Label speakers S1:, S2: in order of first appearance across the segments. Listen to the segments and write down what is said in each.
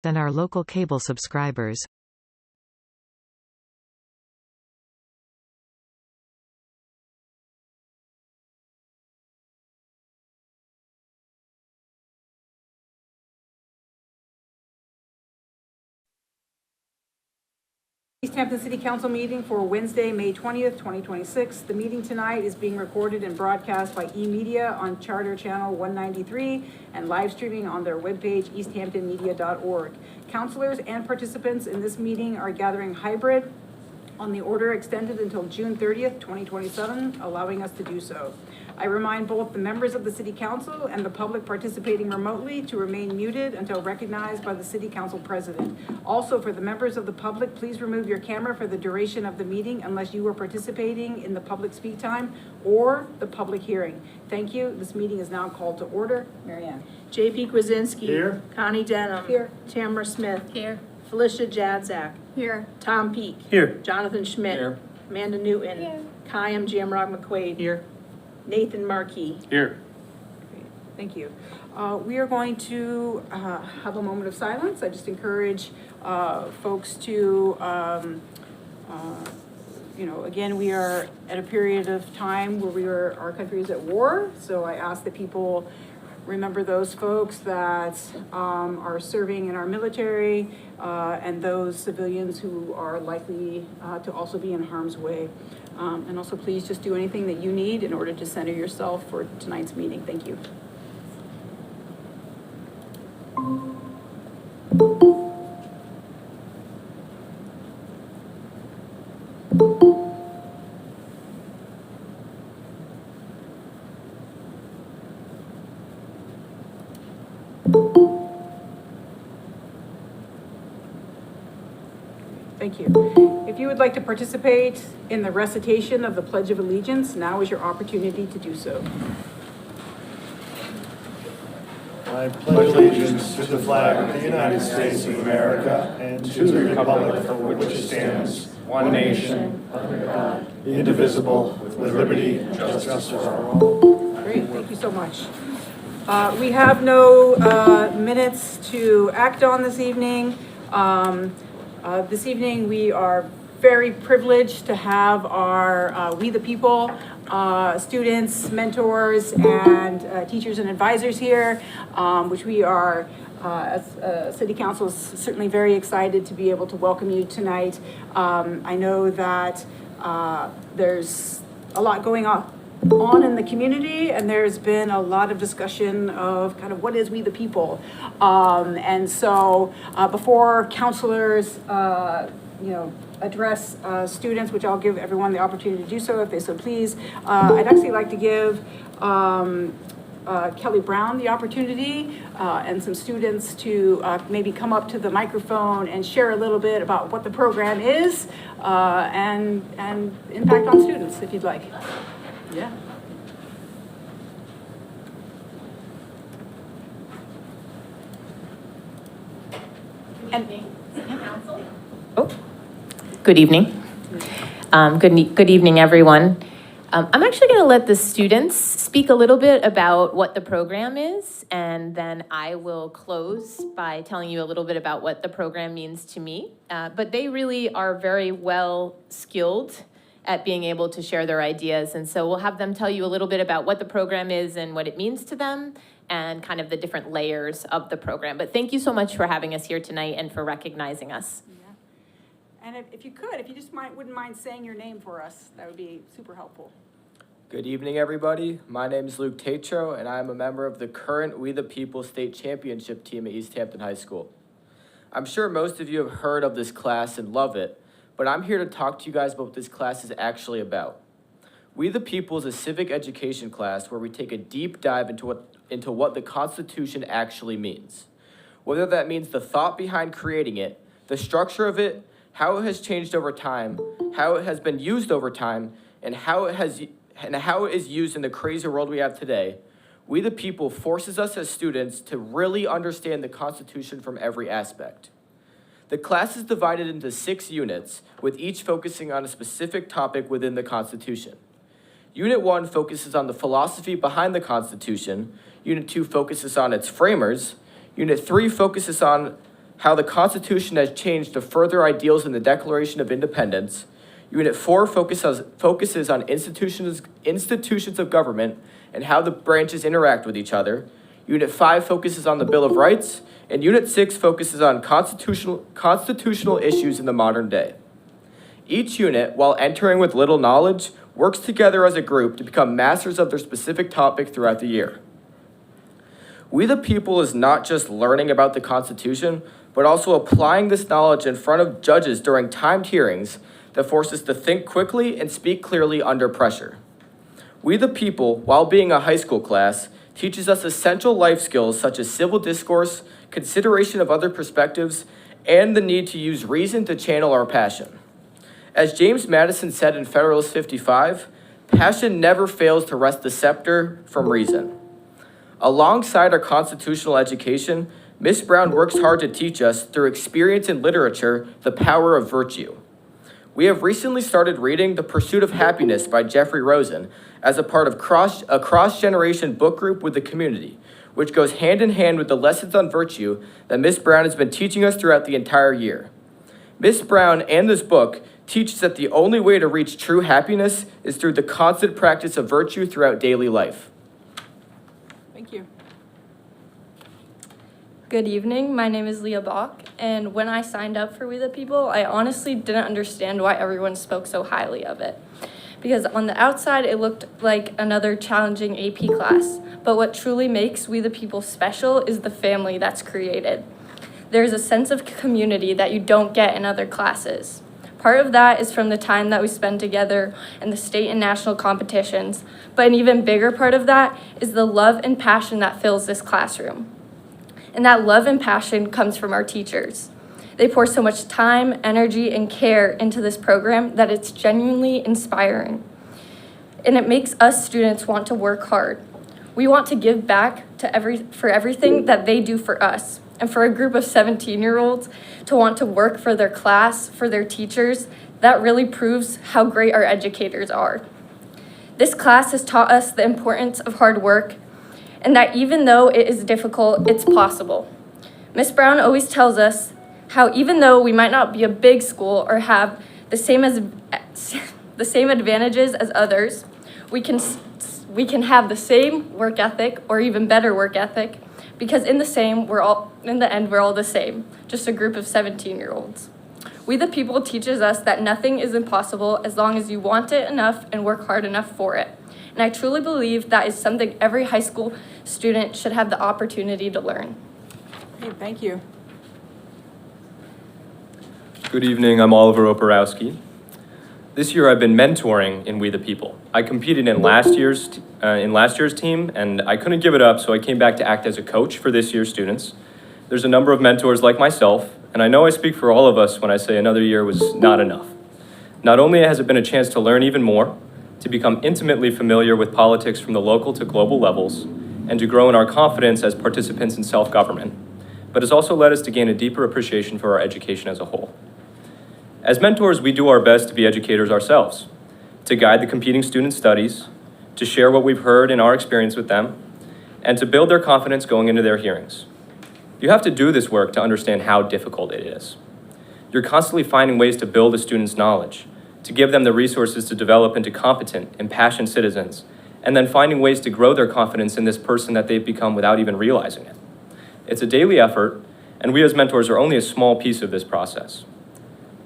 S1: than our local cable subscribers.
S2: Easthampton City Council meeting for Wednesday, May 20th, 2026. The meeting tonight is being recorded and broadcast by eMedia on Charter Channel 193 and live streaming on their webpage, easthamptonmedia.org. Councilors and participants in this meeting are gathering hybrid on the order extended until June 30th, 2027, allowing us to do so. I remind both the members of the City Council and the public participating remotely to remain muted until recognized by the City Council President. Also, for the members of the public, please remove your camera for the duration of the meeting unless you are participating in the public speak time or the public hearing. Thank you. This meeting is now called to order. Mary Ann.
S3: J.P. Krasinski.
S4: Here.
S3: Connie Denham.
S2: Here.
S3: Tamara Smith.
S5: Here.
S3: Felicia Jadzak.
S5: Here.
S3: Tom Peak.
S4: Here.
S3: Jonathan Schmidt.
S4: Here.
S3: Amanda Newton.
S5: Here.
S3: Kayam Jamrog McQuaid.
S4: Here.
S3: Nathan Markey.
S4: Here.
S2: Thank you. We are going to have a moment of silence. I just encourage folks to, again, we are at a period of time where our country is at war. So I ask that people remember those folks that are serving in our military and those civilians who are likely to also be in harm's way. And also please just do anything that you need in order to center yourself for tonight's meeting. Thank you. Thank you. If you would like to participate in the recitation of the Pledge of Allegiance, now is your opportunity to do so.
S4: I pledge allegiance to the flag of the United States of America and to the republic for which it stands, one nation, under God, indivisible, with liberty and justice for all.
S2: Great, thank you so much. We have no minutes to act on this evening. This evening, we are very privileged to have our We the People students, mentors, and teachers and advisors here, which we are, as City Council, is certainly very excited to be able to welcome you tonight. I know that there's a lot going on in the community, and there's been a lot of discussion of kind of what is We the People. And so before counselors, address students, which I'll give everyone the opportunity to do so if they so please, I'd actually like to give Kelly Brown the opportunity and some students to maybe come up to the microphone and share a little bit about what the program is and impact on students, if you'd like. Yeah.
S5: Good evening. Good evening, everyone. I'm actually going to let the students speak a little bit about what the program is, and then I will close by telling you a little bit about what the program means to me. But they really are very well skilled at being able to share their ideas, and so we'll have them tell you a little bit about what the program is and what it means to them, and kind of the different layers of the program. But thank you so much for having us here tonight and for recognizing us.
S2: And if you just wouldn't mind saying your name for us, that would be super helpful.
S6: Good evening, everybody. My name is Luke Tatro, and I am a member of the current We the People State Championship team at Easthampton High School. I'm sure most of you have heard of this class and love it, but I'm here to talk to you guys about what this class is actually about. We the People is a civic education class where we take a deep dive into what the Constitution actually means. Whether that means the thought behind creating it, the structure of it, how it has changed over time, how it has been used over time, and how it is used in the crazy world we have today, We the People forces us as students to really understand the Constitution from every aspect. The class is divided into 6 units, with each focusing on a specific topic within the Constitution. Unit 1 focuses on the philosophy behind the Constitution. Unit 2 focuses on its framers. Unit 3 focuses on how the Constitution has changed to further ideals in the Declaration of Independence. Unit 4 focuses on institutions of government and how the branches interact with each other. Unit 5 focuses on the Bill of Rights, and Unit 6 focuses on constitutional issues in the modern day. Each unit, while entering with little knowledge, works together as a group to become masters of their specific topic throughout the year. We the People is not just learning about the Constitution, but also applying this knowledge in front of judges during timed hearings that force us to think quickly and speak clearly under pressure. We the People, while being a high school class, teaches us essential life skills such as civil discourse, consideration of other perspectives, and the need to use reason to channel our passion. As James Madison said in Federalist 55, passion never fails to wrest the scepter from reason. Alongside our constitutional education, Miss Brown works hard to teach us, through experience in literature, the power of virtue. We have recently started reading The Pursuit of Happiness by Jeffrey Rosen as a part of a cross-generation book group with the community, which goes hand in hand with the lessons on virtue that Miss Brown has been teaching us throughout the entire year. Miss Brown and this book teaches that the only way to reach true happiness is through the constant practice of virtue throughout daily life.
S2: Thank you.
S7: Good evening, my name is Leah Bach, and when I signed up for We the People, I honestly didn't understand why everyone spoke so highly of it. Because on the outside, it looked like another challenging AP class, but what truly makes We the People special is the family that's created. There's a sense of community that you don't get in other classes. Part of that is from the time that we spend together in the state and national competitions, but an even bigger part of that is the love and passion that fills this classroom. And that love and passion comes from our teachers. They pour so much time, energy, and care into this program that it's genuinely inspiring. And it makes us students want to work hard. We want to give back for everything that they do for us. And for a group of 17-year-olds to want to work for their class, for their teachers, that really proves how great our educators are. This class has taught us the importance of hard work, and that even though it is difficult, it's possible. Miss Brown always tells us how even though we might not be a big school or have the same advantages as others, we can have the same work ethic or even better work ethic, because in the end, we're all the same, just a group of 17-year-olds. We the People teaches us that nothing is impossible as long as you want it enough and work hard enough for it. And I truly believe that is something every high school student should have the opportunity to learn.
S2: Great, thank you.
S8: Good evening, I'm Oliver Oporowski. This year I've been mentoring in We the People. I competed in last year's team, and I couldn't give it up, so I came back to act as a coach for this year's students. There's a number of mentors like myself, and I know I speak for all of us when I say another year was not enough. Not only has it been a chance to learn even more, to become intimately familiar with politics from the local to global levels, and to grow in our confidence as participants in self-government, but it's also led us to gain a deeper appreciation for our education as a whole. As mentors, we do our best to be educators ourselves, to guide the competing students' studies, to share what we've heard in our experience with them, and to build their confidence going into their hearings. You have to do this work to understand how difficult it is. You're constantly finding ways to build a student's knowledge, to give them the resources to develop into competent, impassioned citizens, and then finding ways to grow their confidence in this person that they've become without even realizing it. It's a daily effort, and we as mentors are only a small piece of this process.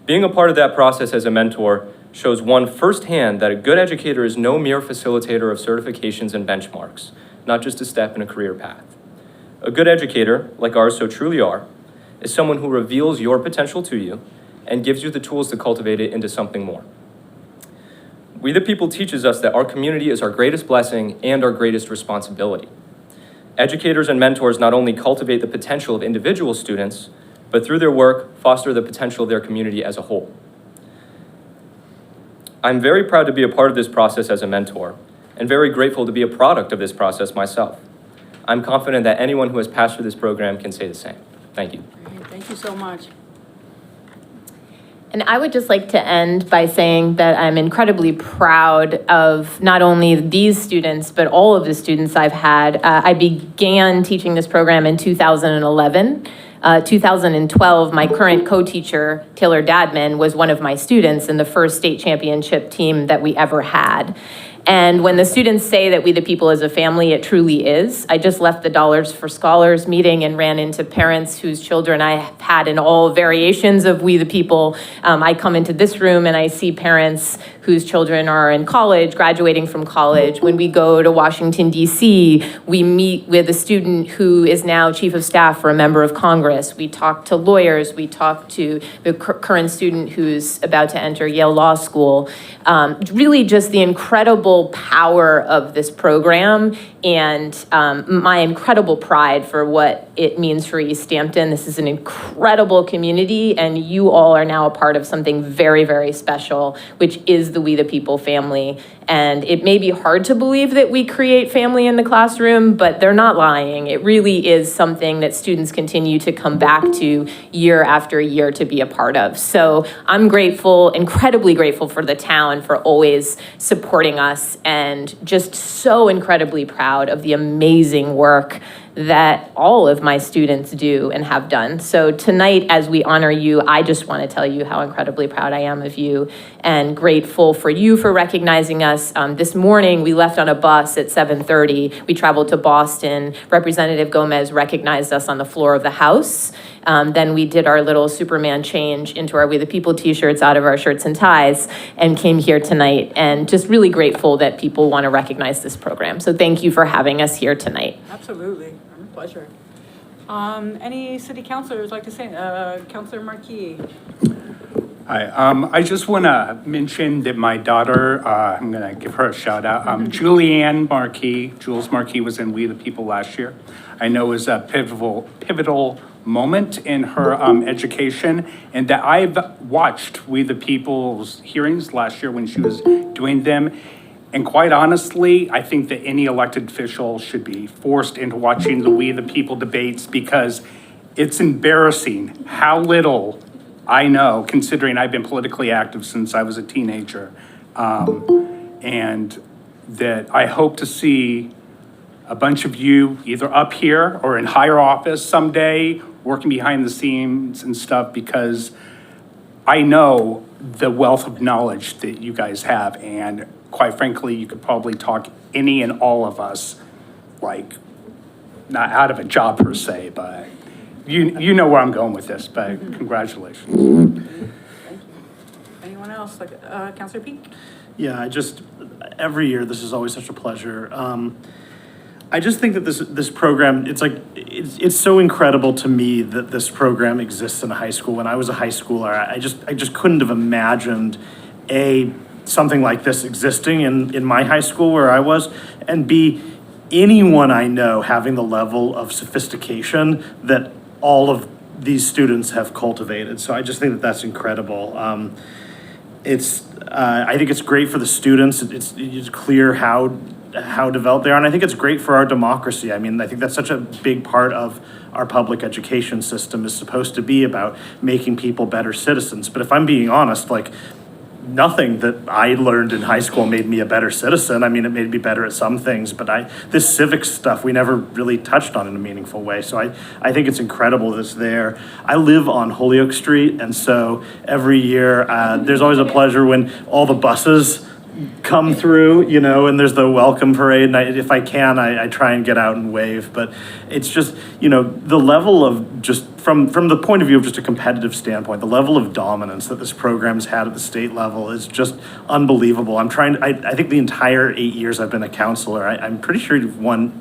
S8: Being a part of that process as a mentor shows one firsthand that a good educator is no mere facilitator of certifications and benchmarks, not just a step in a career path. A good educator, like ours so truly are, is someone who reveals your potential to you and gives you the tools to cultivate it into something more. We the People teaches us that our community is our greatest blessing and our greatest responsibility. Educators and mentors not only cultivate the potential of individual students, but through their work, foster the potential of their community as a whole. I'm very proud to be a part of this process as a mentor, and very grateful to be a product of this process myself. I'm confident that anyone who has passed through this program can say the same. Thank you.
S2: Great, thank you so much.
S5: And I would just like to end by saying that I'm incredibly proud of not only these students, but all of the students I've had. I began teaching this program in 2011. 2012, my current co-teacher, Taylor Dadman, was one of my students in the first state championship team that we ever had. And when the students say that We the People is a family, it truly is. I just left the Dollars for Scholars meeting and ran into parents whose children I have had in all variations of We the People. I come into this room and I see parents whose children are in college, graduating from college. When we go to Washington, D.C., we meet with a student who is now chief of staff for a member of Congress. We talk to lawyers. We talk to the current student who's about to enter Yale Law School. Really just the incredible power of this program and my incredible pride for what it means for Easthampton. This is an incredible community, and you all are now a part of something very, very special, which is the We the People family. And it may be hard to believe that we create family in the classroom, but they're not lying. It really is something that students continue to come back to year after year to be a part of. So I'm grateful, incredibly grateful for the town for always supporting us, and just so incredibly proud of the amazing work that all of my students do and have done. So tonight, as we honor you, I just want to tell you how incredibly proud I am of you and grateful for you for recognizing us. This morning, we left on a bus at 7:30. We traveled to Boston. Representative Gomez recognized us on the floor of the House. Then we did our little Superman change into our We the People t-shirts out of our shirts and ties and came here tonight, and just really grateful that people want to recognize this program. So thank you for having us here tonight.
S2: Absolutely, our pleasure. Any city councilors like to say, Councilor Marquis?
S9: Hi, I just want to mention that my daughter, I'm going to give her a shout out, Julianne Marquis. Jules Marquis was in We the People last year. I know it was a pivotal moment in her education, and that I've watched We the People's hearings last year when she was doing them. And quite honestly, I think that any elected official should be forced into watching the We the People debates, because it's embarrassing how little I know, considering I've been politically active since I was a teenager. And that I hope to see a bunch of you either up here or in higher office someday, working behind the scenes and stuff, because I know the wealth of knowledge that you guys have, and quite frankly, you could probably talk any and all of us, like, not out of a job per se, but you know where I'm going with this, but congratulations.
S2: Thank you. Anyone else, like Councilor Peak?
S4: Yeah, every year, this is always such a pleasure. I just think that this program, it's so incredible to me that this program exists in a high school. When I was a high schooler, I just couldn't have imagined something like this existing in my high school where I was, and B, anyone I know having the level of sophistication that all of these students have cultivated. So I just think that that's incredible. I think it's great for the students. It's clear how developed they are, and I think it's great for our democracy. I mean, I think that's such a big part of our public education system, is supposed to be about making people better citizens. But if I'm being honest, like, nothing that I learned in high school made me a better citizen. I mean, it made me better at some things, but this civics stuff we never really touched on in a meaningful way. So I think it's incredible that it's there. I live on Holyoke Street, and so every year there's always a pleasure when all the buses come through, and there's the welcome parade, and if I can, I try and get out and wave. But it's just, the level of, just from the point of view of just a competitive standpoint, the level of dominance that this program's had at the state level is just unbelievable. I think the entire 8 years I've been a counselor, I'm pretty sure you've won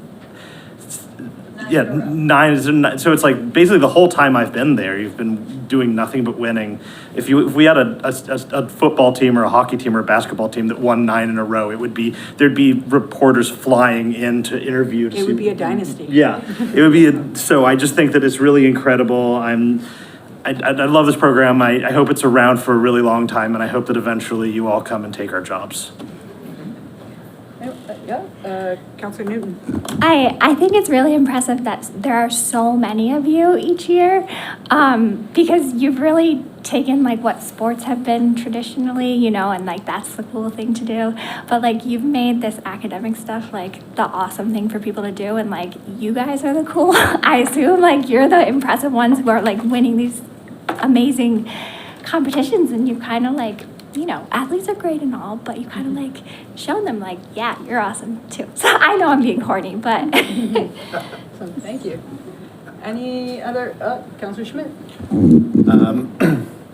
S4: 9. So it's like basically the whole time I've been there, you've been doing nothing but winning. If we had a football team or a hockey team or a basketball team that won 9 in a row, there'd be reporters flying in to interview.
S2: It would be a dynasty.
S4: Yeah, it would be. So I just think that it's really incredible. I love this program. I hope it's around for a really long time, and I hope that eventually you all come and take our jobs.
S2: Yeah, Counselor Newton.
S10: I think it's really impressive that there are so many of you each year, because you've really taken like what sports have been traditionally, you know, and like that's the cool thing to do. But like you've made this academic stuff like the awesome thing for people to do, and like you guys are the cool. I assume like you're the impressive ones who are like winning these amazing competitions, and you kind of like, you know, athletes are great and all, but you kind of like show them like, yeah, you're awesome too. So I know I'm being corny, but.
S2: So, thank you. Any other, Counselor Schmidt?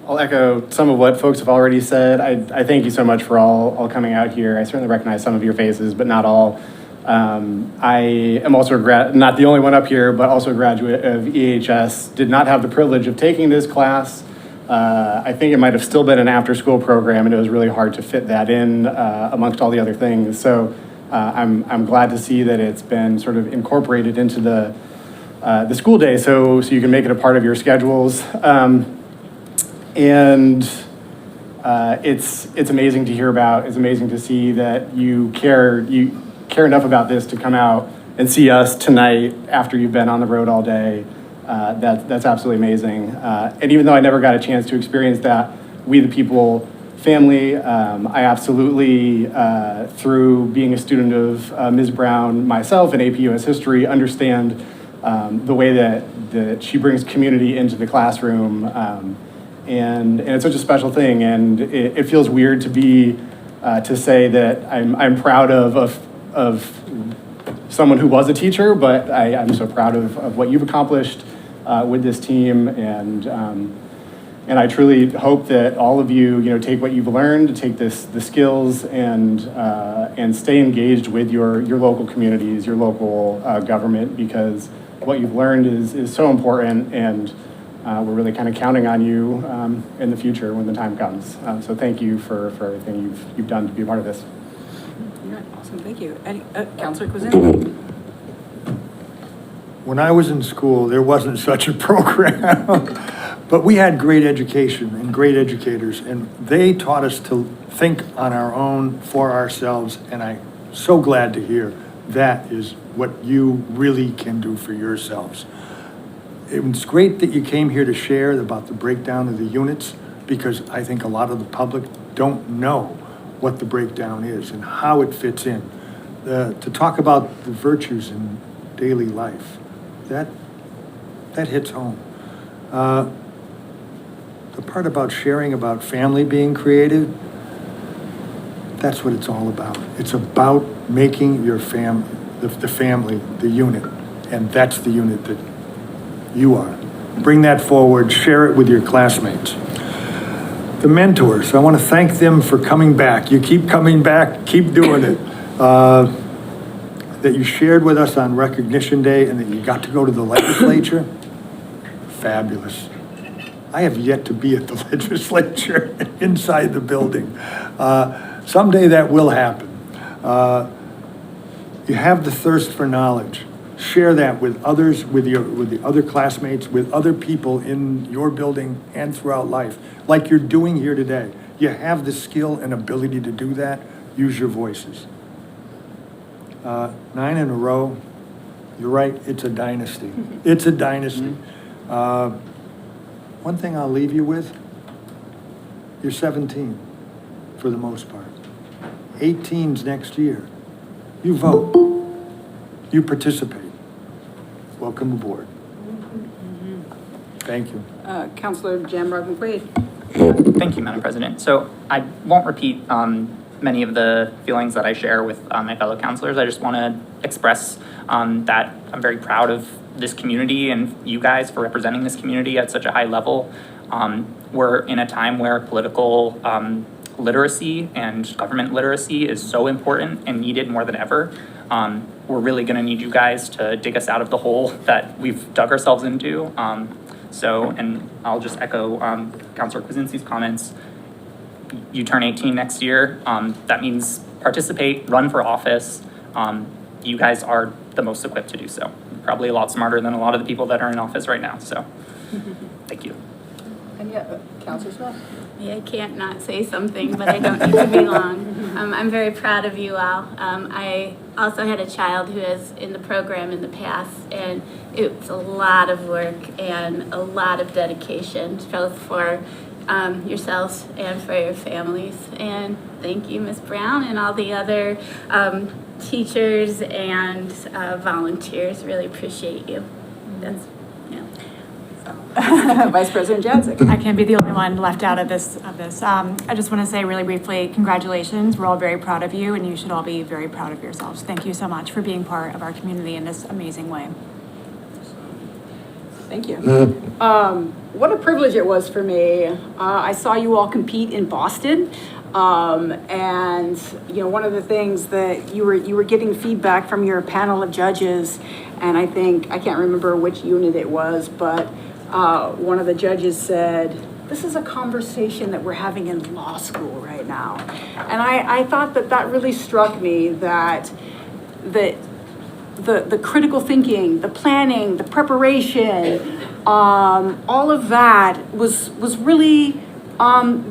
S11: I'll echo some of what folks have already said. I thank you so much for all coming out here. I certainly recognize some of your faces, but not all. I am also not the only one up here, but also a graduate of EHS. Did not have the privilege of taking this class. I think it might have still been an after-school program, and it was really hard to fit that in amongst all the other things. So I'm glad to see that it's been sort of incorporated into the school day, so you can make it a part of your schedules. It's amazing to hear about. It's amazing to see that you care enough about this to come out and see us tonight after you've been on the road all day. That's absolutely amazing. And even though I never got a chance to experience that, We the People family, I absolutely, through being a student of Ms. Brown myself in AP US History, understand the way that she brings community into the classroom. And it's such a special thing, and it feels weird to say that I'm proud of someone who was a teacher, but I'm so proud of what you've accomplished with this team, and I truly hope that all of you, take what you've learned, take the skills, and stay engaged with your local communities, your local government, because what you've learned is so important, and we're really kind of counting on you in the future when the time comes. So thank you for everything you've done to be a part of this.
S2: Yeah, awesome, thank you. Counselor Kuzinski?
S4: When I was in school, there wasn't such a program, but we had great education and great educators, and they taught us to think on our own for ourselves, and I'm so glad to hear that is what you really can do for yourselves. It was great that you came here to share about the breakdown of the units, because I think a lot of the public don't know what the breakdown is and how it fits in. To talk about the virtues in daily life, that hits home. The part about sharing about family being creative, that's what it's all about. It's about making your the family, the unit, and that's the unit that you are. Bring that forward, share it with your classmates. The mentors, I want to thank them for coming back. You keep coming back, keep doing it. That you shared with us on Recognition Day and that you got to go to the legislature, fabulous. I have yet to be at the legislature inside the building. Someday that will happen. You have the thirst for knowledge. Share that with others, with the other classmates, with other people in your building and throughout life, like you're doing here today. You have the skill and ability to do that. Use your voices. 9 in a row. You're right. It's a dynasty. It's a dynasty. One thing I'll leave you with: you're 17, for the most part. 18's next year. You vote. You participate. Welcome aboard. Thank you.
S2: Counselor Jamrock McQuaid?
S12: Thank you, Madam President. So I won't repeat many of the feelings that I share with my fellow counselors. I just want to express that I'm very proud of this community and you guys for representing this community at such a high level. We're in a time where political literacy and government literacy is so important and needed more than ever. We're really going to need you guys to dig us out of the hole that we've dug ourselves into. And I'll just echo Councilor Kwasinski's comments. You turn 18 next year. That means participate, run for office. You guys are the most equipped to do so. Probably a lot smarter than a lot of the people that are in office right now. So thank you.
S2: And Counselor Smith?
S13: I can't not say something, but I don't need to be long. I'm very proud of you all. I also had a child who is in the program in the past, and it's a lot of work and a lot of dedication, both for yourselves and for your families. And thank you, Ms. Brown, and all the other teachers and volunteers. Really appreciate you. That's,
S2: Vice President Jadzik.
S14: I can't be the only one left out of this. I just want to say really briefly, congratulations. We're all very proud of you, and you should all be very proud of yourselves. Thank you so much for being part of our community in this amazing way.
S2: Thank you. What a privilege it was for me. I saw you all compete in Boston. And you know, one of the things that you were getting feedback from your panel of judges, and I can't remember which unit it was, but one of the judges said, "This is a conversation that we're having in law school right now." And I thought that really struck me, that the critical thinking, the planning, the preparation, all of that was really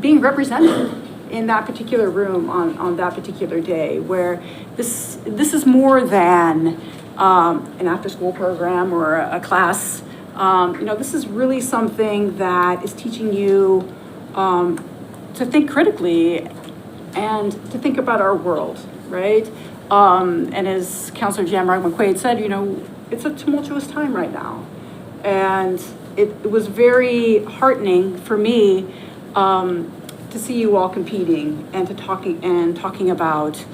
S2: being represented in that particular room on that particular day, where this is more than an after-school program or a class. This is really something that is teaching you to think critically and to think about our world, right? And as Councilor Jamrock McQuaid said, it's a tumultuous time right now. And it was very heartening for me to see you all competing and talking about,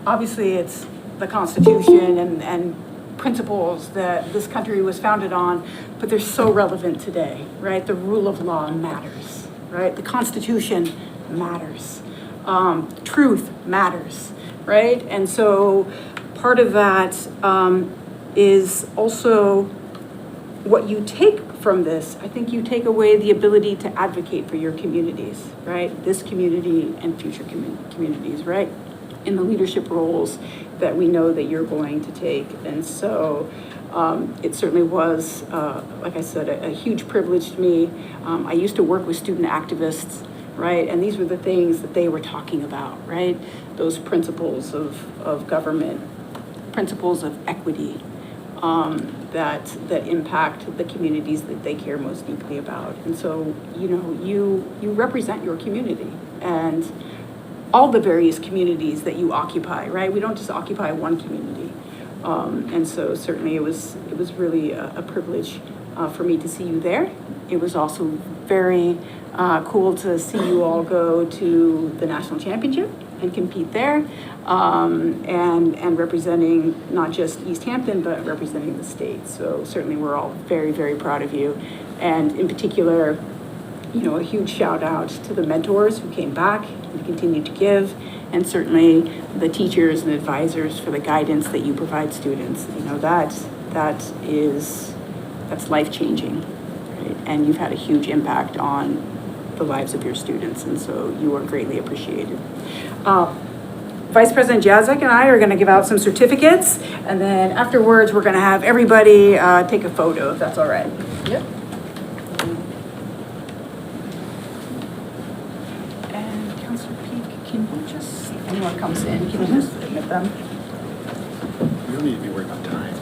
S2: obviously it's the Constitution and principles that this country was founded on, but they're so relevant today, right? The rule of law matters, right? The Constitution matters. Truth matters, right? And so part of that is also what you take from this. I think you take away the ability to advocate for your communities, right? This community and future communities, right? In the leadership roles that we know that you're going to take. And so it certainly was, like I said, a huge privilege to me. I used to work with student activists, right? And these were the things that they were talking about, right? Those principles of government, principles of equity, that impact the communities that they care most deeply about. And so, you represent your community and all the various communities that you occupy, right? We don't just occupy one community. And so certainly it was really a privilege for me to see you there. It was also very cool to see you all go to the national championship and compete there, and representing not just Easthampton, but representing the state. So certainly we're all very, very proud of you. And in particular, a huge shout out to the mentors who came back and continue to give, and certainly the teachers and advisors for the guidance that you provide students. That's life-changing, right? And you've had a huge impact on the lives of your students, and so you are greatly appreciated. Vice President Jadzik and I are going to give out some certificates, and then afterwards we're going to have everybody take a photo, if that's all right. Yep. And Councilor Peak, can you just, if anyone comes in, can you just admit them?
S4: You don't need to be worried about time.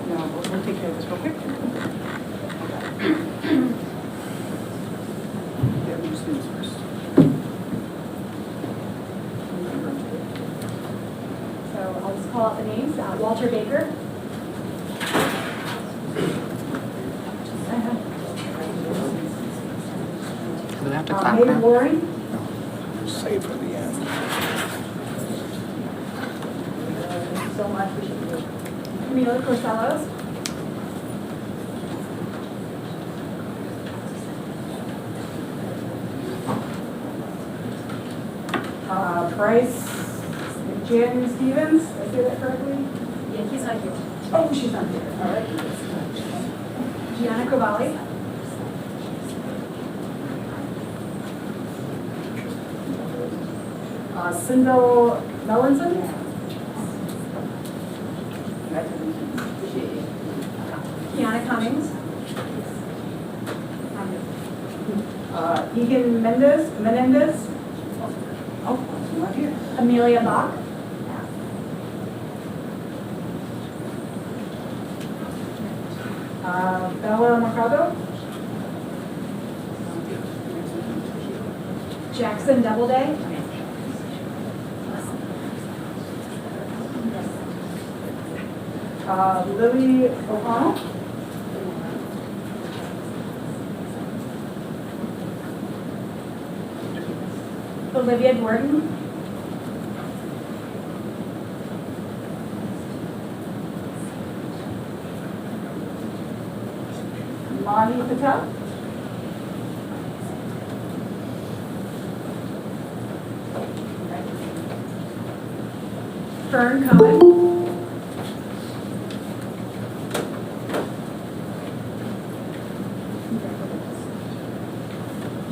S2: No, we'll take care of this real quick.
S14: So I'll just call out the names. Walter Baker.
S12: Do they have to clap
S2: Hayden
S12: now?
S2: Warren.
S4: Save for the end.
S2: Thank you so much. Appreciate it.
S14: Camila Corsellos.
S2: Bryce Jen Stevens. Did I say that correctly?
S14: Yeah, he's not here.
S2: Oh, she's not here. All right.
S14: Gianna Cavalli.
S2: Sindel Mellinson. Congratulations. Appreciate you.
S14: Kiana Cummings.
S2: Egan Menendez. Oh, she's not here.
S10: Amelia Bach.
S2: Bella Mercado.
S10: Jackson Doubleday.
S2: Lily O'Connell.
S10: Olivia Gordon.
S2: Mani Patel.
S10: Fern Cohen.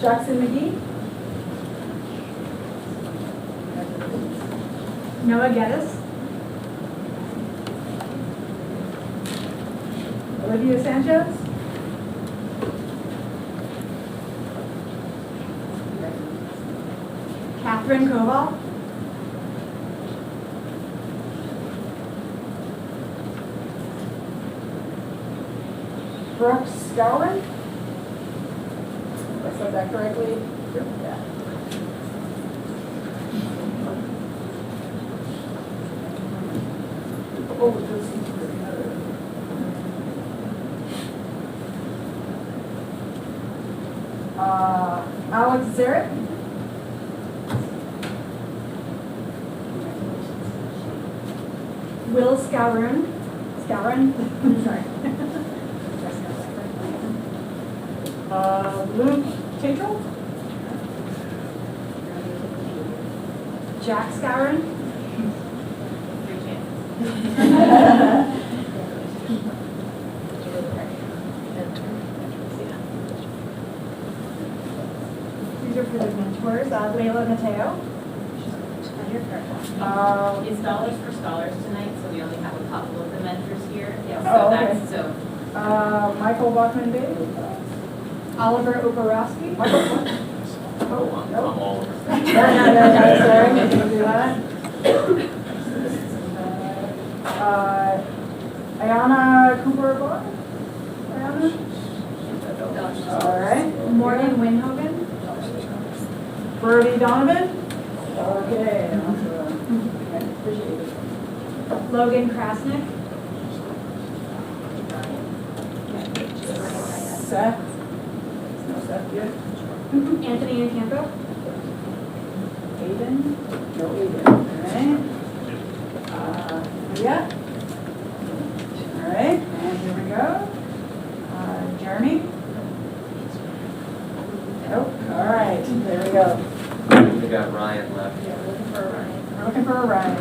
S2: Jackson McGee.
S10: Noah Geddes.
S2: Olivia Sanchez.
S10: Catherine Koval.
S2: Brooks Scowron. Did I said that correctly? Yeah. Oh, this is Alex Zarek.
S10: Will Scowron. Sorry.
S2: Luke Tatro.
S10: Jack Scowron. These are for the mentors. Layla Mateo.
S5: It's dollars for scholars tonight, so we only have a couple of the mentors here. Yeah,
S2: Oh,
S5: so
S2: okay.
S5: that's, so.
S2: Michael Bachman Bailey.
S10: Oliver Oporowski.
S2: Oh, no.
S8: all over.
S2: Sorry, can't do that. Ayana Cooper Bar. Ayana. All right.
S10: Morgan Winhoven.
S2: Birdie Donovan. Okay. Appreciate it.
S10: Logan Krasnick.
S2: Seth. No Seth yet.
S10: Anthony Ocampo.
S2: Aiden. No Aiden. All right. Yeah. All right. And here we go. Jeremy. Nope. All right. There we go.
S6: We got Ryan left.
S2: We're looking for a Ryan.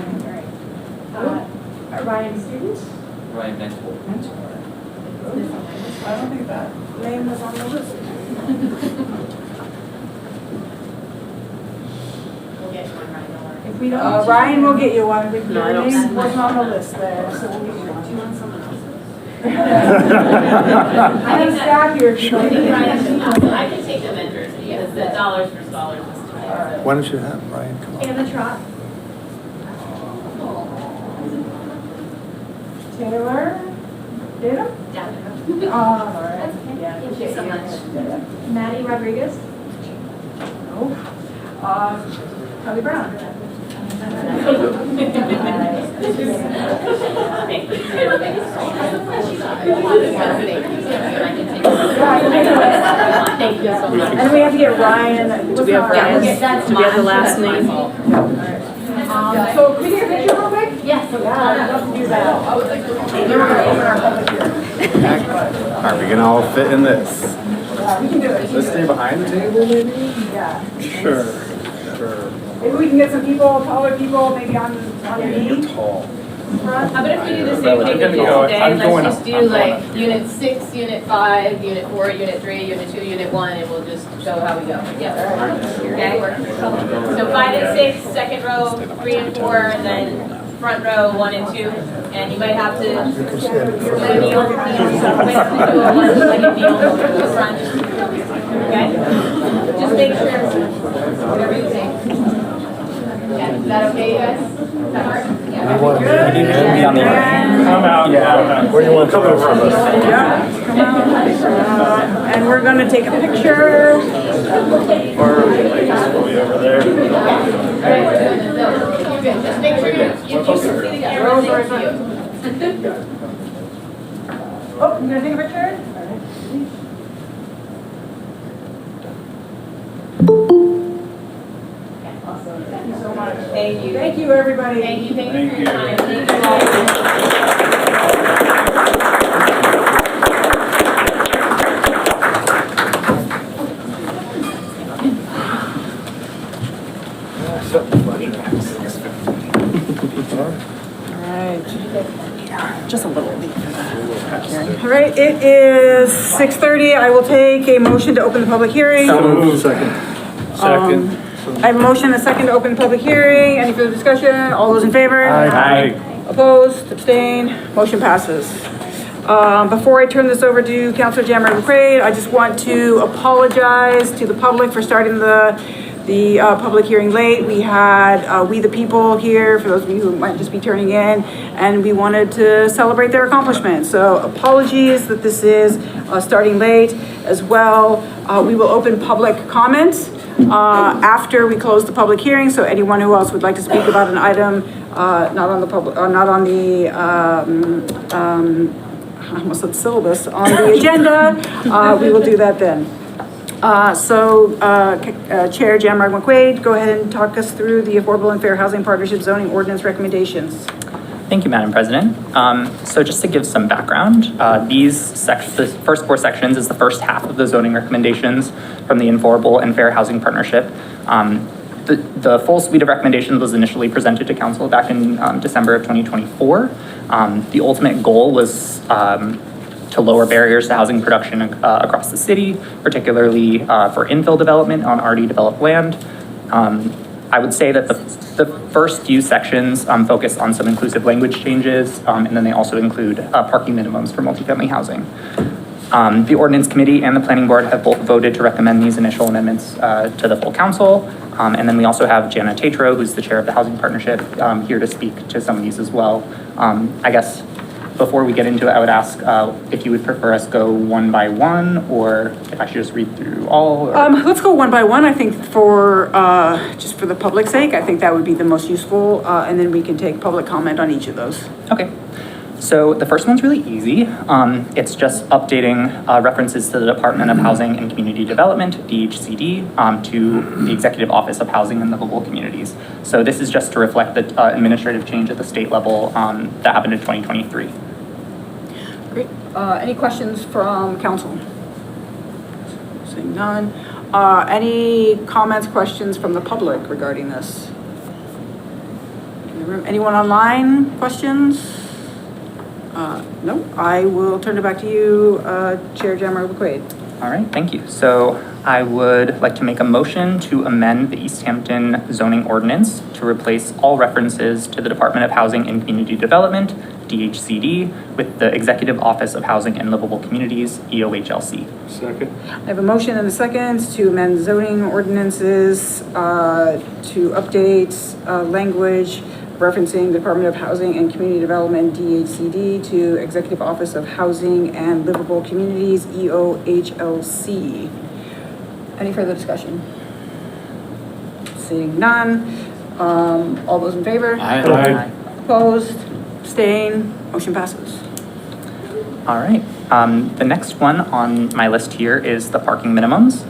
S2: All right.
S10: Ryan Student.
S6: Ryan Mentor.
S2: I don't think that name was on the list.
S5: We'll get one right now.
S2: If we don't, Ryan will get you one. Your
S3: No, I don't
S2: name
S3: see
S2: wasn't on the list there, so we'll get you one.
S5: Do you want someone else's?
S2: I have staff here if you'd like.
S5: I can take the mentors, because the dollars for scholars is tonight, so.
S4: Why don't you have Ryan come on?
S10: Anna Trot.
S2: Taylor. Data?
S5: Yeah.
S2: All right. Yeah.
S5: Thank you so much.
S10: Maddie Rodriguez.
S2: No. Kelly Brown.
S5: Thank you so much.
S2: And we have to get Ryan.
S3: Do we have Ryan's, do we have the last name?
S2: So can we get a picture real quick?
S5: Yes.
S2: Yeah, I'd love to do that. Then we're gonna open our public hearing.
S11: Are we gonna all fit in this?
S2: Yeah, we can do it.
S11: Let's stay behind the table, maybe?
S2: Yeah.
S11: Sure. Sure.
S2: Maybe we can get some people, taller people, maybe on the knee.
S11: Tall.
S5: How about if we do the same thing we did today, let's just do like unit 6, unit 5, unit 4, unit 3, unit 2, unit 1, and we'll just show how we go. Yeah. Okay? So 5 and 6, second row, 3 and 4, and then front row, 1 and 2. And you might have to like a kneel, might have to do a one, like a kneel to the front. Okay? Just make sure, whatever you think. Okay. that okay, you guys? Does that work? Yeah.
S12: Be on the
S9: Come out. Yeah.
S4: Where do you want to come over from us?
S2: Yeah, come on. And we're gonna take a picture.
S4: Or we'll be over there.
S5: Just make sure you two see together.
S2: Oh,
S5: Thank
S2: sorry,
S5: you.
S2: Oh, you gonna take a picture? Awesome. Thank you so much.
S5: Thank you.
S2: Thank you, everybody.
S5: Thank you for your time. Thank
S2: Just a little late for that. All right, it is 6:30. I will take a motion to open the public hearing.
S4: Second.
S2: I have a motion and a second to open the public hearing. Any further discussion? All those in favor?
S9: Aye.
S2: Opposed, abstained, motion passes. Before I turn this over to Councilor Jammer McQuaid, I just want to apologize to the public for starting the public hearing late. We had We the People here, for those of you who might just be turning in, and we wanted to celebrate their accomplishments. So apologies that this is starting late as well. We will open public comments after we close the public hearing, so anyone who else would like to speak about an item not on the public, not on the I almost said syllabus, on the agenda, we will do that then. Chair Jamrog McQuaid, go ahead and talk us through the Affordable and Fair Housing Partnership Zoning Ordinance recommendations.
S12: Thank you, Madam President. So just to give some background, the first 4 sections is the first half of the zoning recommendations from the Affordable and Fair Housing Partnership. The full suite of recommendations was initially presented to Council back in December of 2024. The ultimate goal was to lower barriers to housing production across the city, particularly for infill development on already developed land. I would say that the first few sections focus on some inclusive language changes, and then they also include parking minimums for multifamily housing. The Ordinance Committee and the Planning Board have both voted to recommend these initial amendments to the full council. And then we also have Jana Tatro, who's the chair of the Housing Partnership, here to speak to some of these as well. I guess before we get into it, I would ask if you would prefer us go one by one, or if I should just read through all? Or...
S2: Let's go one by one. I think for just for the public's sake, I think that would be the most useful, and then we can take public comment on each of those.
S12: Okay. So the first one's really easy. It's just updating references to the Department of Housing and Community Development, DHCD, to the Executive Office of Housing and Livable Communities. So this is just to reflect the administrative change at the state level that happened in 2023.
S2: Great. Any questions from council? Seeing none. Any comments, questions from the public regarding this? In the room? Anyone online? Questions? No, I will turn it back to you, Chair Jammer McQuaid.
S12: All right, thank you. So I would like to make a motion to amend the Easthampton zoning ordinance to replace all references to the Department of Housing and Community Development, DHCD, with the Executive Office of Housing and Livable Communities, EOHLC.
S4: Second.
S2: I have a motion and a second to amend zoning ordinances to update language referencing the Department of Housing and Community Development, DHCD, to Executive Office of Housing and Livable Communities, EOHLC. Any further discussion? Seeing none. All those in favor?
S4: Aye.
S2: Opposed? Abstain? Motion passes.
S12: All right. The next one on my list here is the parking minimums.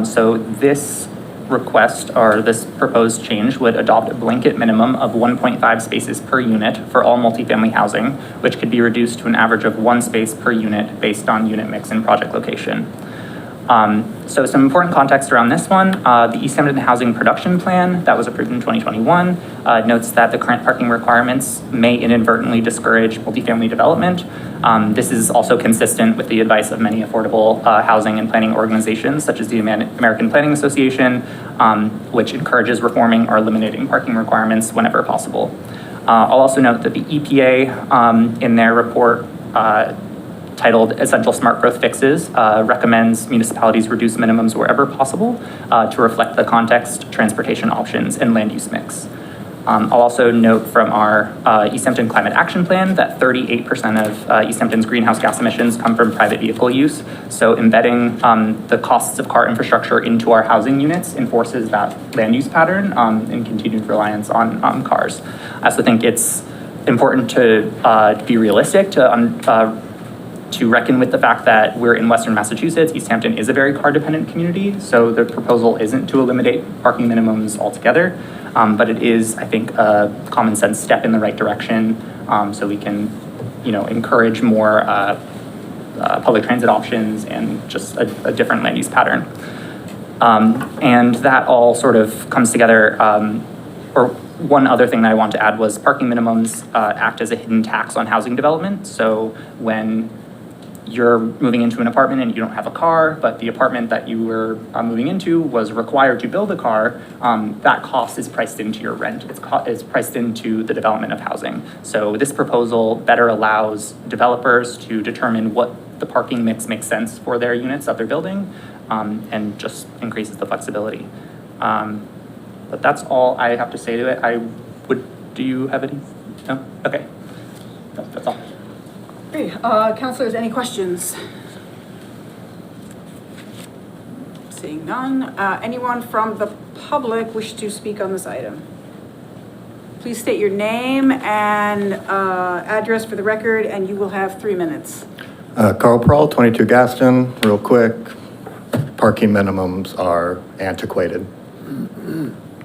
S12: So this request or this proposed change would adopt a blanket minimum of 1.5 spaces per unit for all multifamily housing, which could be reduced to an average of 1 space per unit based on unit mix and project location. So some important context around this one, the Easthampton Housing Production Plan that was approved in 2021 notes that the current parking requirements may inadvertently discourage multifamily development. This is also consistent with the advice of many affordable housing and planning organizations, such as the American Planning Association, which encourages reforming or eliminating parking requirements whenever possible. I'll also note that the EPA in their report titled Essential Smart Growth Fixes recommends municipalities reduce minimums wherever possible to reflect the context, transportation options, and land use mix. I'll also note from our Easthampton Climate Action Plan that 38% of Easthampton's greenhouse gas emissions come from private vehicle use. So embedding the costs of car infrastructure into our housing units enforces that land use pattern and continued reliance on cars. I also think it's important to be realistic, to reckon with the fact that we're in Western Massachusetts. Easthampton is a very car-dependent community, so the proposal isn't to eliminate parking minimums altogether, but it is, I think, a common sense step in the right direction, so we can, encourage more public transit options and just a different land use pattern. And that all sort of comes together, or one other thing that I want to add was parking minimums act as a hidden tax on housing development. So when you're moving into an apartment and you don't have a car, but the apartment that you were moving into was required to build a car, that cost is priced into your rent. It's priced into the development of housing. So this proposal better allows developers to determine what the parking mix makes sense for their units that they're building, and just increases the flexibility. But that's all I have to say to it. Do you have any? No? Okay. No, that's all.
S2: Great. Councilors, any questions? Seeing none. Anyone from the public wish to speak on this item? Please state your name and address for the record, and you will have 3 minutes.
S4: Carl Prawl, 22 Gaston, real quick. Parking minimums are antiquated.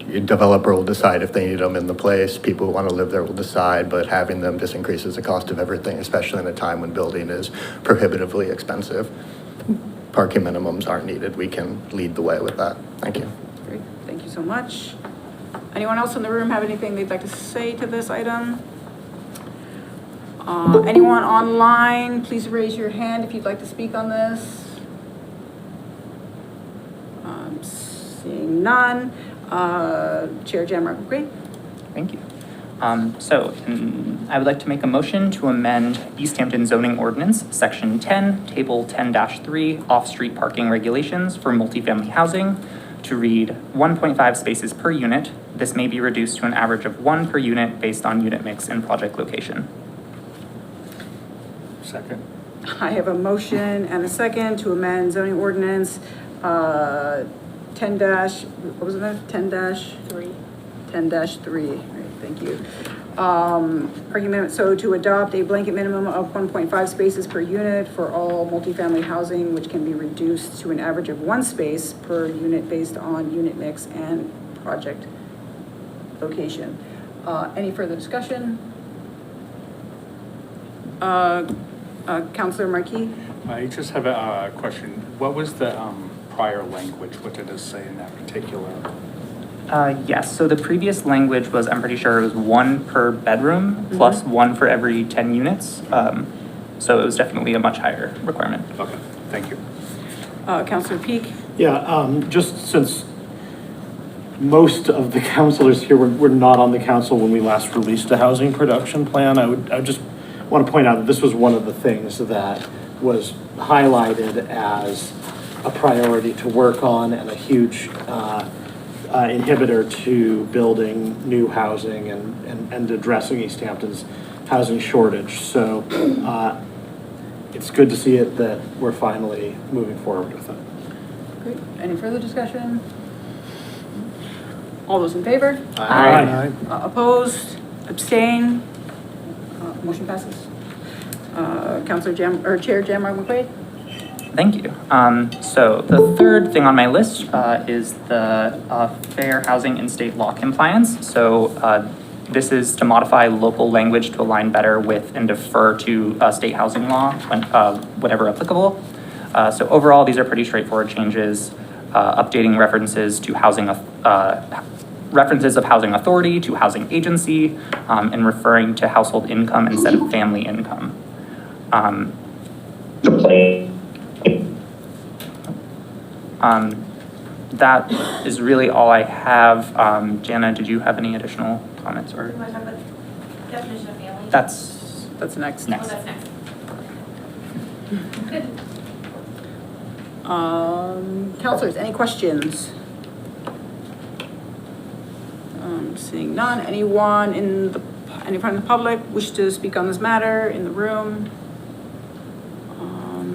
S4: Your developer will decide if they need them in the place. People who want to live there will decide, but having them just increases the cost of everything, especially in a time when building is prohibitively expensive. Parking minimums aren't needed. We can lead the way with that. Thank you.
S2: Great. Thank you so much. Anyone else in the room have anything they'd like to say to this item? Anyone online, please raise your hand if you'd like to speak on this. Seeing none. Chair Jamrock, great.
S12: Thank you. I would like to make a motion to amend Easthampton zoning ordinance, section 10, table 10-3, off-street parking regulations for multifamily housing to read 1.5 spaces per unit. This may be reduced to an average of 1 per unit based on unit mix and project location.
S9: Second.
S2: I have a motion and a second to amend zoning ordinance 10 dash, what was it? 10-3. 10-3. Right, thank you. Argument, so to adopt a blanket minimum of 1.5 spaces per unit for all multifamily housing, which can be reduced to an average of 1 space per unit based on unit mix and project location. Any further discussion? Councilor Marquis?
S9: I just have a question. What was the prior language? What did it say in that particular?
S12: Yes, so the previous language was, I'm pretty sure it was 1 per bedroom plus 1 for every 10 units. So it was definitely a much higher requirement.
S9: Okay, thank you.
S2: Councilor Peak?
S4: Yeah, just since most of the councilors here were not on the council when we last released a housing production plan, I just want to point out that this was one of the things that was highlighted as a priority to work on and a huge inhibitor to building new housing and addressing Easthampton's housing shortage. So it's good to see it that we're finally moving forward with it.
S2: Great. Any further discussion? All those in favor?
S4: Aye.
S2: Opposed? Abstain? Motion passes. Chair Jamrock McQuaid?
S12: Thank you. So the third thing on my list is the fair housing and state law compliance. So this is to modify local language to align better with and defer to state housing law when, whenever applicable. So overall, these are pretty straightforward changes, updating references to housing, references of housing authority to housing agency, and referring to household income instead of family income. That is really all I have. Jana, did you have any additional comments or?
S13: Definition of family?
S2: That's next.
S13: Oh, that's next. Good.
S2: Councilors, any questions? Seeing none, anyone in the, anyone in the public wish to speak on this matter in the room?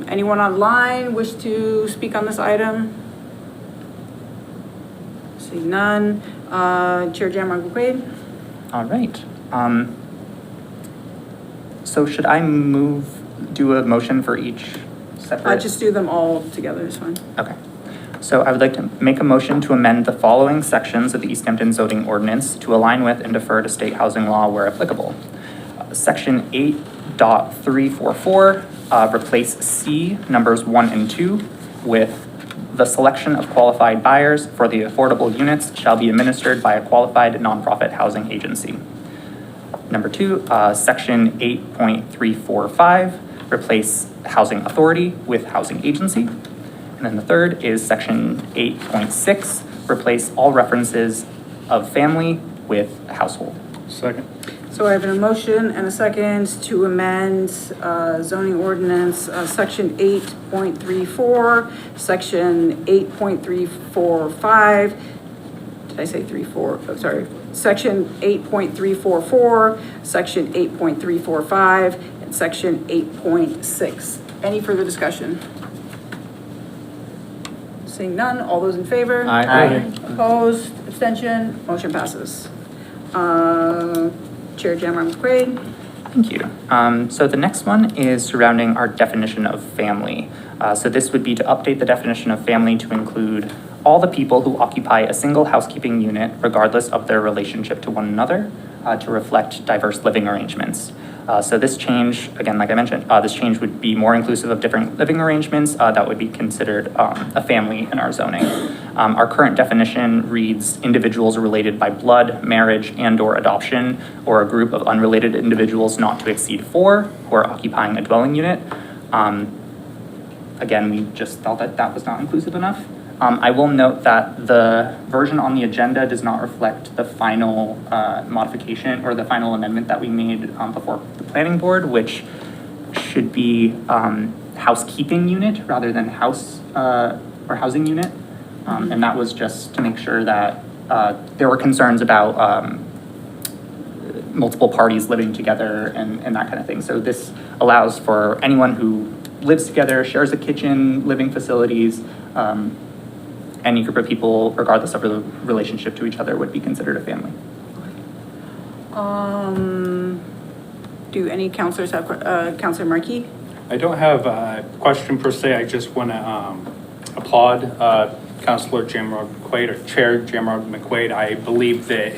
S2: Anyone online wish to speak on this item? Seeing none, Chair Jamrock McQuaid?
S12: All right. So should I do a motion for each separate?
S2: Just do them all together, it's fine.
S12: Okay. So I would like to make a motion to amend the following sections of the Easthampton zoning ordinance to align with and defer to state housing law where applicable. Section 8.344, replace C numbers 1 and 2 with the selection of qualified buyers for the affordable units shall be administered by a qualified nonprofit housing agency. Number 2, section 8.345, replace housing authority with housing agency. And then the third is section 8.6, replace all references of family with household.
S4: Second.
S2: So I have a motion and a second to amend zoning ordinance, section 8.34, section 8.345, did I say 34? Oh, sorry. Section 8.344, section 8.345, and section 8.6. Any further discussion? Seeing none, all those in favor?
S12: Aye.
S2: Opposed, abstention, motion passes. Chair Jamrock McQuaid.
S12: Thank you. So the next one is surrounding our definition of family. So this would be to update the definition of family to include all the people who occupy a single housekeeping unit, regardless of their relationship to one another, to reflect diverse living arrangements. So this change, again, like I mentioned, this change would be more inclusive of different living arrangements that would be considered a family in our zoning. Our current definition reads individuals related by blood, marriage, and/or adoption, or a group of unrelated individuals not to exceed 4 who are occupying a dwelling unit. Again, we just felt that that was not inclusive enough. I will note that the version on the agenda does not reflect the final modification or the final amendment that we made before the planning board, which should be housekeeping unit rather than house or housing unit. And that was just to make sure that there were concerns about multiple parties living together and that kind of thing. So this allows for anyone who lives together, shares a kitchen, living facilities, any group of people, regardless of the relationship to each other, would be considered a family.
S2: Do any counselors have, Counselor Markey?
S9: I don't have a question per se. I just want to applaud Councilor Jamrock McQuaid, or Chair Jamrock McQuaid. I believe that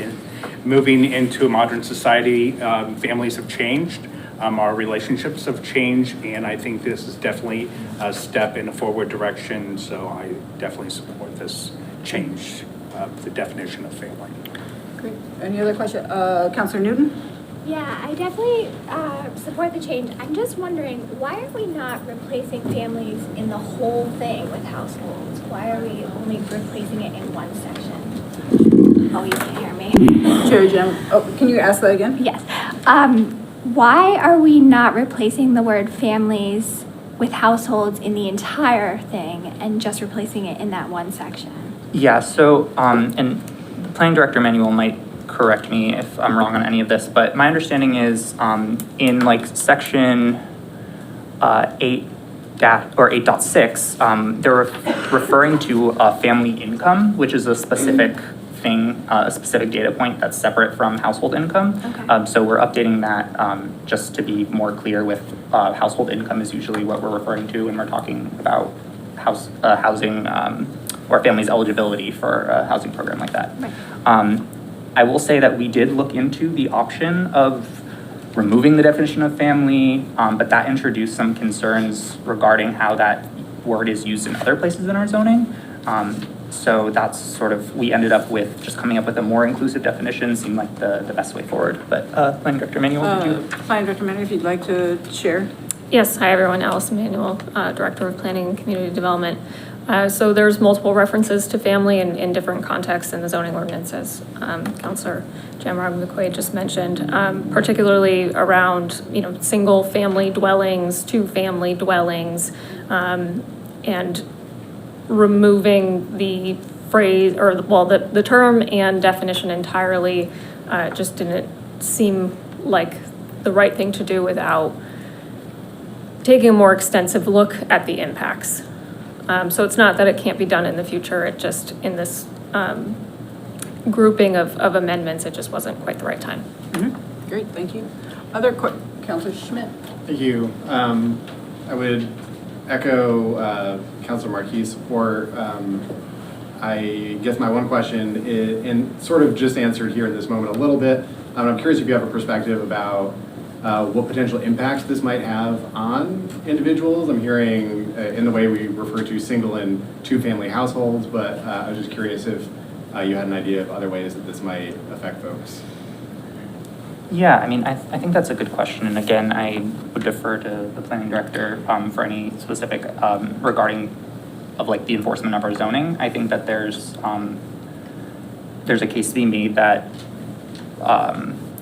S9: moving into a modern society, families have changed. Our relationships have changed, and I think this is definitely a step in a forward direction. So I definitely support this change of the definition of family.
S2: Great. Any other question? Counselor Newton?
S10: Yeah, I definitely support the change. I'm just wondering, why are we not replacing families in the whole thing with households? Why are we only replacing it in one section? Oh, you can't hear me.
S2: Chair Jim, can you ask that again?
S10: Yes. Why are we not replacing the word families with households in the entire thing and just replacing it in that one section?
S12: Yeah, so, and the planning director Manuel might correct me if I'm wrong on any of this, but my understanding is in like section 8.6, they're referring to family income, which is a specific thing, a specific data point that's separate from household income.
S10: Okay.
S12: So we're updating that just to be more clear with household income is usually what we're referring to when we're talking about housing or family's eligibility for a housing program like that.
S10: Right.
S12: I will say that we did look into the option of removing the definition of family, but that introduced some concerns regarding how that word is used in other places in our zoning. So that's sort of, we ended up with just coming up with a more inclusive definition, seemed like the best way forward. But Planning Director Manuel, did you?
S2: Planning Director Manuel, if you'd like to share.
S3: Yes, hi everyone, Allison Manuel, Director of Planning and Community Development. So there's multiple references to family in different contexts in the zoning ordinance, as Councilor Jamrock McQuaid just mentioned, particularly around, single family dwellings, 2-family dwellings, and removing the phrase, or, well, the term and definition entirely just didn't seem like the right thing to do without taking a more extensive look at the impacts. So it's not that it can't be done in the future, it just, in this grouping of amendments, it just wasn't quite the right time.
S2: Great, thank you. Counselor Schmidt?
S11: Thank you. I would echo Councilor Marquis' support. I guess my one question is, and sort of just answered here in this moment a little bit, I'm curious if you have a perspective about what potential impacts this might have on individuals. I'm hearing in the way we refer to single and two-family households, but I was just curious if you had an idea of other ways that this might affect folks.
S12: Yeah, I mean, I think that's a good question. And again, I would defer to the planning director for any specific regarding of like the enforcement of our zoning. I think that there's a case to be made that,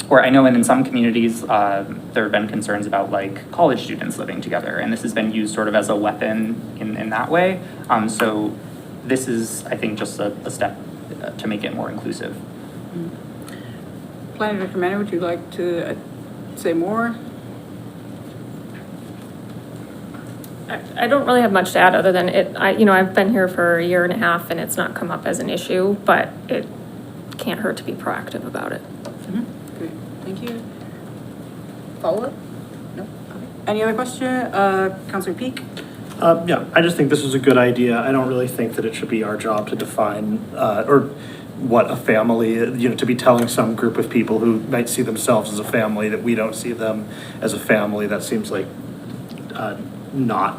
S12: or I know in some communities, there have been concerns about like college students living together, and this has been used sort of as a weapon in that way. So this is, I think, just a step to make it more inclusive.
S2: Planning Director Manning, would you like to say more?
S3: I don't really have much to add other than I've been here for 1.5 years and it's not come up as an issue, but it can't hurt to be proactive about it.
S2: Great, thank you. Follow-up? No? Okay. Any other question? Councilor Peak?
S4: Yeah, I just think this is a good idea. I don't really think that it should be our job to define or what a family, to be telling some group of people who might see themselves as a family that we don't see them as a family. That seems like not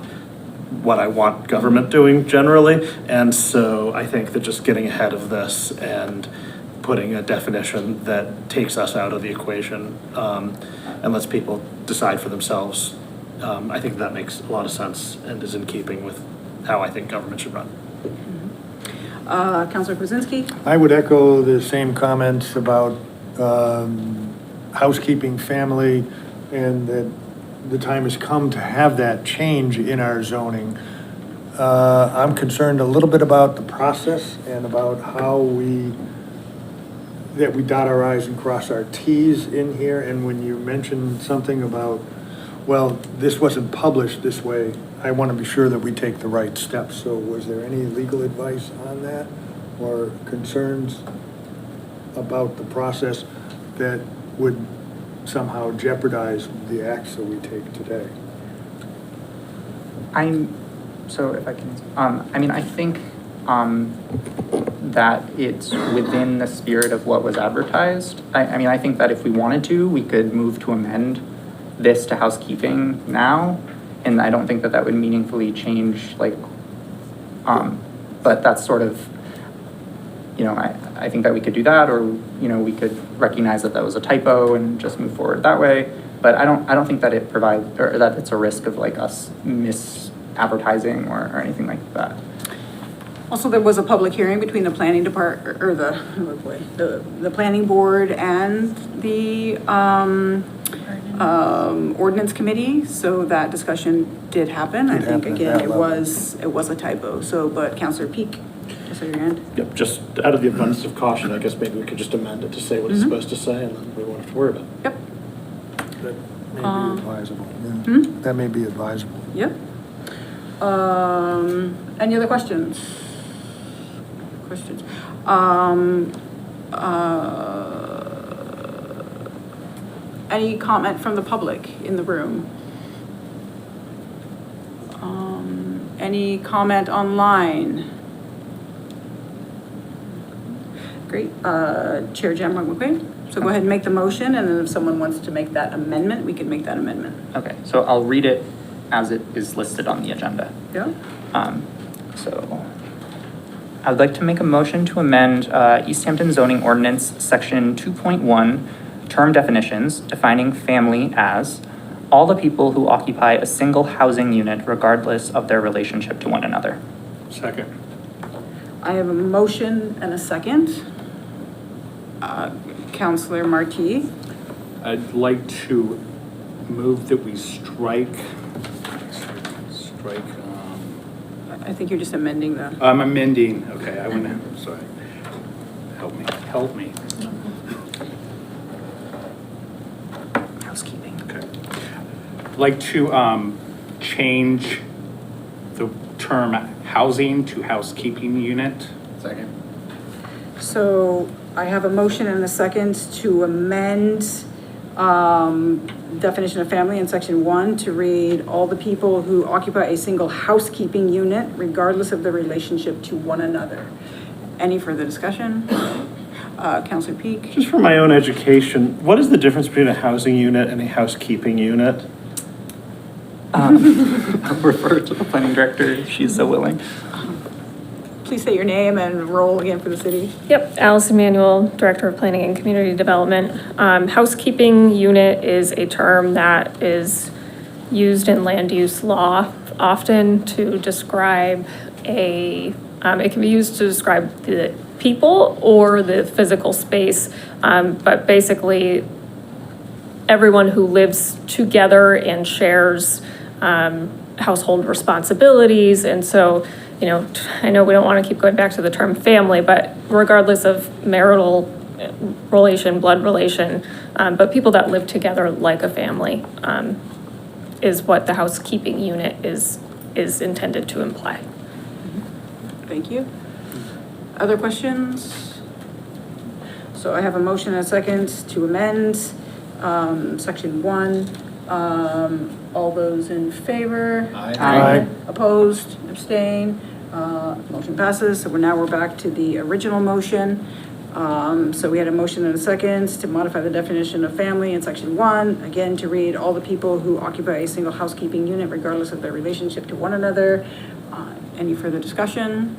S4: what I want government doing generally. And so I think that just getting ahead of this and putting a definition that takes us out of the equation and lets people decide for themselves, I think that makes a lot of sense and is in keeping with how I think government should run.
S2: Councilor Kwasinski?
S15: I would echo the same comments about housekeeping family, and that the time has come to have that change in our zoning. I'm concerned a little bit about the process and about how we dot our I's and cross our T's in here. And when you mentioned something about, well, this wasn't published this way, I want to be sure that we take the right steps. So was there any legal advice on that or concerns about the process that would somehow jeopardize the acts that we take today?
S12: So if I can, I think that it's within the spirit of what was advertised. I think that if we wanted to, we could move to amend this to housekeeping now. And I don't think that would meaningfully change, but that's sort of, I think that we could do that, or, we could recognize that was a typo and just move forward that way. But I don't think that it provides, or that it's a risk of like us misadvertising or anything like that.
S2: Also, there was a public hearing between the planning department, or the planning board and the ordinance committee, so that discussion did happen. I think again it was a typo. So, but Councilor Peak, just at your end.
S4: Yep, just out of the abundance of caution, I guess maybe we could just amend it to say what it's supposed to say, and then we won't have to worry about it.
S2: Yep.
S15: That may be advisable. Yeah. That may be advisable.
S2: Yep. Any other questions? Any comment from the public in the room? Any comment online? Great. Chair Jamrock McQuaid. So go ahead and make the motion, and then if someone wants to make that amendment, we can make that amendment.
S12: Okay, so I'll read it as it is listed on the agenda.
S2: Yeah.
S12: So I would like to make a motion to amend Easthampton zoning ordinance section 2.1 term definitions, defining family as all the people who occupy a single housing unit regardless of their relationship to one another.
S4: Second.
S2: I have a motion and a second. Councilor Marti.
S9: I'd like to move that we strike,
S2: I think you're just amending the.
S9: I'm amending, okay, I want to, sorry. Help me.
S12: Housekeeping.
S9: Okay. I'd like to change the term housing to housekeeping unit.
S6: Second.
S2: So I have a motion and a second to amend definition of family in section 1 to read all the people who occupy a single housekeeping unit regardless of their relationship to one another. Any further discussion? Councilor Peak?
S4: Just for my own education, what is the difference between a housing unit and a housekeeping unit?
S12: I'll refer to the planning director if she's so willing.
S2: Please state your name and role again for the city.
S3: Yep, Alice Emanuel, Director of Planning and Community Development. Housekeeping unit is a term that is used in land use law often to describe it can be used to describe the people or the physical space, but basically everyone who lives together and shares household responsibilities. And so, I know we don't want to keep going back to the term family, but regardless of marital relation, blood relation, but people that live together like a family is what the housekeeping unit is intended to imply.
S2: Thank you. Other questions? So I have a motion and a second to amend section 1. All those in favor?
S15: Aye.
S2: Opposed? Abstain? Motion passes. So we're back to the original motion. So we had a motion and a second to modify the definition of family in section 1, again, to read all the people who occupy a single housekeeping unit regardless of their relationship to one another. Any further discussion?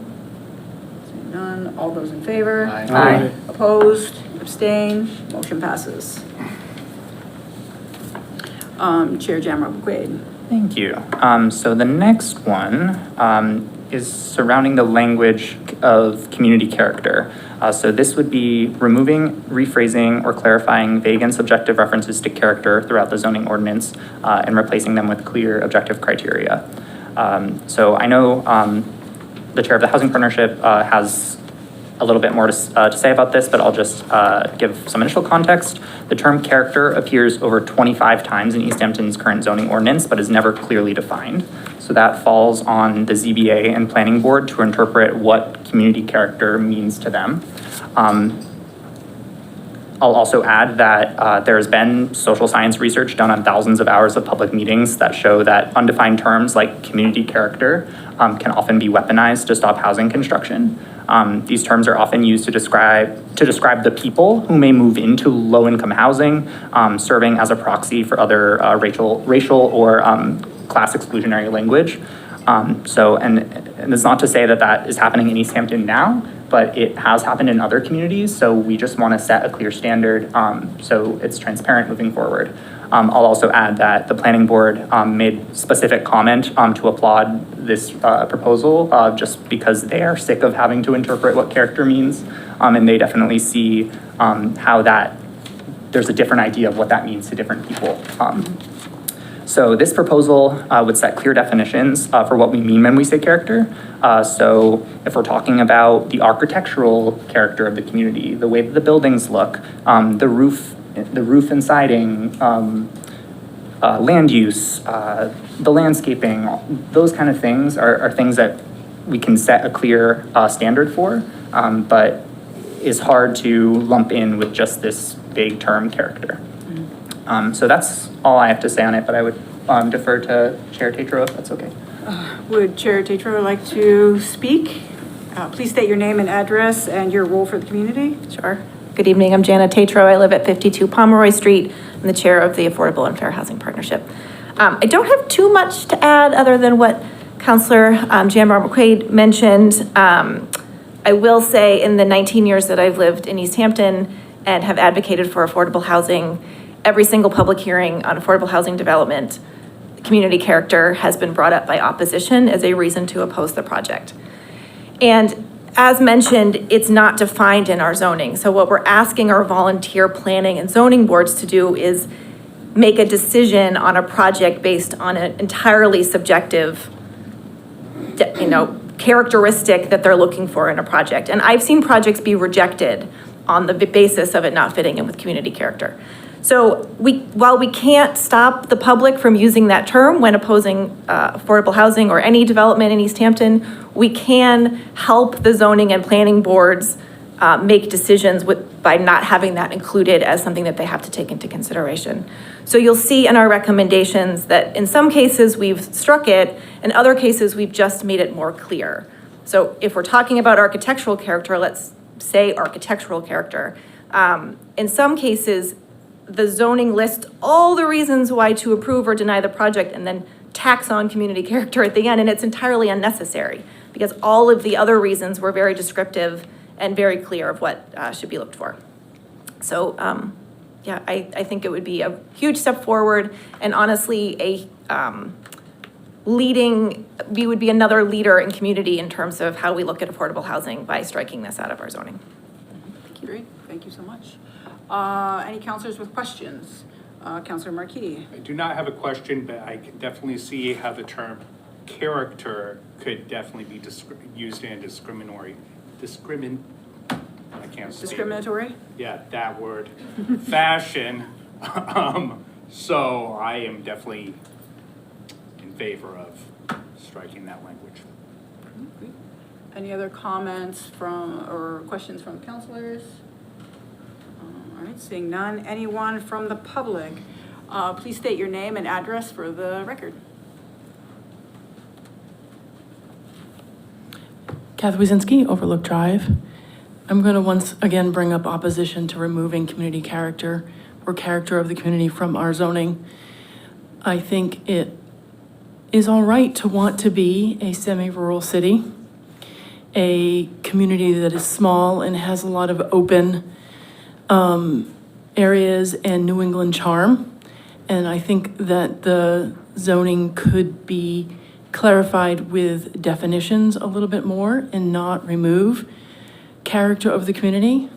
S2: Seeing none. All those in favor?
S15: Aye.
S2: Opposed? Abstain? Motion passes. Chair Jamrock McQuaid.
S12: Thank you. So the next one is surrounding the language of community character. So this would be removing, rephrasing, or clarifying vague and subjective references to character throughout the zoning ordinance and replacing them with clear objective criteria. So I know the chair of the housing partnership has a little bit more to say about this, but I'll just give some initial context. The term character appears over 25 times in Easthampton's current zoning ordinance, but is never clearly defined. So that falls on the ZBA and planning board to interpret what community character means to them. I'll also add that there has been social science research done on thousands of hours of public meetings that show that undefined terms like community character can often be weaponized to stop housing construction. These terms are often used to describe the people who may move into low-income housing, serving as a proxy for other racial or class exclusionary language. And it's not to say that is happening in Easthampton now, but it has happened in other communities. So we just want to set a clear standard so it's transparent moving forward. I'll also add that the planning board made specific comment to applaud this proposal just because they are sick of having to interpret what character means. And they definitely see how there's a different idea of what that means to different people. So this proposal would set clear definitions for what we mean when we say character. So if we're talking about the architectural character of the community, the way that the buildings look, the roof and siding, land use, the landscaping, those kind of things are things that we can set a clear standard for, but is hard to lump in with just this vague term character. So that's all I have to say on it, but I would defer to Chair Tatro if that's okay.
S2: Would Chair Tatro like to speak? Please state your name and address and your role for the community.
S16: Sure. Good evening, I'm Jana Tatro. I live at 52 Pomeroy Street. I'm the chair of the Affordable and Fair Housing Partnership. I don't have too much to add other than what Councilor Jamrock McQuaid mentioned. I will say in the 19 years that I've lived in Easthampton and have advocated for affordable housing, every single public hearing on affordable housing development, community character has been brought up by opposition as a reason to oppose the project. And as mentioned, it's not defined in our zoning. So what we're asking our volunteer planning and zoning boards to do is make a decision on a project based on an entirely subjective characteristic that they're looking for in a project. And I've seen projects be rejected on the basis of it not fitting in with community character. So while we can't stop the public from using that term when opposing affordable housing or any development in Easthampton, we can help the zoning and planning boards make decisions by not having that included as something that they have to take into consideration. So you'll see in our recommendations that in some cases we've struck it, in other cases we've just made it more clear. So if we're talking about architectural character, let's say architectural character. In some cases, the zoning lists all the reasons why to approve or deny the project and then tacks on community character at the end, and it's entirely unnecessary because all of the other reasons were very descriptive and very clear of what should be looked for. So yeah, I think it would be a huge step forward, and honestly, we would be another leader in community in terms of how we look at affordable housing by striking this out of our zoning.
S2: Great, thank you so much. Any counselors with questions? Counselor Marquiti.
S9: I do not have a question, but I can definitely see how the term character could definitely be used in a discriminatory. I can't say it.
S2: Discriminatory?
S9: Yeah, that word. Fashion. So I am definitely in favor of striking that language.
S2: Any other comments or questions from counselors? All right, seeing none. Anyone from the public? Please state your name and address for the record.
S17: Kathy Wazinski, Overlook Drive. I'm going to once again bring up opposition to removing community character or character of the community from our zoning. I think it is all right to want to be a semi-rural city, a community that is small and has a lot of open areas and New England charm. And I think that the zoning could be clarified with definitions a little bit more and not remove character of the community.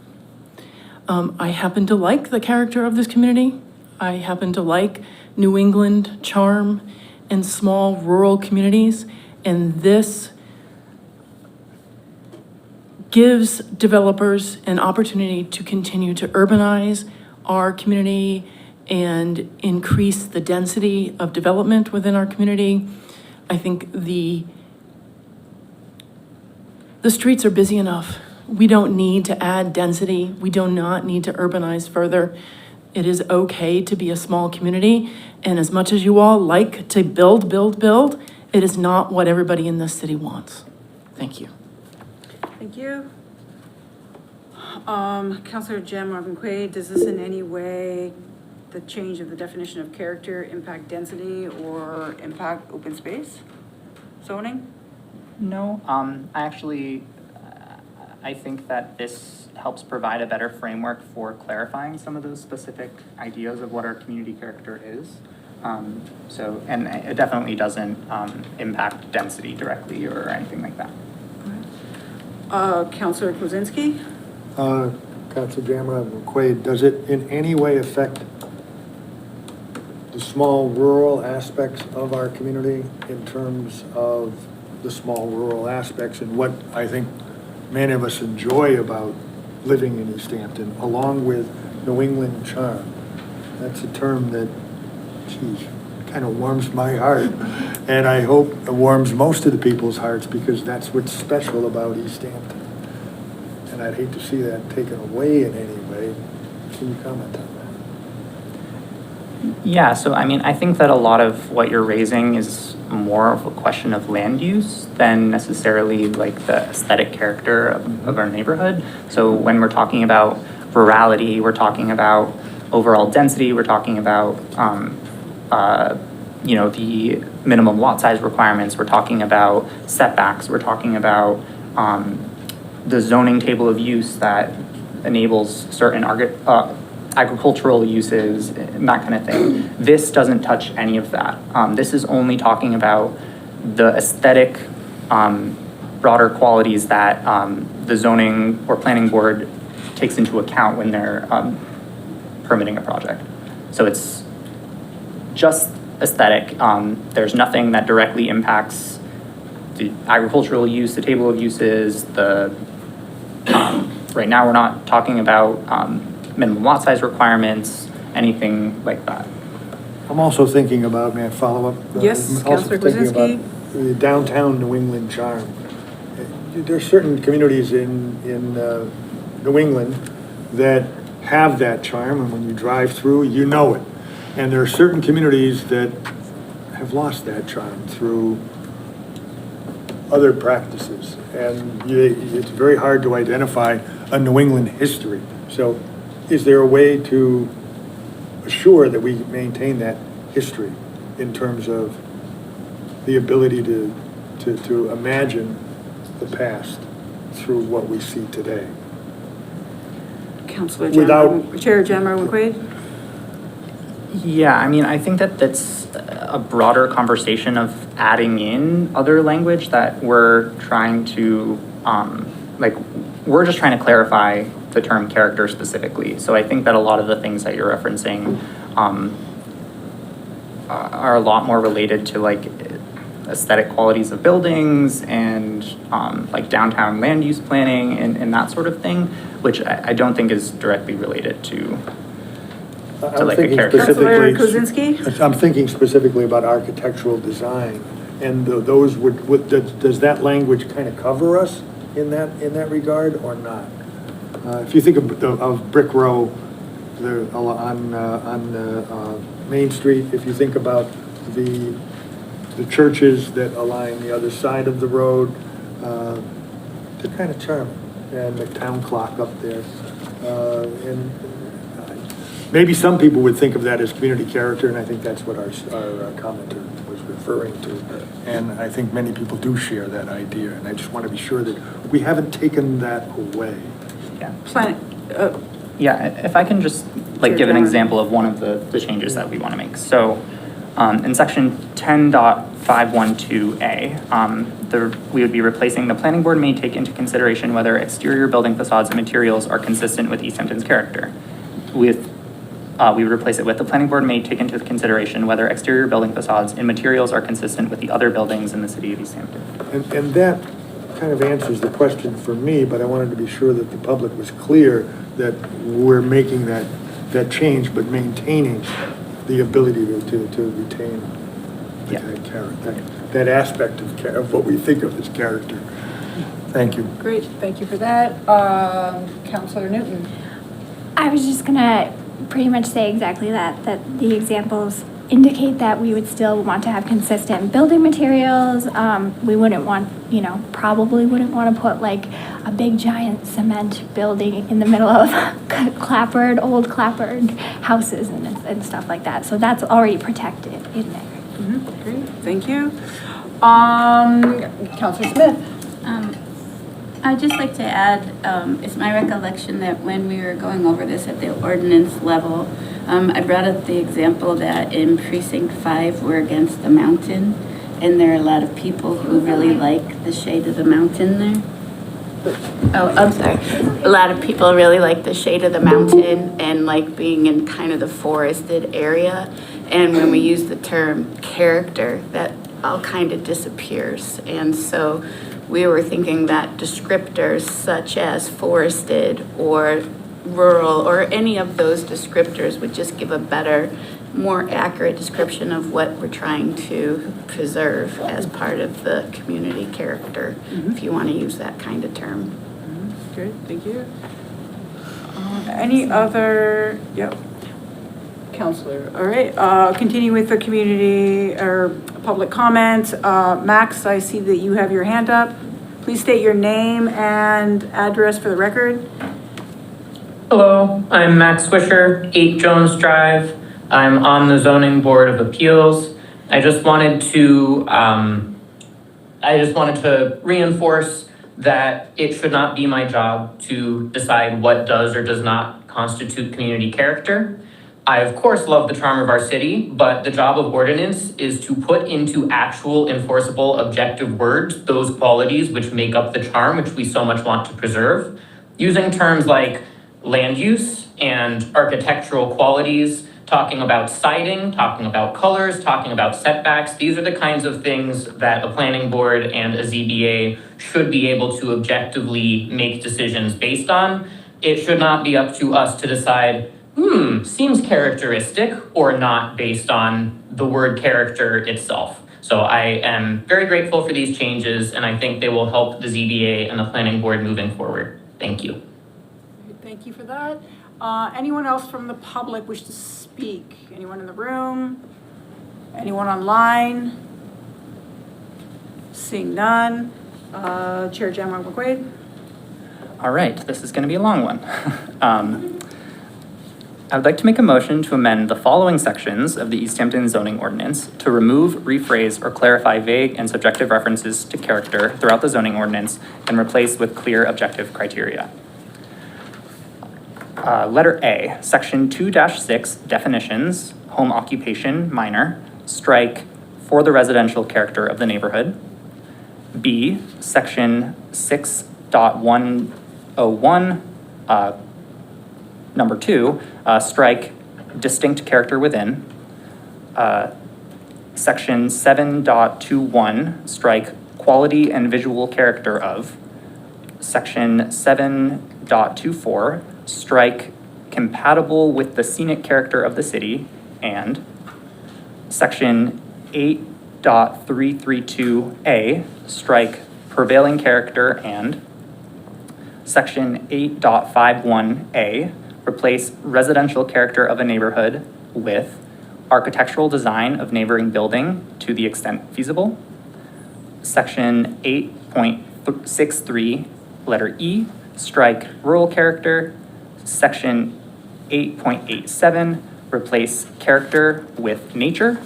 S17: I happen to like the character of this community. I happen to like New England charm and small rural communities. And this gives developers an opportunity to continue to urbanize our community and increase the density of development within our community. I think the streets are busy enough. We don't need to add density. We do not need to urbanize further. It is okay to be a small community. And as much as you all like to build, it is not what everybody in this city wants. Thank you.
S2: Thank you. Councilor Jen Marvin-Quade, does this in any way, the change of the definition of character, impact density or impact open space zoning?
S12: No, I think that this helps provide a better framework for clarifying some of those specific ideas of what our community character is. And it definitely doesn't impact density directly or anything like that.
S2: Councilor Kwasinski?
S15: Councilor Jamrod McQuaid, does it in any way affect the small rural aspects of our community in terms of the small rural aspects and what I think many of us enjoy about living in Easthampton, along with New England charm? That's a term that, geez, kind of warms my heart. And I hope it warms most of the people's hearts because that's what's special about Easthampton. And I'd hate to see that taken away in any way. Can you comment on that?
S12: Yeah, so I think that a lot of what you're raising is more of a question of land use than necessarily like the aesthetic character of our neighborhood. So when we're talking about rurality, we're talking about overall density, we're talking about the minimum lot size requirements, we're talking about setbacks, we're talking about the zoning table of use that enables certain agricultural uses and that kind of thing. This doesn't touch any of that. This is only talking about the aesthetic, broader qualities that the zoning or planning board takes into account when they're permitting a project. So it's just aesthetic. There's nothing that directly impacts the agricultural use, the table of uses, right now we're not talking about minimum lot size requirements, anything like that.
S15: I'm also thinking about, may I follow up?
S2: Yes,
S15: I'm also
S2: Councilor
S15: thinking
S2: Kwasinski.
S15: about the downtown New England charm. There's certain communities in New England that have that charm, and when you drive through, you know it. And there are certain communities that have lost that charm through other practices. And it's very hard to identify a New England history. So is there a way to assure that we maintain that history in terms of the ability to imagine the past through what we see today?
S2: Councilor
S15: Without-
S2: Chair Jammer McQuaid?
S12: Yeah, I mean, I think that that's a broader conversation of adding in other language that we're trying to, we're just trying to clarify the term character specifically. So I think that a lot of the things that you're referencing are a lot more related to like aesthetic qualities of buildings and like downtown land use planning and that sort of thing, which I don't think is directly related to like a character.
S2: Councilor Kwasinski?
S15: I'm thinking specifically about architectural design, and those does that language kind of cover us in that regard or not? If you think of Brick Row on Main Street, if you think about the churches that align the other side of the road, they're kind of charming, and the town clock up there, and maybe some people would think of that as community character, and I think that's what our commenter was referring to. And I think many people do share that idea, and I just want to be sure that we haven't taken that away.
S12: Yeah. Yeah, if I can just like give an example of one of the changes that we want to make. So in section 10.512A, we would be replacing the planning board may take into consideration whether exterior building facades and materials are consistent with Easthampton's character. We would replace it with the planning board may take into consideration whether exterior building facades and materials are consistent with the other buildings in the city of Easthampton.
S15: And that kind of answers the question for me, but I wanted to be sure that the public was clear that we're making that change, but maintaining the ability to retain that character, that aspect of what we think of as character. Thank you.
S2: Great, thank you for that. Councilor Newton?
S10: I was just gonna pretty much say exactly that the examples indicate that we would still want to have consistent building materials. We wouldn't want, probably wouldn't want to put like a big giant cement building in the middle of old clapboard houses and stuff like that. So that's already protected in there.
S2: Mm-hmm. Great, thank you. Councilor Smith?
S13: I'd just like to add, it's my recollection that when we were going over this at the ordinance level, I brought up the example that in Precinct 5, we're against the mountain, and there are a lot of people who really like the shade of the mountain there. Oh, I'm sorry. A lot of people really like the shade of the mountain and like being in kind of the forested area. And when we use the term character, that all kind of disappears. And so we were thinking that descriptors such as forested or rural or any of those descriptors would just give a better, more accurate description of what we're trying to preserve as part of the community character, if you want to use that kind of term.
S2: Good, thank you. Any other, Counselor, all right, continue with the community or public comment. Max, I see that you have your hand up. Please state your name and address for the record.
S18: Hello, I'm Max Swisher, 8 Jones Drive. I'm on the Zoning Board of Appeals. I just wanted to reinforce that it should not be my job to decide what does or does not constitute community character. I, of course, love the charm of our city, but the job of ordinance is to put into actual enforceable objective words those qualities which make up the charm, which we so much want to preserve. Using terms like land use and architectural qualities talking about siding, talking about colors, talking about setbacks. These are the kinds of things that a planning board and a ZBA should be able to objectively make decisions based on. It should not be up to us to decide, seems characteristic or not based on the word character itself. So I am very grateful for these changes, and I think they will help the ZBA and the planning board moving forward. Thank you.
S2: Thank you for that. Anyone else from the public wish to speak? Anyone in the room? Anyone online? Seeing none. Chair Jamrock McQuaid.
S12: All right, this is going to be a long one. I would like to make a motion to amend the following sections of the Easthampton zoning ordinance to remove, rephrase, or clarify vague and subjective references to character throughout the zoning ordinance and replace with clear objective criteria. Letter A, section 2-6, definitions, home occupation, minor, strike for the residential character of the neighborhood. B, section 6.101, number 2, strike distinct character within. Section 7.21, strike quality and visual character of. Section 7.24, strike compatible with the scenic character of the city. And section 8.332A, strike prevailing character. And section 8.51A, replace residential character of a neighborhood with architectural design of neighboring building to the extent feasible. Section 8.63, letter E, strike rural character. Section 8.87, replace character with nature.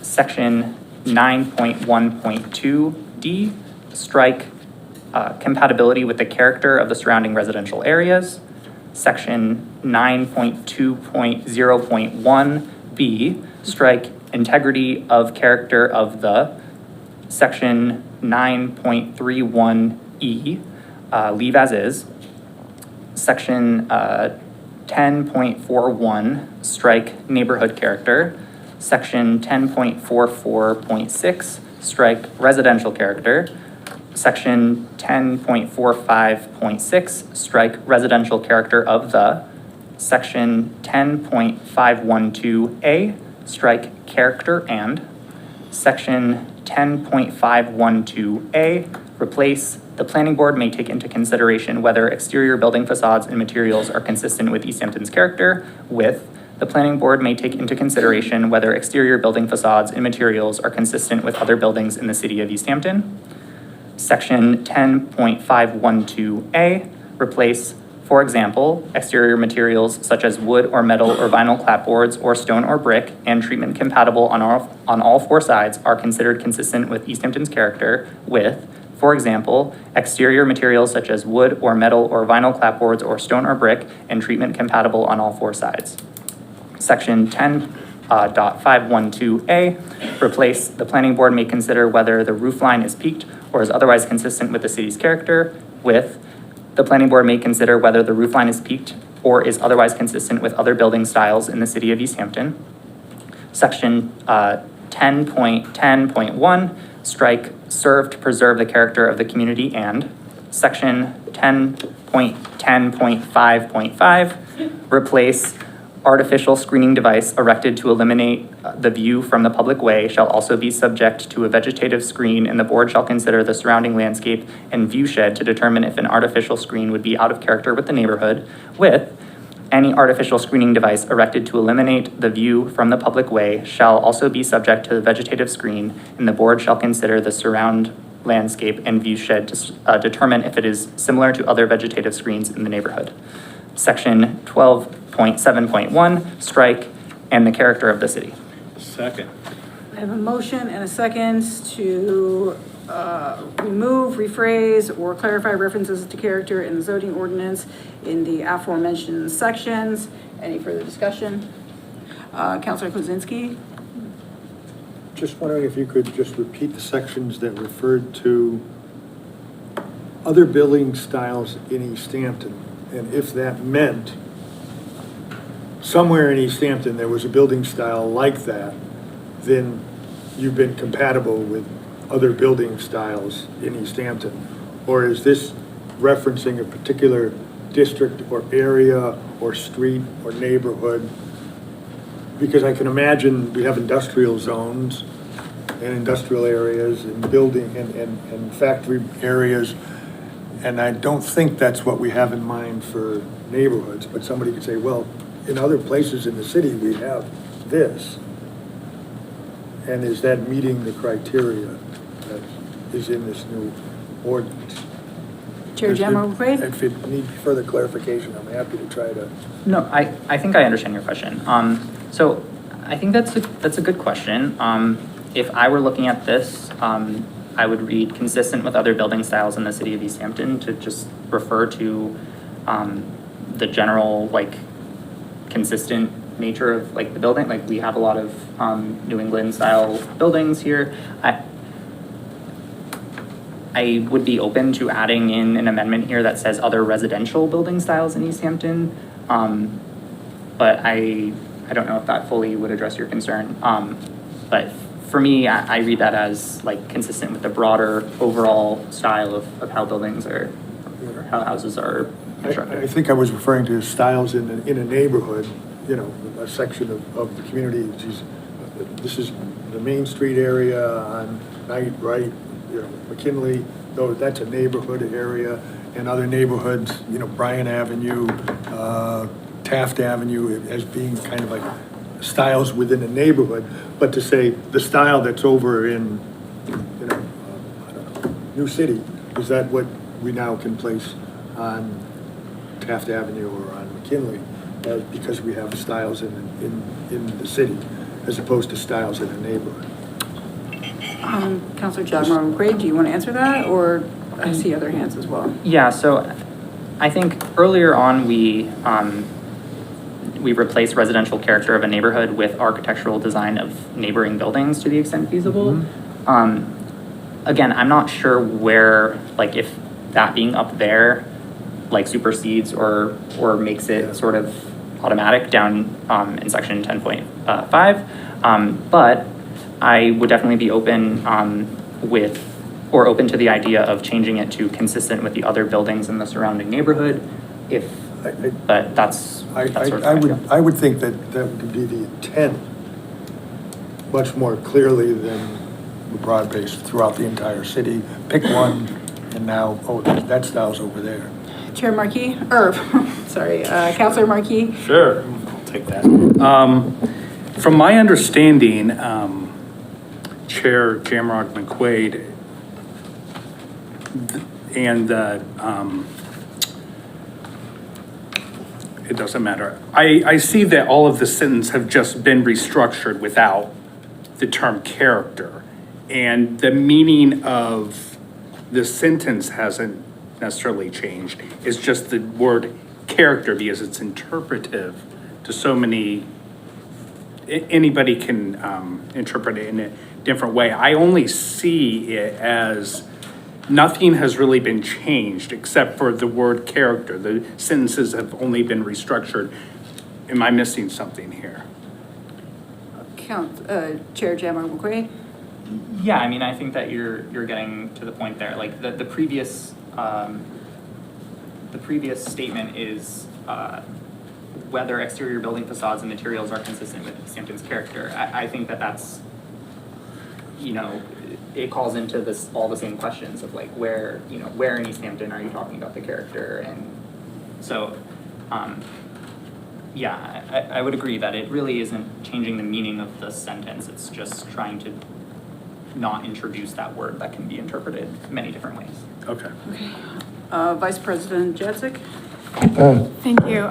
S12: Section 9.1.2D, strike compatibility with the character of the surrounding residential areas. Section 9.2.0.1B, strike integrity of character of the. Section 9.31E, leave as is. Section 10.41, strike neighborhood character. Section 10.44.6, strike residential character. Section 10.45.6, strike residential character of the. Section 10.512A, strike character and. Section 10.512A, replace the planning board may take into consideration whether exterior building facades and materials are consistent with Easthampton's character with the planning board may take into consideration whether exterior building facades and materials are consistent with other buildings in the city of Easthampton. Section 10.512A, replace, for example, exterior materials such as wood or metal or vinyl clapboards or stone or brick and treatment compatible on all four sides are considered consistent with Easthampton's character with, for example, exterior materials such as wood or metal or vinyl clapboards or stone or brick and treatment compatible on all four sides. Section 10.512A, replace the planning board may consider whether the roof line is peaked or is otherwise consistent with the city's character with the planning board may consider whether the roof line is peaked or is otherwise consistent with other building styles in the city of Easthampton. Section 10.10.1, strike serve to preserve the character of the community and. Section 10.10.5.5, replace artificial screening device erected to eliminate the view from the public way shall also be subject to a vegetative screen, and the board shall consider the surrounding landscape and view shed to determine if an artificial screen would be out of character with the neighborhood with any artificial screening device erected to eliminate the view from the public way shall also be subject to the vegetative screen, and the board shall consider the surround landscape and view shed to determine if it is similar to other vegetative screens in the neighborhood. Section 12.7.1, strike and the character of the city.
S9: Second.
S2: I have a motion and a second to remove, rephrase, or clarify references to character in the zoning ordinance in the aforementioned sections. Any further discussion? Councilor Kuzinski?
S15: Just wondering if you could just repeat the sections that referred to other building styles in Easthampton, and if that meant somewhere in Easthampton there was a building style like that, then you've been compatible with other building styles in Easthampton? Or is this referencing a particular district or area or street or neighborhood? Because I can imagine we have industrial zones and industrial areas and building and factory areas, and I don't think that's what we have in mind for neighborhoods, but somebody could say, well, in other places in the city, we have this. And is that meeting the criteria that is in this new ordinance?
S2: Chair Jammer McQuaid?
S15: If it needs further clarification, I'm happy to try to.
S12: No, I think I understand your question. So I think that's a good question. If I were looking at this, I would read consistent with other building styles in the city of Easthampton to just refer to the general, like, consistent nature of, like, the building. Like, we have a lot of New England style buildings here. I would be open to adding in an amendment here that says other residential building styles in Easthampton. But I don't know if that fully would address your concern. But for me, I read that as, like, consistent with the broader overall style of how buildings are, or how houses are constructed.
S15: I think I was referring to styles in a neighborhood, you know, a section of the community. This is the Main Street area on Knight, right, you know, McKinley, though that's a neighborhood area, and other neighborhoods, you know, Bryan Avenue, Taft Avenue, as being kind of like styles within a neighborhood. But to say the style that's over in, you know, I don't know, New City, is that what we now can place on Taft Avenue or on McKinley, because we have styles in the city as opposed to styles in a neighborhood?
S2: Councilor Jammer McQuaid, do you want to answer that, or I see other hands as well?
S12: Yeah, so I think earlier on we replaced residential character of a neighborhood with architectural design of neighboring buildings to the extent feasible. Again, I'm not sure where, like, if that being up there, like, supersedes or makes it sort of automatic down in section 10.5. But I would definitely be open open to the idea of changing it to consistent with the other buildings in the surrounding neighborhood. But that's
S15: I would think that would be the intent much more clearly than the broad-based throughout the entire city. Pick one, and now, oh, that style's over there.
S2: Chair Markey, sorry, Councilor Markey?
S9: Sure, I'll take that. From my understanding, Chair Jamrock McQuaid and it doesn't matter. I see that all of the sentences have just been restructured without the term character. And the meaning of the sentence hasn't necessarily changed. It's just the word character, because it's interpretive to so many, anybody can interpret it in a different way. I only see it as nothing has really been changed except for the word character. The sentences have only been restructured. Am I missing something here?
S2: Chair Jammer McQuaid?
S12: Yeah, I mean, I think that you're getting to the point there. Like, the previous statement is whether exterior building facades and materials are consistent with Easthampton's character. I think that that's, you know, it calls into this all the same questions of, like, where in Easthampton are you talking about the character? And so, yeah, I would agree that it really isn't changing the meaning of the sentence. It's just trying to not introduce that word that can be interpreted many different ways.
S9: Okay.
S2: Vice President Jacek?
S14: Thank you.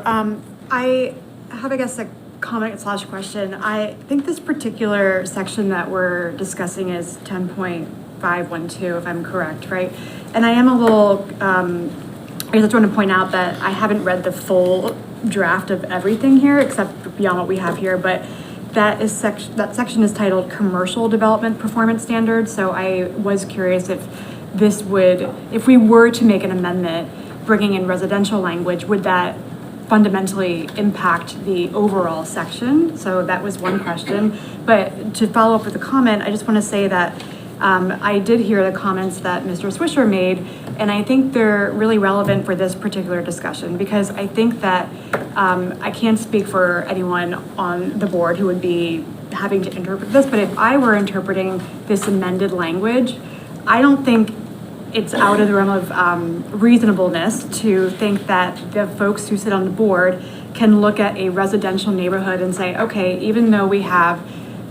S14: I have, I guess, a comment / question. I think this particular section that we're discussing is 10.512, if I'm correct, right? And I am a little, I just want to point out that I haven't read the full draft of everything here, except beyond what we have here, but that section is titled Commercial Development Performance Standards. So I was curious if we were to make an amendment bringing in residential language, would that fundamentally impact the overall section. So that was one question. But to follow up with a comment, I just want to say that I did hear the comments that Mr. Swisher made, and I think they're really relevant for this particular discussion, because I think that I can't speak for anyone on the board who would be having to interpret this, but if I were interpreting this amended language, I don't think it's out of the realm of reasonableness to think that the folks who sit on the board can look at a residential neighborhood and say, okay, even though we have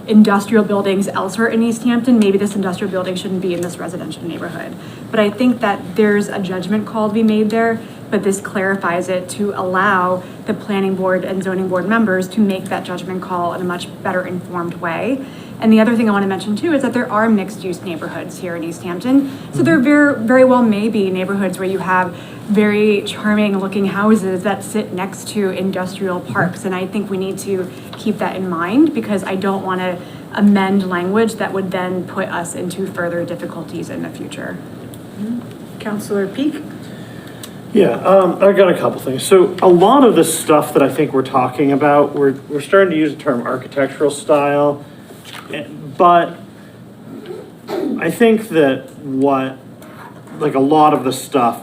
S14: industrial buildings elsewhere in Easthampton, maybe this industrial building shouldn't be in this residential neighborhood. But I think that there's a judgment call to be made there, but this clarifies it to allow the planning board and zoning board members to make that judgment call in a much better informed way. And the other thing I want to mention too is that there are mixed-use neighborhoods here in Easthampton. So there very well may be neighborhoods where you have very charming looking houses that sit next to industrial parks. And I think we need to keep that in mind, because I don't want to amend language that would then put us into further difficulties in the future.
S2: Councilor Peak?
S4: Yeah, I got a couple things. So a lot of the stuff that I think we're talking about, we're starting to use the term architectural style, but I think that like a lot of the stuff,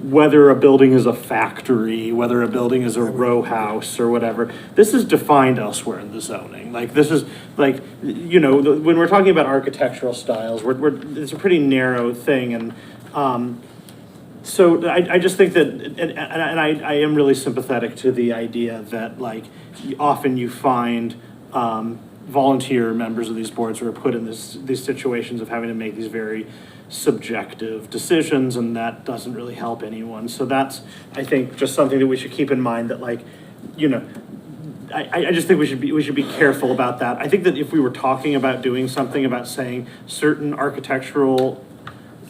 S4: whether a building is a factory, whether a building is a row house or whatever, this is defined elsewhere in the zoning. Like this is like, you know, when we're talking about architectural styles, it's a pretty narrow thing. And so I just think that, and I am really sympathetic to the idea that like often you find volunteer members of these boards who are put in these situations of having to make these very subjective decisions, and that doesn't really help anyone. So that's, I think, just something that we should keep in mind, that like, you know, I just think we should be careful about that. I think that if we were talking about doing something about saying certain architectural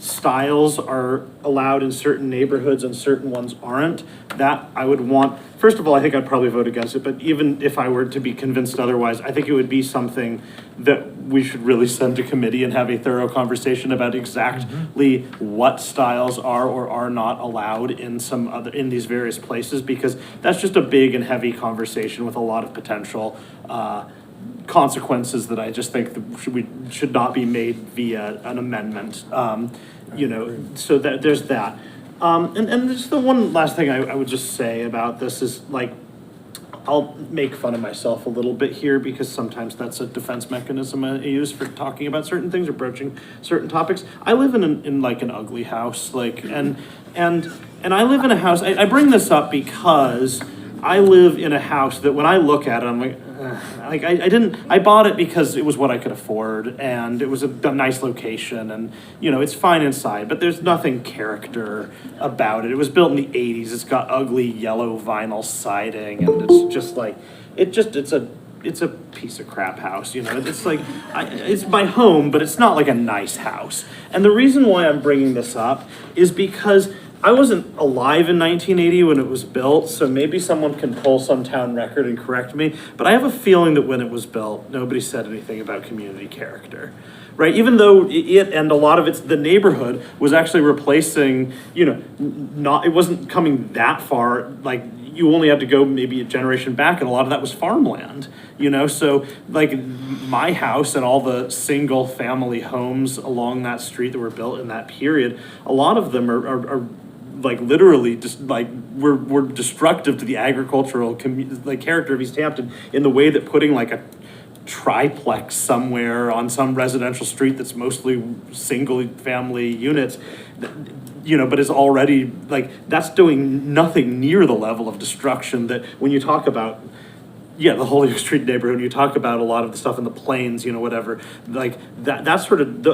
S4: styles are allowed in certain neighborhoods and certain ones aren't, that I would want, first of all, I think I'd probably vote against it, but even if I were to be convinced otherwise, I think it would be something that we should really send to committee and have a thorough conversation about exactly what styles are or are not allowed in in these various places, because that's just a big and heavy conversation with a lot of potential consequences that I just think that should not be made via an amendment. You know, so that there's that. And just the one last thing I would just say about this is, like, I'll make fun of myself a little bit here, because sometimes that's a defense mechanism I use for talking about certain things or broaching certain topics. I live in like an ugly house, like, and I live in a house, I bring this up because I live in a house that when I look at it, I'm like, I bought it because it was what I could afford, and it was a nice location, and, you know, it's fine inside, but there's nothing character about it. It was built in the 80s. It's got ugly yellow vinyl siding, and it's just like, it's a piece of crap house, you know. It's like, it's my home, but it's not like a nice house. And the reason why I'm bringing this up is because I wasn't alive in 1980 when it was built, so maybe someone can pull some town record and correct me, but I have a feeling that when it was built, nobody said anything about community character, right? Even though it and a lot of the neighborhood was actually replacing, you know, it wasn't coming that far, like, you only had to go maybe a generation back, and a lot of that was farmland, you know? So, like, my house and all the single family homes along that street that were built in that period, a lot of them are like literally just like we're destructive to the agricultural character of Easthampton, in the way that putting like a triplex somewhere on some residential street that's mostly single family units, you know, but is already like, that's doing nothing near the level of destruction that when you talk about, yeah, the Holyoke Street neighborhood, you talk about a lot of the stuff in the plains, you know, whatever, like that's sort of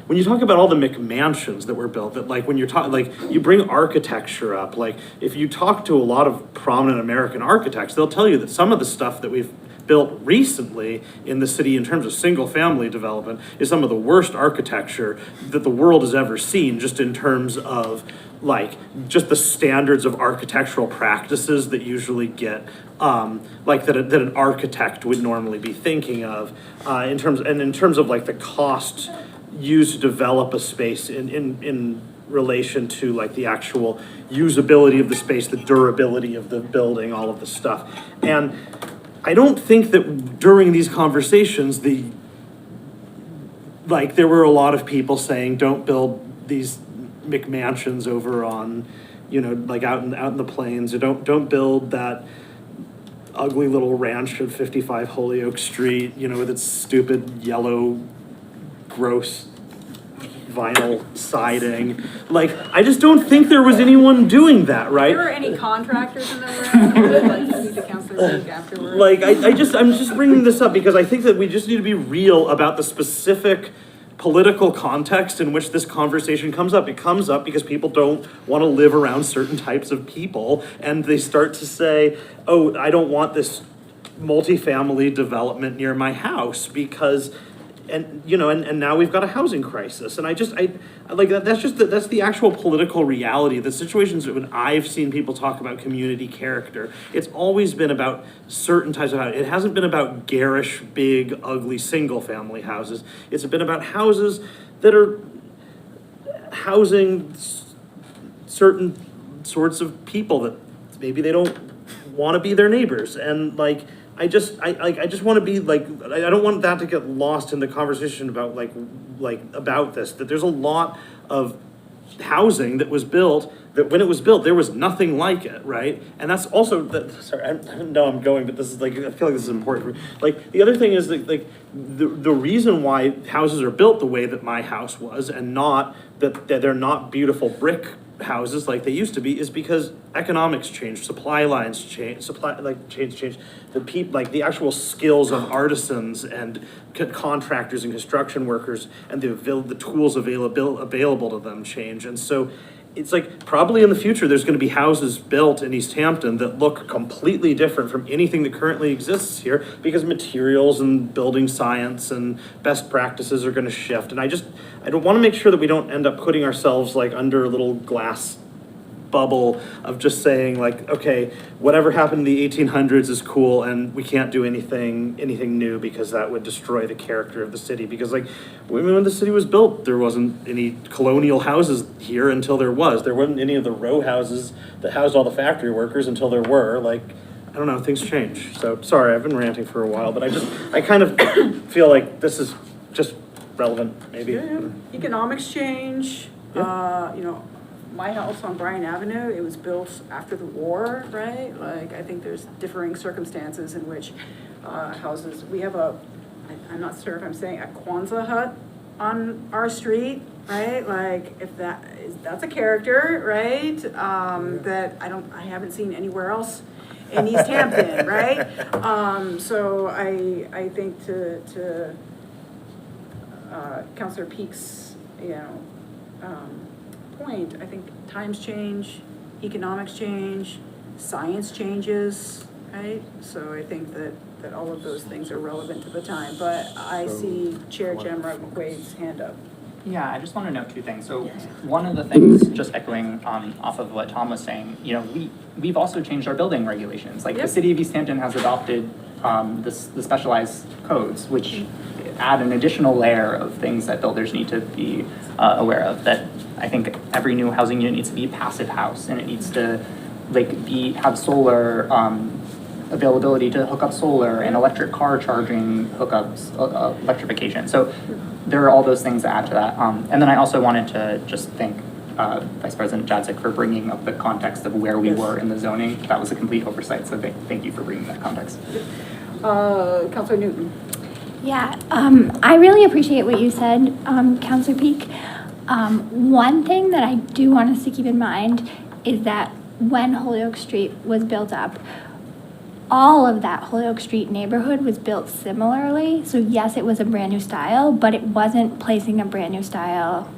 S4: when you talk about all the McMansions that were built, that like when you're talking, like you bring architecture up, like if you talk to a lot of prominent American architects, they'll tell you that some of the stuff that we've built recently in the city in terms of single family development is some of the worst architecture that the world has ever seen, just in terms of like just the standards of architectural practices that usually get like that an architect would normally be thinking of in terms of like the cost used to develop a space in relation to like the actual usability of the space, the durability of the building, all of the stuff. And I don't think that during these conversations, there were a lot of people saying, don't build these McMansions over on, like out in the plains, or don't build that ugly little ranch at 55 Holyoke Street, with its stupid yellow, gross vinyl siding. Like, I just don't think there was anyone doing that, right?
S2: If there were any contractors in the room, like, you need to Councilor Peak afterwards.
S4: Like, I'm just bringing this up because I think that we just need to be real about the specific political context in which this conversation comes up. It comes up because people don't want to live around certain types of people, and they start to say, oh, I don't want this multifamily development near my house because, and now we've got a housing crisis. And that's the actual political reality. The situations when I've seen people talk about community character, it's always been about certain types of houses. It hasn't been about garish, big, ugly, single-family houses. It's been about houses that are housing certain sorts of people that maybe they don't want to be their neighbors. And I just want to be I don't want that to get lost in the conversation about about this, that there's a lot of housing that was built that when it was built, there was nothing like it, right? And that's also, sorry, I know I'm going, but this is I feel like this is important. The other thing is the reason why houses are built the way that my house was and not that they're not beautiful brick houses like they used to be is because economics changed, supply lines changed, change. The people, the actual skills of artisans and contractors and construction workers and the tools available to them change. And so it's probably in the future there's going to be houses built in Easthampton that look completely different from anything that currently exists here because materials and building science and best practices are going to shift. And I don't want to make sure that we don't end up putting ourselves under a little glass bubble of just saying okay, whatever happened in the 1800s is cool and we can't do anything new because that would destroy the character of the city. Because when the city was built, there wasn't any colonial houses here until there wasn't any of the row houses that housed all the factory workers until there were. I don't know, things change. So sorry, I've been ranting for a while, but I kind of feel like this is just relevant maybe.
S2: Yeah. Economics change, my house on Bryan Avenue, it was built after the war, right? I think there's differing circumstances in which houses, we have I'm not sure if I'm saying a Kwanzaa hut on our street, right? If that's a character, right? That I haven't seen anywhere else in Easthampton, right? So I think to Councilor Peak's, point, I think times change, economics change, science changes, right? So I think that all of those things are relevant to the time, but I see Chair Jamrock McQuaid's hand up.
S12: Yeah, I just want to note two things. So one of the things, just echoing off of what Tom was saying, we've also changed our building regulations. The city of Easthampton has adopted the specialized codes, which add an additional layer of things that builders need to be aware of. That I think every new housing unit needs to be a passive house, and it needs to have solar availability to hook up solar and electric car charging hookups, electrification. So there are all those things that add to that. And then I also wanted to just thank Vice President Jadzik for bringing up the context of where we were in the zoning. That was a complete oversight, so thank you for bringing that context.
S2: Councilor Newton.
S10: Yeah, I really appreciate what you said, Councilor Peak. One thing that I do want us to keep in mind is that when Holyoke Street was built up, all of that Holyoke Street neighborhood was built similarly. So yes, it was a brand new style, but it wasn't placing a brand new style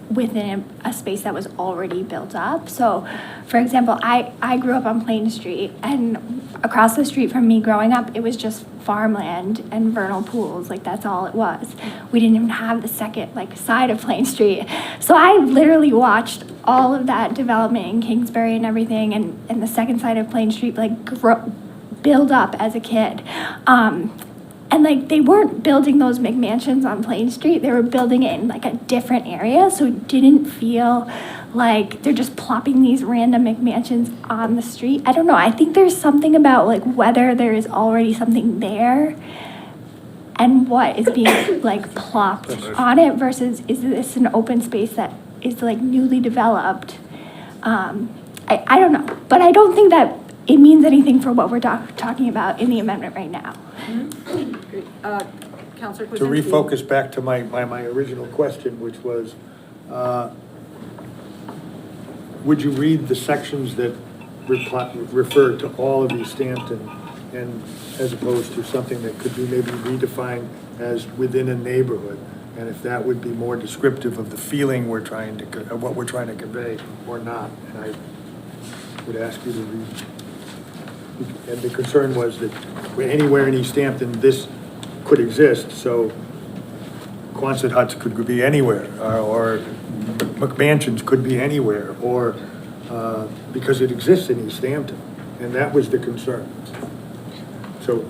S10: within a space that was already built up. So, for example, I grew up on Plain Street, and across the street from me growing up, it was just farmland and vernal pools. That's all it was. We didn't even have the second side of Plain Street. So I literally watched all of that development in Kingsbury and everything, and the second side of Plain Street build up as a kid. And they weren't building those McMansions on Plain Street. They were building it in a different area, so it didn't feel like they're just plopping these random McMansions on the street. I don't know. I think there's something about like whether there is already something there and what is being like plopped on it versus is this an open space that is like newly developed. I don't know, but I don't think that it means anything for what we're talking about in the amendment right now.
S2: Great. Counselor
S15: To
S2: Kwasinski.
S15: refocus back to my original question, which was, would you read the sections that refer to all of Easthampton, and as opposed to something that could be maybe redefined as within a neighborhood? And if that would be more descriptive of the feeling what we're trying to convey or not. And I would ask you to read. And the concern was that anywhere in Easthampton, this could exist, so Quonset huts could be anywhere, or McMansions could be anywhere, or because it exists in Easthampton, and that was the concern. So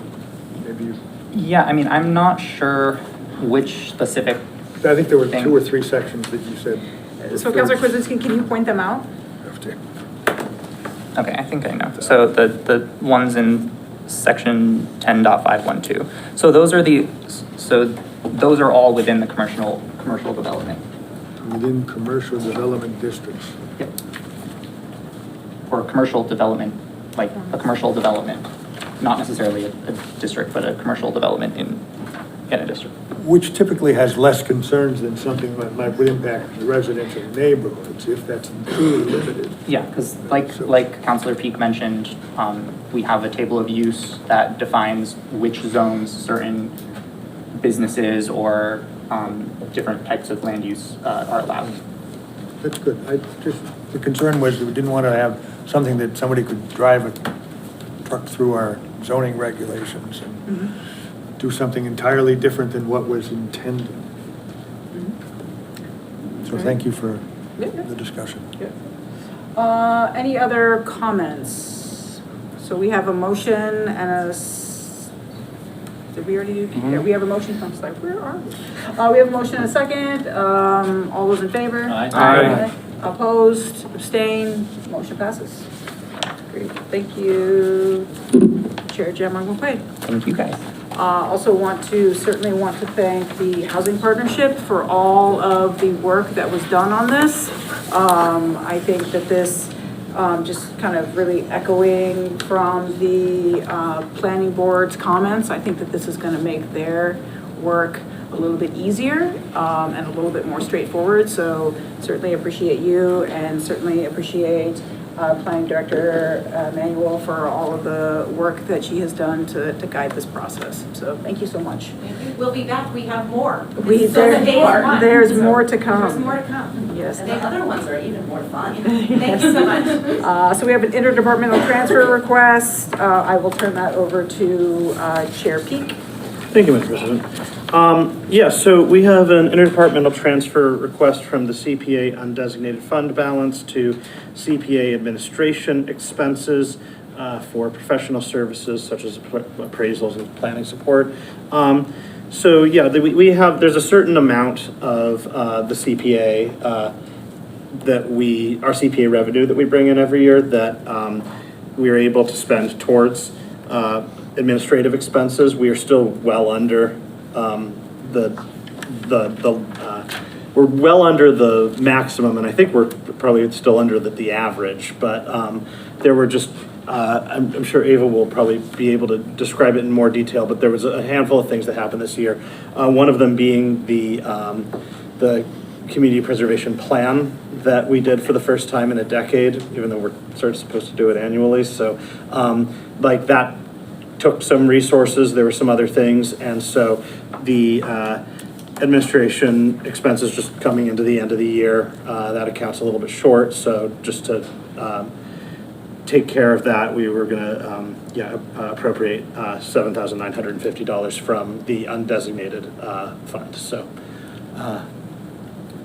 S15: maybe you.
S12: Yeah, I mean, I'm not sure which specific.
S15: I think there were 2 or 3 sections that you said.
S2: So Counselor Kwasinski, can you point them out?
S12: Okay, I think I know. So the ones in section 10.512. So those are all within the commercial development.
S15: Within commercial development districts.
S12: Yep. Or commercial development, like a commercial development, not necessarily a district, but a commercial development in a district.
S15: Which typically has less concerns than something that would impact residential neighborhoods, if that's truly limited.
S12: Yeah, because like Councilor Peak mentioned, we have a table of use that defines which zones certain businesses or different types of land use are allowed.
S15: That's good. The concern was that we didn't want to have something that somebody could drive a truck through our zoning regulations and do something entirely different than what was intended. So thank you for the discussion.
S2: Any other comments? So we have a motion and did we already do? Yeah, we have a motion. I'm sorry, where are we? We have a motion and a second. All those in favor?
S12: Aye.
S2: Opposed, abstained, motion passes. Great, thank you, Chair Jamrock McQuaid.
S12: Thank you, guys.
S2: Also certainly want to thank the Housing Partnership for all of the work that was done on this. I think that this, just kind of really echoing from the planning board's comments, I think that this is going to make their work a little bit easier and a little bit more straightforward. So certainly appreciate you and certainly appreciate Planning Director Manuel for all of the work that she has done to guide this process. So thank you so much.
S16: We'll be back. We have more.
S2: There's more to come.
S16: There's more to come.
S2: Yes.
S16: And the other ones are even more fun. Thank you so much.
S2: So we have an interdepartmental transfer request. I will turn that over to Chair Peak.
S19: Thank you, Mr. President. So we have an interdepartmental transfer request from the CPA undesignated fund balance to CPA administration expenses for professional services such as appraisals and planning support. There's a certain amount of the CPA our CPA revenue that we bring in every year that we are able to spend towards administrative expenses. We are still well under we're well under the maximum, and I think we're probably still under the average, but there were just I'm sure Ava will probably be able to describe it in more detail, but there was a handful of things that happened this year. One of them being the community preservation plan that we did for the first time in a decade, even though we're sort of supposed to do it annually. So that took some resources. There were some other things, and so the administration expenses just coming into the end of the year, that account's a little bit short. So just to take care of that, we were going to appropriate $7,950 from the undesignated fund. So.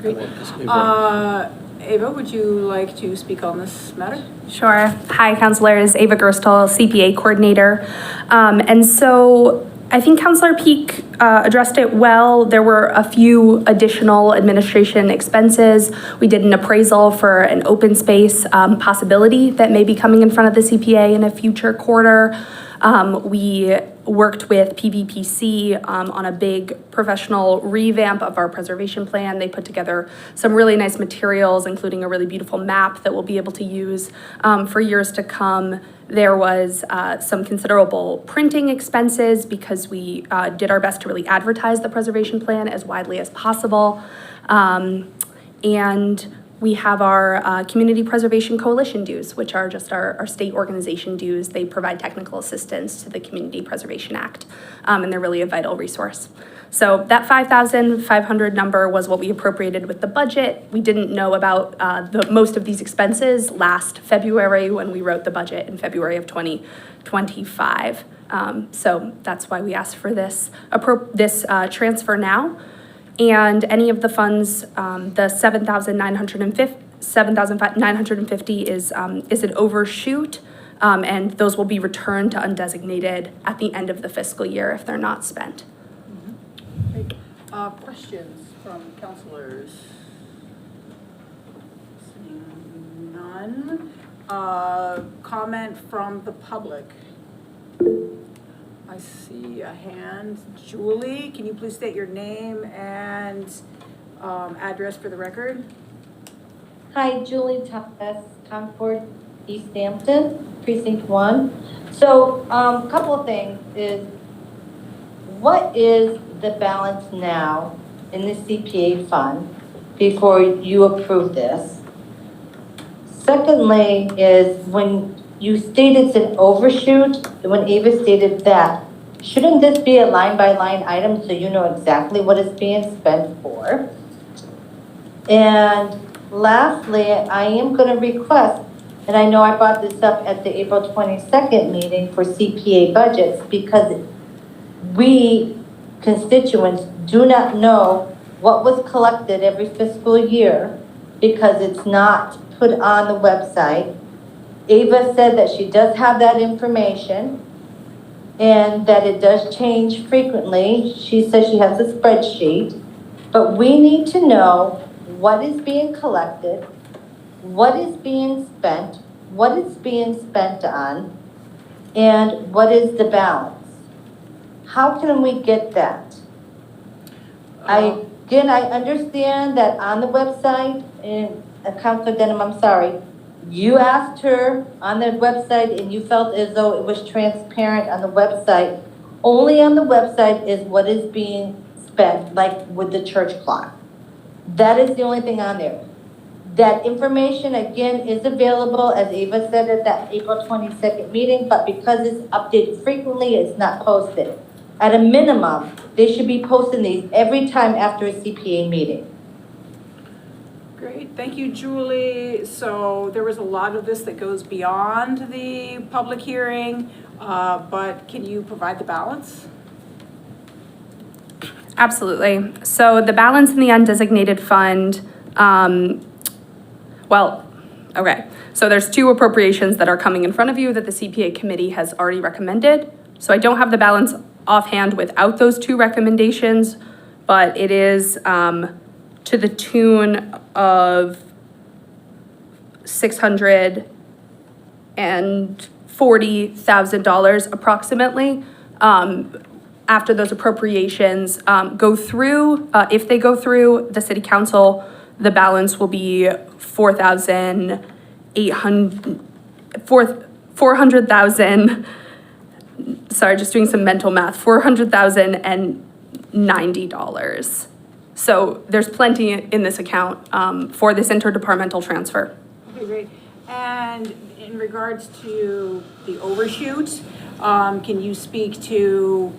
S2: Great. Ava, would you like to speak on this matter?
S20: Sure. Hi, councilors. Ava Gerstal, CPA coordinator. And so I think Councilor Peak addressed it well. There were a few additional administration expenses. We did an appraisal for an open space possibility that may be coming in front of the CPA in a future quarter. We worked with PVPC on a big professional revamp of our preservation plan. They put together some really nice materials, including a really beautiful map that we'll be able to use for years to come. There was some considerable printing expenses because we did our best to really advertise the preservation plan as widely as possible. And we have our Community Preservation Coalition dues, which are just our state organization dues. They provide technical assistance to the Community Preservation Act, and they're really a vital resource. So that $5,500 number was what we appropriated with the budget. We didn't know about most of these expenses last February when we wrote the budget in February of 2025. So that's why we asked for this transfer now. And any of the funds, the $7,950 is an overshoot, and those will be returned to undesignated at the end of the fiscal year if they're not spent.
S2: Great. Questions from counselors? Seeing none. Comment from the public? I see a hand. Julie, can you please state your name and address for the record?
S21: Hi, Julie Thomas, Concord, Easthampton, Precinct 1. So a couple of things is, what is the balance now in the CPA fund before you approve this? Secondly is, when you stated it's an overshoot, when Ava stated that, shouldn't this be a line-by-line item so you know exactly what it's being spent for? And lastly, I am going to request, and I know I brought this up at the April 22nd meeting for CPA budgets, because we constituents do not know what was collected every fiscal year because it's not put on the website. Ava said that she does have that information and that it does change frequently. She says she has a spreadsheet, but we need to know what is being collected, what is being spent, what it's being spent on, and what is the balance. How can we get that? I understand that on the website, and Councilor Denham, I'm sorry, you asked her on the website and you felt as though it was transparent on the website. Only on the website is what is being spent, like with the church clock. That is the only thing on there. That information, again, is available, as Ava said, at that April 22nd meeting, but because it's updated frequently, it's not posted. At a minimum, they should be posting these every time after a CPA meeting.
S2: Great, thank you, Julie. So there was a lot of this that goes beyond the public hearing, but can you provide the balance?
S20: Absolutely. So the balance in the undesignated fund, so there's two appropriations that are coming in front of you that the CPA committee has already recommended. So I don't have the balance offhand without those two recommendations, but it is to the tune of $640,000 approximately. After those appropriations go through, if they go through the city council, the balance will be $400,000. Sorry, just doing some mental math. $400,090. So there's plenty in this account for this interdepartmental transfer.
S2: Okay, great. And in regards to the overshoot, can you speak to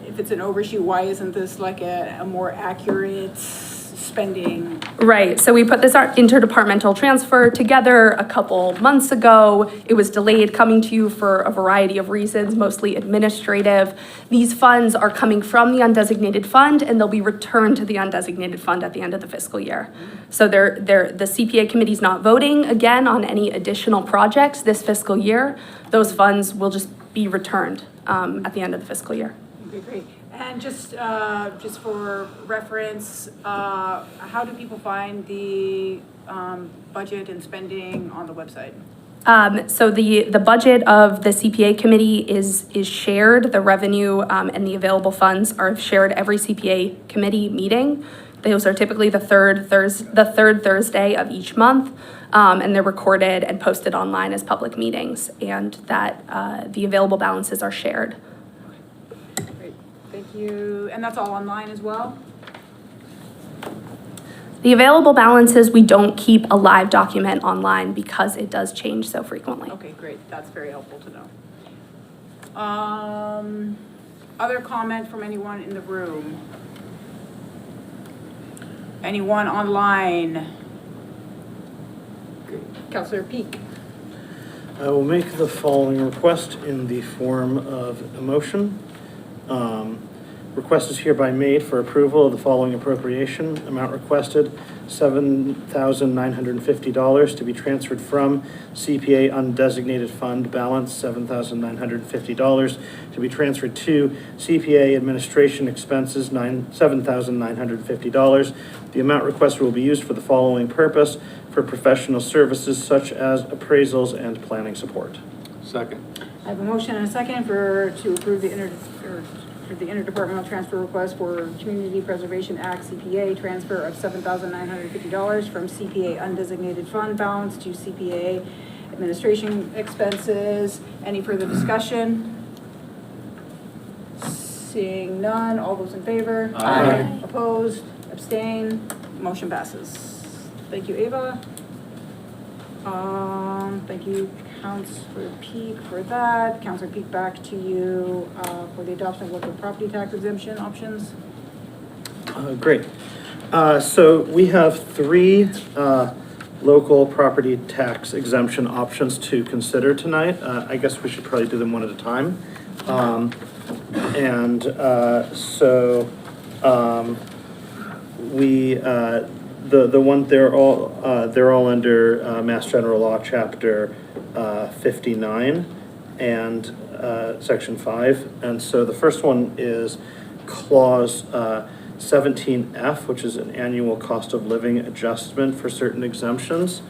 S2: if it's an overshoot, why isn't this like a more accurate spending?
S20: Right, so we put this interdepartmental transfer together a couple months ago. It was delayed coming to you for a variety of reasons, mostly administrative. These funds are coming from the undesignated fund and they'll be returned to the undesignated fund at the end of the fiscal year. So the CPA committee's not voting again on any additional projects this fiscal year. Those funds will just be returned at the end of the fiscal year.
S2: Okay, great. And just for reference, how do people find the budget and spending on the website?
S20: So the budget of the CPA committee is shared. The revenue and the available funds are shared every CPA committee meeting. Those are typically the third Thursday of each month, and they're recorded and posted online as public meetings, and that the available balances are shared.
S2: Great, thank you. And that's all online as well?
S20: The available balances, we don't keep a live document online because it does change so frequently.
S2: Okay, great. That's very helpful to know. Other comment from anyone in the room? Anyone online? Councilor Peak.
S19: I will make the following request in the form of a motion. Request is hereby made for approval of the following appropriation. Amount requested, $7,950 to be transferred from CPA undesignated fund balance, $7,950 to be transferred to CPA administration expenses, $7,950. The amount requested will be used for the following purpose: for professional services such as appraisals and planning support.
S9: Second.
S2: I have a motion and a second to approve the interdepartmental transfer request for Community Preservation Act CPA transfer of $7,950 from CPA undesignated fund balance to CPA administration expenses. Any further discussion? Seeing none, all those in favor?
S19: Aye.
S2: Opposed? Abstain? Motion passes. Thank you, Ava. Thank you, Councilor Peak, for that. Councilor Peak, back to you for the adoption of local property tax exemption options.
S19: Great. So we have three local property tax exemption options to consider tonight. I guess we should probably do them one at a time. The one, they're all under Mass General Law, Chapter 59 and Section 5. And so the first one is Clause 17F, which is an annual cost of living adjustment for certain exemptions.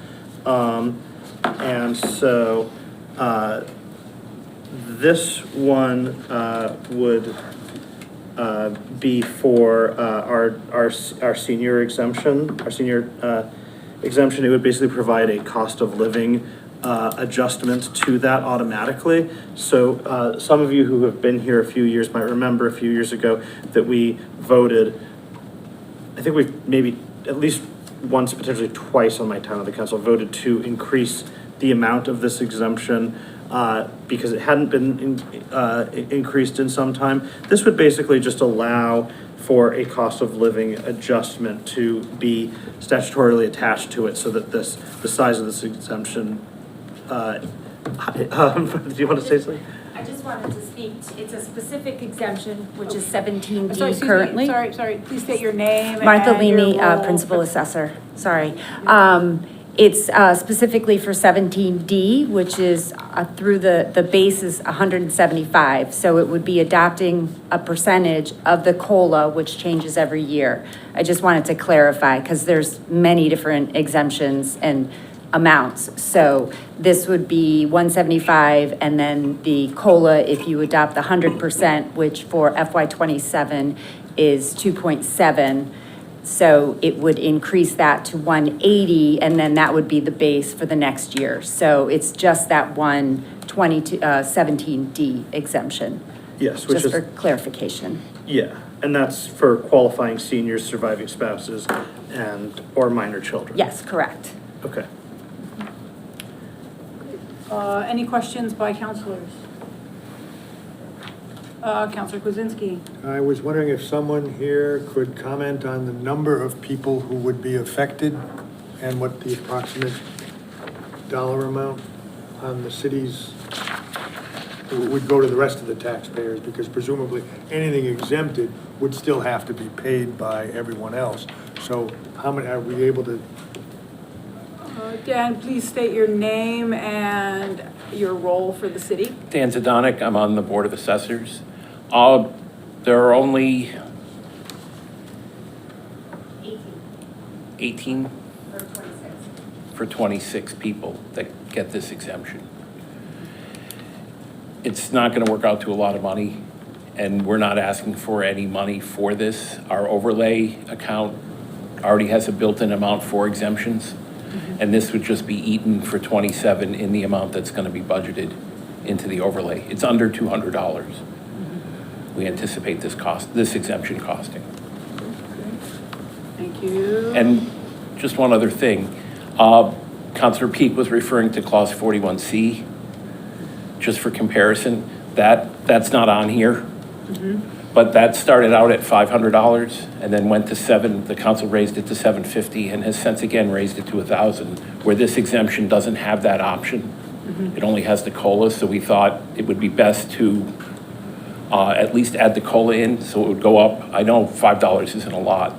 S19: And so this one would be for our senior exemption. Our senior exemption, it would basically provide a cost of living adjustment to that automatically. So some of you who have been here a few years might remember a few years ago that we voted, I think we've maybe at least once, potentially twice on my time on the council, voted to increase the amount of this exemption because it hadn't been increased in some time. This would basically just allow for a cost of living adjustment to be statutorily attached to it so that the size of this exemption, do you want to say something?
S1: I just wanted to speak, it's a specific exemption, which is 17D
S2: Sorry, excuse me.
S1: currently.
S2: Sorry, please state your name.
S1: Martha
S2: and your
S1: Leamy,
S2: role.
S1: Principal Assessor, sorry. It's specifically for 17D, which is through the base is 175. So it would be adopting a percentage of the COLA, which changes every year. I just wanted to clarify because there's many different exemptions and amounts. So this would be 175, and then the COLA, if you adopt the 100%, which for FY27 is 2.7. So it would increase that to 180, and then that would be the base for the next year. So it's just that 17D exemption.
S19: Yes, which
S1: just
S19: is
S1: for clarification.
S19: Yeah, and that's for qualifying seniors, surviving spouses, and or minor children.
S1: Yes, correct.
S19: Okay.
S2: Any questions by councilors? Councilor Kwasinski.
S15: I was wondering if someone here could comment on the number of people who would be affected and what the approximate dollar amount on the city's would go to the rest of the taxpayers, because presumably anything exempted would still have to be paid by everyone else. So how many, are we able to?
S2: Dan, please state your name and your role for the city.
S7: Dan Zadonic, I'm on the Board of Assessors. There are only 18 for 26 people that get this exemption. It's not going to work out to a lot of money, and we're not asking for any money for this. Our overlay account already has a built-in amount for exemptions, and this would just be eaten for 27 in the amount that's going to be budgeted into the overlay. It's under $200. We anticipate this exemption costing.
S2: Thank you.
S7: And just one other thing, Councilor Peak was referring to clause 41C. Just for comparison, that's not on here, but that started out at $500 and then went to the council raised it to $750 and has since again raised it to $1,000, where this exemption doesn't have that option. It only has the COLA, so we thought it would be best to at least add the COLA in, so it would go up. I know $5 isn't a lot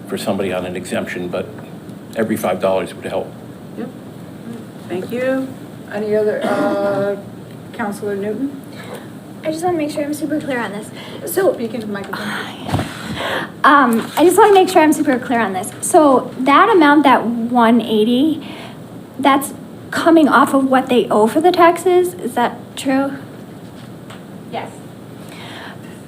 S7: for somebody on an exemption, but every $5 would help.
S2: Yep. Thank you. Any other, Councilor Newton?
S10: I just want to make sure I'm super clear on this. So,
S2: Speak into the microphone.
S10: I just want to make sure I'm super clear on this. So that amount, that 180, that's coming off of what they owe for the taxes? Is that true?
S2: Yes.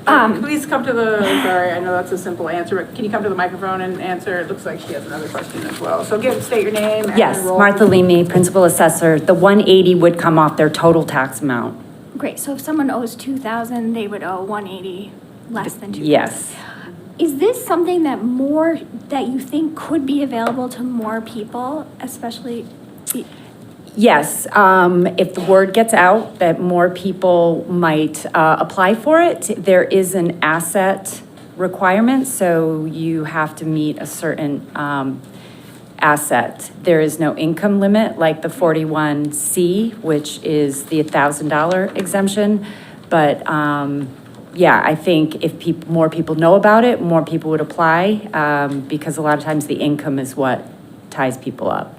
S2: Please come to the, sorry, I know that's a simple answer, but can you come to the microphone and answer? It looks like she has another question as well. So state your name and
S1: Yes,
S2: role.
S1: Martha Leamy, Principal Assessor. The 180 would come off their total tax amount.
S10: Great. So if someone owes 2,000, they would owe 180 less than 2,000.
S1: Yes.
S10: Is this something that you think could be available to more people, especially?
S1: Yes, if the word gets out that more people might apply for it, there is an asset requirement, so you have to meet a certain asset. There is no income limit like the 41C, which is the $1,000 exemption. But yeah, I think if more people know about it, more people would apply because a lot of times the income is what ties people up.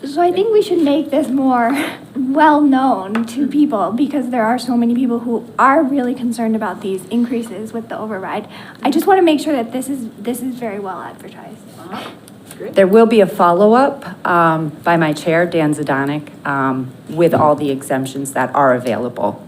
S10: So I think we should make this more well-known to people because there are so many people who are really concerned about these increases with the override. I just want to make sure that this is very well advertised.
S1: There will be a follow-up by my chair, Dan Zadonic, with all the exemptions that are available.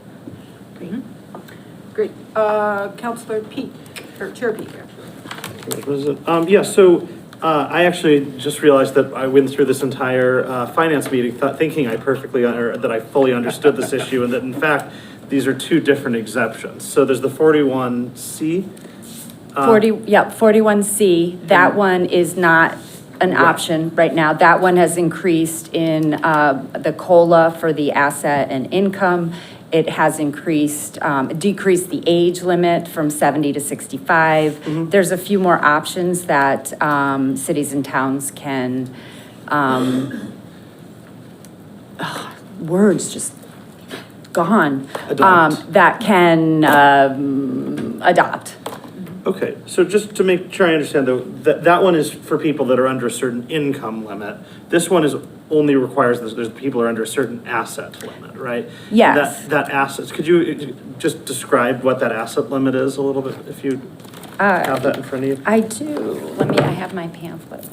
S2: Great. Councilor Peak, or Chair Peak, actually.
S19: Yeah, so I actually just realized that I went through this entire finance meeting thinking that I fully understood this issue, and that in fact, these are two different exemptions. So there's the 41C.
S1: 41C, that one is not an option right now. That one has increased in the COLA for the asset and income. It has decreased the age limit from 70 to 65. There's a few more options that cities and towns can, words just gone, that can adopt.
S19: Okay, so just to make sure I understand though, that one is for people that are under a certain income limit. This one only requires there's people are under a certain asset limit, right?
S1: Yes.
S19: That assets, could you just describe what that asset limit is a little bit, if you have that in front of you?
S1: I do. I have my pamphlet.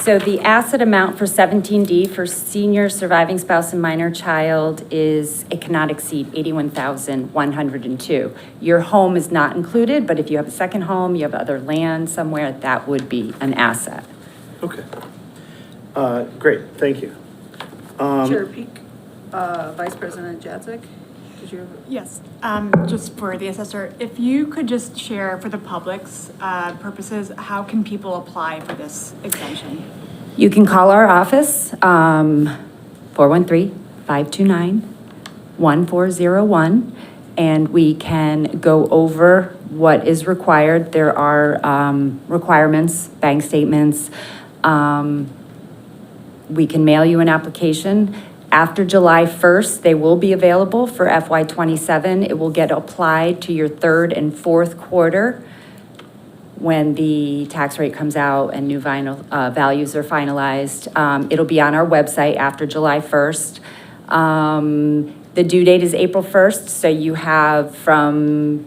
S1: So the asset amount for 17D for senior, surviving spouse, and minor child it cannot exceed $81,102. Your home is not included, but if you have a second home, you have other land somewhere, that would be an asset.
S19: Okay. Great, thank you.
S2: Chair Peak, Vice President Jacek, did you?
S14: Yes, just for the assessor, if you could just share for the public's purposes, how can people apply for this exemption?
S1: You can call our office, 413-529-1401, and we can go over what is required. There are requirements, bank statements. We can mail you an application. After July 1st, they will be available for FY27. It will get applied to your third and fourth quarter when the tax rate comes out and new values are finalized. It'll be on our website after July 1st. The due date is April 1st, so you have from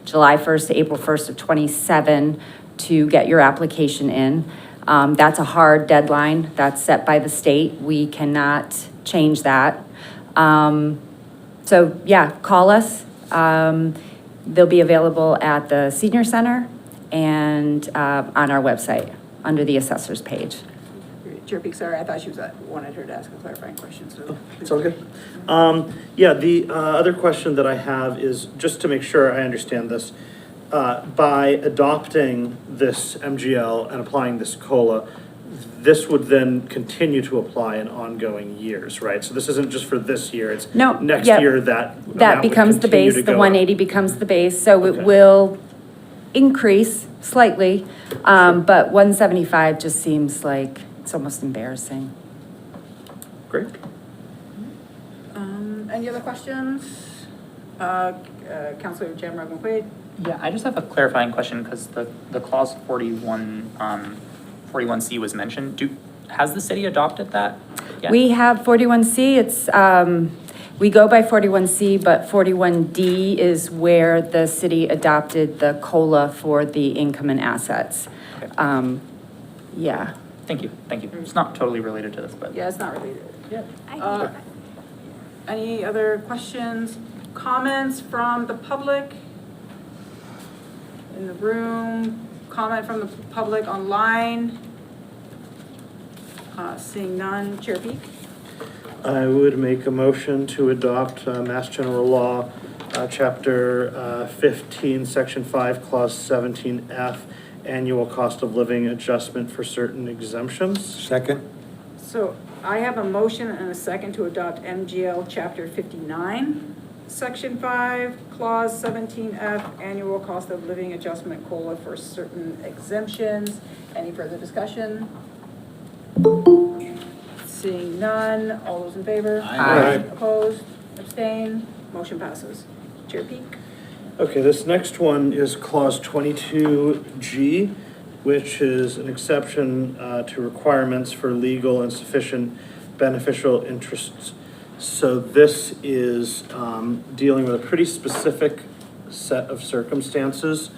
S1: July 1st to April 1st of '27 to get your application in. That's a hard deadline. That's set by the state. We cannot change that. So yeah, call us. They'll be available at the senior center and on our website under the assessors page.
S2: Chair Peak, sorry, I thought she wanted her to ask a clarifying question, so.
S19: It's all good. Yeah, the other question that I have is, just to make sure I understand this, by adopting this MGL and applying this COLA, this would then continue to apply in ongoing years, right? So this isn't just for this year, it's
S1: No,
S19: next
S1: yep.
S19: year that
S1: That
S19: amount would
S1: becomes the
S19: continue
S1: base,
S19: to
S1: the
S19: go up.
S1: 180 becomes the base, so
S19: Okay.
S1: it will increase slightly, but 175 just seems like it's almost embarrassing.
S19: Great.
S2: Any other questions? Councilor Jamrock McQuaid?
S12: Yeah, I just have a clarifying question because the clause 41C was mentioned. Has the city adopted that yet?
S1: We have 41C, it's, we go by 41C, but 41D is where the city adopted the COLA for the income and assets.
S12: Okay.
S1: Yeah.
S12: Thank you. It's not totally related to this, but.
S2: Yeah, it's not related.
S12: Yeah.
S2: Any other questions, comments from the public in the room? Comment from the public online? Seeing none, Chair Peak?
S19: I would make a motion to adopt Mass General Law, Chapter 15, Section 5, Clause 17F, Annual Cost of Living Adjustment for certain exemptions.
S15: Second?
S2: So I have a motion and a second to adopt MGL Chapter 59, Section 5, Clause 17F, Annual Cost of Living Adjustment COLA for certain exemptions. Any further discussion? Seeing none, all those in favor?
S15: Aye.
S2: Opposed, abstained, motion passes. Chair Peak?
S19: Okay, this next one is Clause 22G, which is an exception to requirements for legal and sufficient beneficial interests. So this is dealing with a pretty specific set of circumstances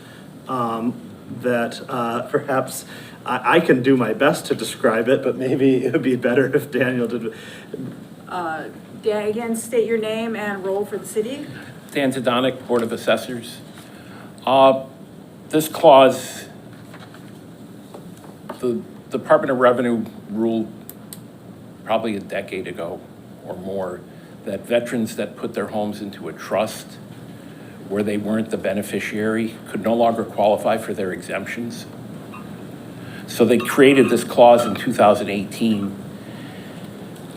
S19: that perhaps I can do my best to describe it, but maybe it would be better if Daniel did.
S2: Dan, again, state your name and role for the city.
S7: Dan Zidonic, Board of Assessors. This clause, the Department of Revenue ruled probably a decade ago or more that veterans that put their homes into a trust where they weren't the beneficiary could no longer qualify for their exemptions. So they created this clause in 2018,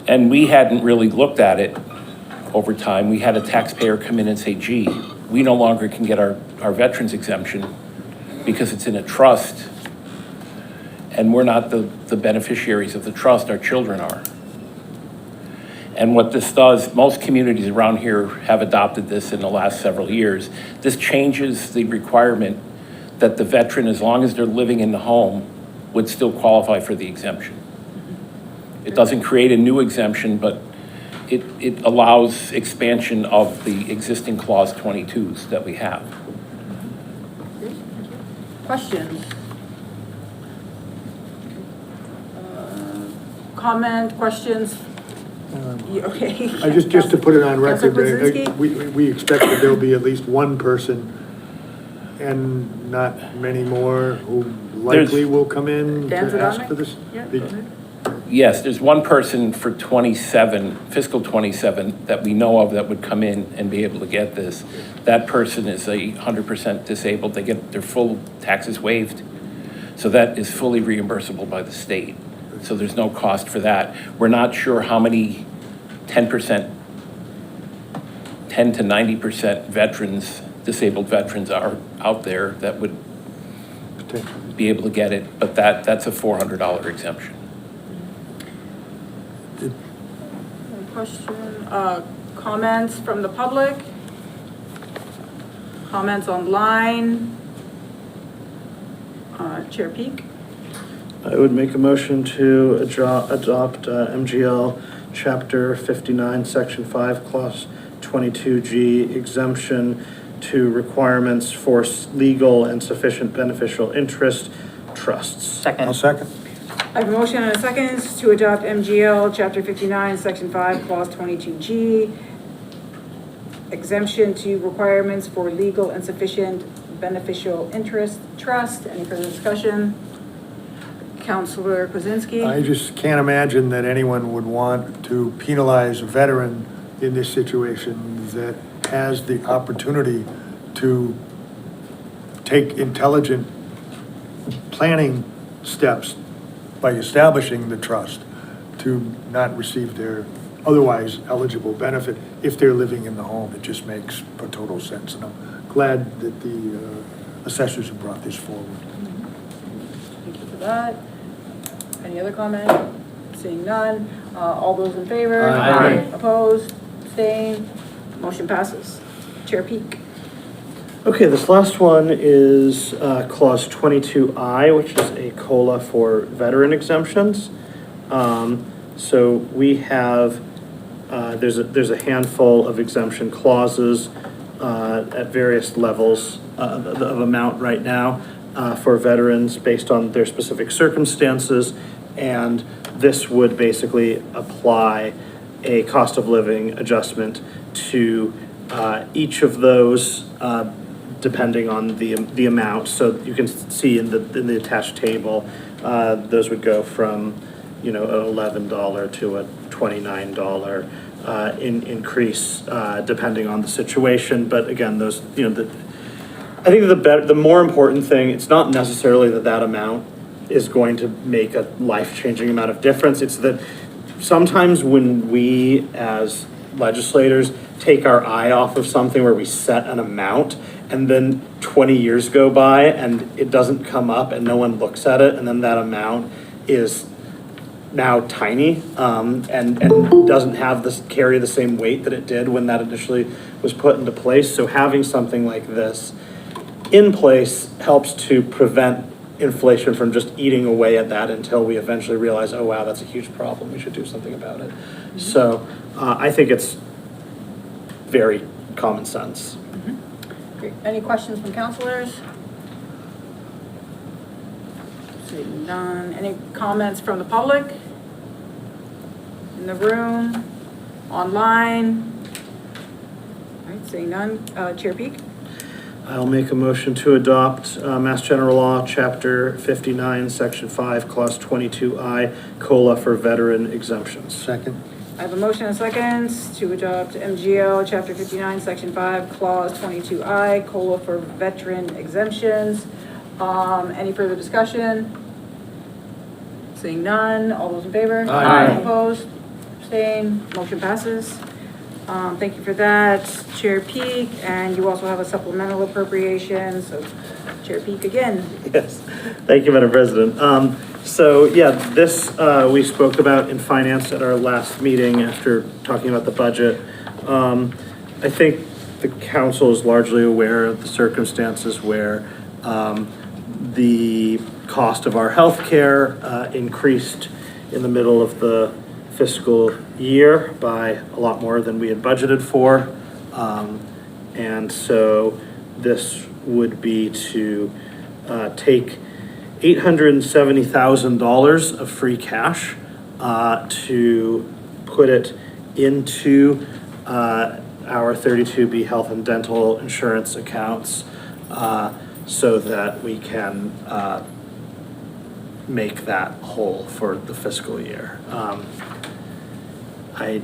S7: and we hadn't really looked at it over time. We had a taxpayer come in and say, gee, we no longer can get our veterans exemption because it's in a trust, and we're not the beneficiaries of the trust, our children are. And what this does, most communities around here have adopted this in the last several years. This changes the requirement that the veteran, as long as they're living in the home, would still qualify for the exemption. It doesn't create a new exemption, but it allows expansion of the existing Clause 22s that we have.
S2: Questions? Comment, questions? Okay.
S15: Just to put it on record,
S2: Councilor Kwasinski?
S15: we expect that there'll be at least one person and not many more who likely will come in
S2: Dan
S15: to ask
S2: Zidonic?
S15: for this.
S2: Yeah, go ahead.
S7: Yes, there's one person for 27, fiscal 27, that we know of that would come in and be able to get this. That person is 100% disabled. They get their full taxes waived. So that is fully reimbursable by the state. So there's no cost for that. We're not sure how many 10% 10 to 90% veterans, disabled veterans are out there that would be able to get it, but that's a $400 exemption.
S2: Question, comments from the public? Comments online? Chair Peak?
S19: I would make a motion to adopt MGL Chapter 59, Section 5, Clause 22G, exemption to requirements for legal and sufficient beneficial interest trusts.
S12: Second.
S15: I'll second.
S2: I have a motion and a second to adopt MGL Chapter 59, Section 5, Clause 22G, exemption to requirements for legal and sufficient beneficial interest trust. Any further discussion? Counselor Kwasinski?
S15: I just can't imagine that anyone would want to penalize a veteran in this situation that has the opportunity to take intelligent planning steps by establishing the trust to not receive their otherwise eligible benefit if they're living in the home. It just makes total sense, and I'm glad that the assessors have brought this forward.
S2: Thank you for that. Any other comment? Seeing none. All those in favor?
S15: Aye.
S2: Opposed? Abstained? Motion passes. Chair Peak.
S19: Okay, this last one is Clause 22I, which is a COLA for veteran exemptions. So we have, there's a handful of exemption clauses at various levels of amount right now for veterans based on their specific circumstances. And this would basically apply a cost of living adjustment to each of those depending on the amount. So you can see in the attached table, those would go from, you know, an $11 to a $29 increase depending on the situation. But again, those, you know, I think the more important thing, it's not necessarily that amount is going to make a life-changing amount of difference. It's that sometimes when we as legislators take our eye off of something where we set an amount and then 20 years go by and it doesn't come up and no one looks at it, and then that amount is now tiny and doesn't have carry the same weight that it did when that initially was put into place. So having something like this in place helps to prevent inflation from just eating away at that until we eventually realize, oh wow, that's a huge problem, we should do something about it. Mm-hmm. So I think it's very common sense.
S2: Mm-hmm. Great. Any questions from counselors? Seeing none. Any comments from the public? In the room? Online? All right, seeing none. Chair Peak?
S19: I'll make a motion to adopt Mass General Law, Chapter 59, Section 5, Clause 22I, COLA for veteran exemptions.
S15: Second.
S2: I have a motion and a second to adopt MGL Chapter 59, Section 5, Clause 22I, COLA for veteran exemptions. Any further discussion? Seeing none. All those in favor?
S15: Aye.
S2: Opposed? Abstained? Motion passes. Thank you for that, Chair Peak, and you also have a supplemental appropriation, so Chair Peak again.
S19: Yes, thank you, Madam President. So yeah, this we spoke about in finance at our last meeting after talking about the budget. I think the council is largely aware of the circumstances where the cost of our healthcare increased in the middle of the fiscal year by a lot more than we had budgeted for. And so this would be to take $870,000 of free cash to put it into our 32B health and dental insurance accounts so that we can make that whole for the fiscal year. I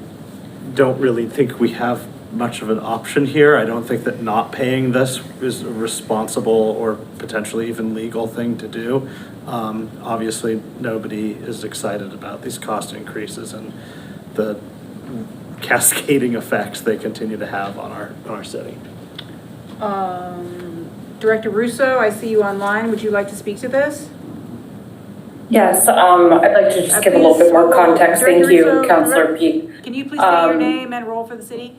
S19: don't really think we have much of an option here. I don't think that not paying this is a responsible or potentially even legal thing to do. Obviously, nobody is excited about these cost increases and the cascading effects they continue to have on our city.
S2: Director Russo, I see you online. Would you like to speak to this?
S8: Yes, I'd like to just give a little bit more context. Thank you, Councilor Peak.
S2: Can you please state your name and role for the city?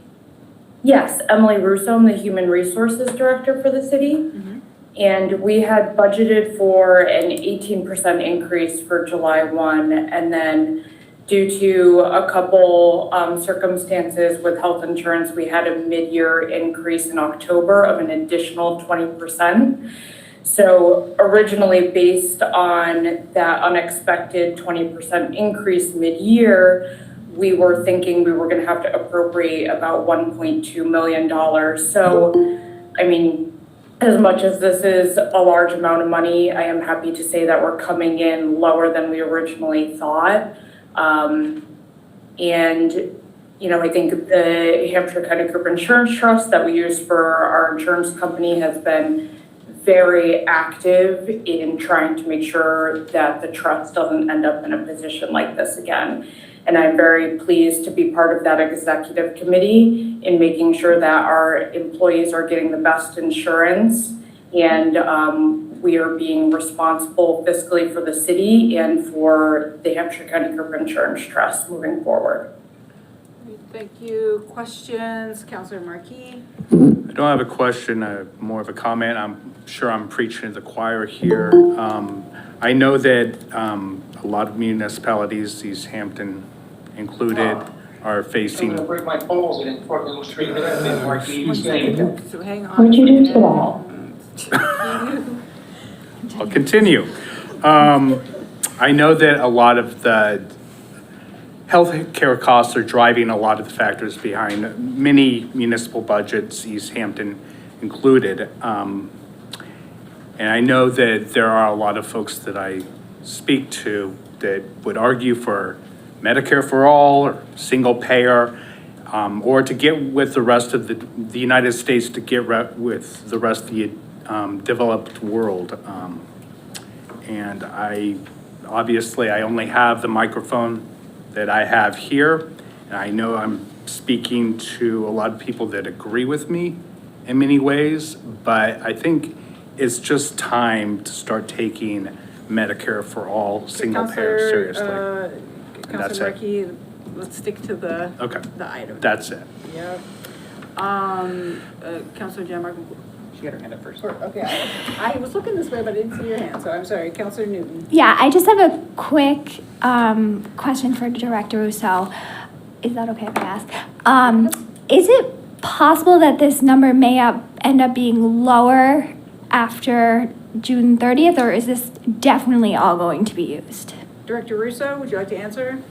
S8: Yes, Emily Russo, I'm the Human Resources Director for the city. And we had budgeted for an 18% increase for July 1, and then due to a couple circumstances with health insurance, we had a mid-year increase in October of an additional 20%. So originally, based on that unexpected 20% increase mid-year, we were thinking we were going to have to appropriate about $1.2 million. So, I mean, as much as this is a large amount of money, I am happy to say that we're coming in lower than we originally thought. And, you know, I think the Hampshire County Group Insurance Trust that we use for our insurance company has been very active in trying to make sure that the trust doesn't end up in a position like this again. And I'm very pleased to be part of that executive committee in making sure that our employees are getting the best insurance, and we are being responsible fiscally for the city and for the Hampshire County Group Insurance Trust moving forward.
S2: Thank you. Questions? Councilor Marquis?
S9: I don't have a question, more of a comment. I'm sure I'm preaching to the choir here. I know that a lot of municipalities, Easthampton included, are facing.
S18: I'm gonna break my balls and illustrate that Marquis was saying.
S2: So hang on.
S20: What'd you do to
S9: I'll continue. I know that a lot of the healthcare costs are driving a lot of the factors behind many municipal budgets, Easthampton included. And I know that there are a lot of folks that I speak to that would argue for Medicare for all, or single payer, or to get with the rest of the United States, to get with the rest of the developed world. And obviously I only have the microphone that I have here, and I know I'm speaking to a lot of people that agree with me in many ways, but I think it's just time to start taking Medicare for all, single payer seriously.
S2: Councilor Marquis, let's stick to the item.
S9: That's it.
S2: Yep. Councilor Jammer.
S12: She got her hand up first.
S2: Okay, I was looking this way, but I didn't see your hand, so I'm sorry. Councilor Newton.
S10: Yeah, I just have a quick question for Director Rousseau. Is that okay if I ask? Is it possible that this number may end up being lower after June 30th, or is this definitely all going to be used?
S2: Director Russo, would you like to answer?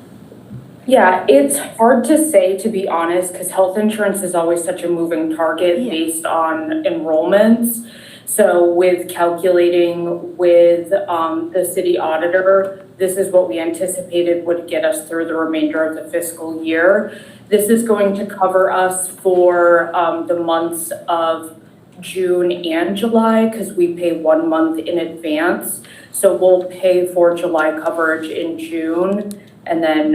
S8: Yeah, it's hard to say, to be honest, because health insurance is always such a moving target based on enrollments. So with calculating with the city auditor, this is what we anticipated would get us through the remainder of the fiscal year. This is going to cover us for the months of June and July, because we pay 1 month in advance. So we'll pay for July coverage in June and then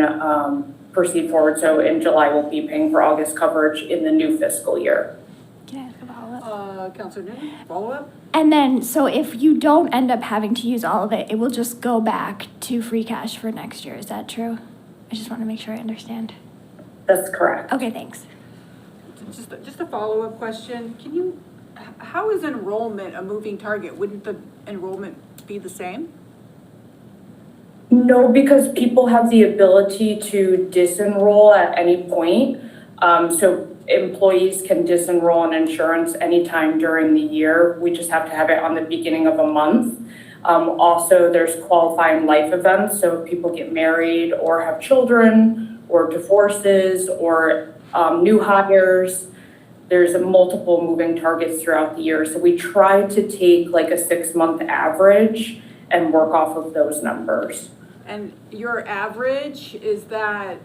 S8: proceed forward. So in July, we'll be paying for August coverage in the new fiscal year.
S10: Can I ask a follow-up?
S2: Councilor Newton, follow-up?
S10: And then, so if you don't end up having to use all of it, it will just go back to free cash for next year. Is that true? I just want to make sure I understand.
S8: That's correct.
S10: Okay, thanks.
S2: Just a follow-up question. How is enrollment a moving target? Wouldn't the enrollment be the same?
S8: No, because people have the ability to disenroll at any point. So employees can disenroll in insurance anytime during the year. We just have to have it on the beginning of a month. Also, there's qualifying life events. So if people get married or have children or divorces or new hires, there's multiple moving targets throughout the year. So we try to take like a 6-month average and work off of those numbers.
S2: And your average, does that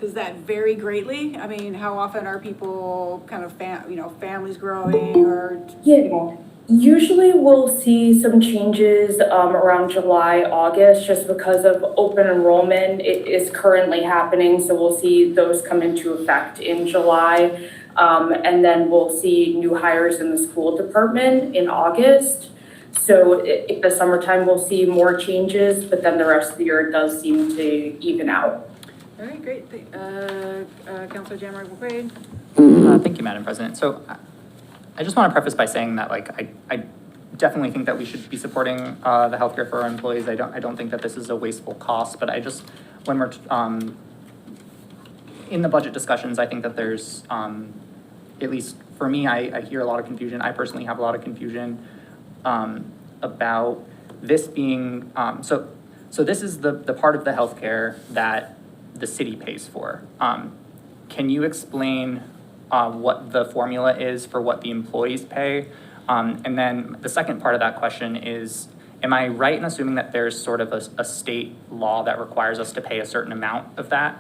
S2: vary greatly? I mean, how often are people kind of, families growing or?
S8: Yeah, usually we'll see some changes around July, August, just because of open enrollment. It is currently happening, so we'll see those come into effect in July. And then we'll see new hires in the school department in August. So in the summertime, we'll see more changes, but then the rest of the year it does seem to even out.
S2: All right, great. Councilor Jammer McQuaid.
S12: Thank you, Madam President. So I just want to preface by saying that, like, I definitely think that we should be supporting the healthcare for our employees. I don't think that this is a wasteful cost, but I just, when we're in the budget discussions, I think that there's, at least for me, I hear a lot of confusion. I personally have a lot of confusion about this being, so this is the part of the healthcare that the city pays for. Can you explain what the formula is for what the employees pay? And then the second part of that question is, am I right in assuming that there's sort of a state law that requires us to pay a certain amount of that?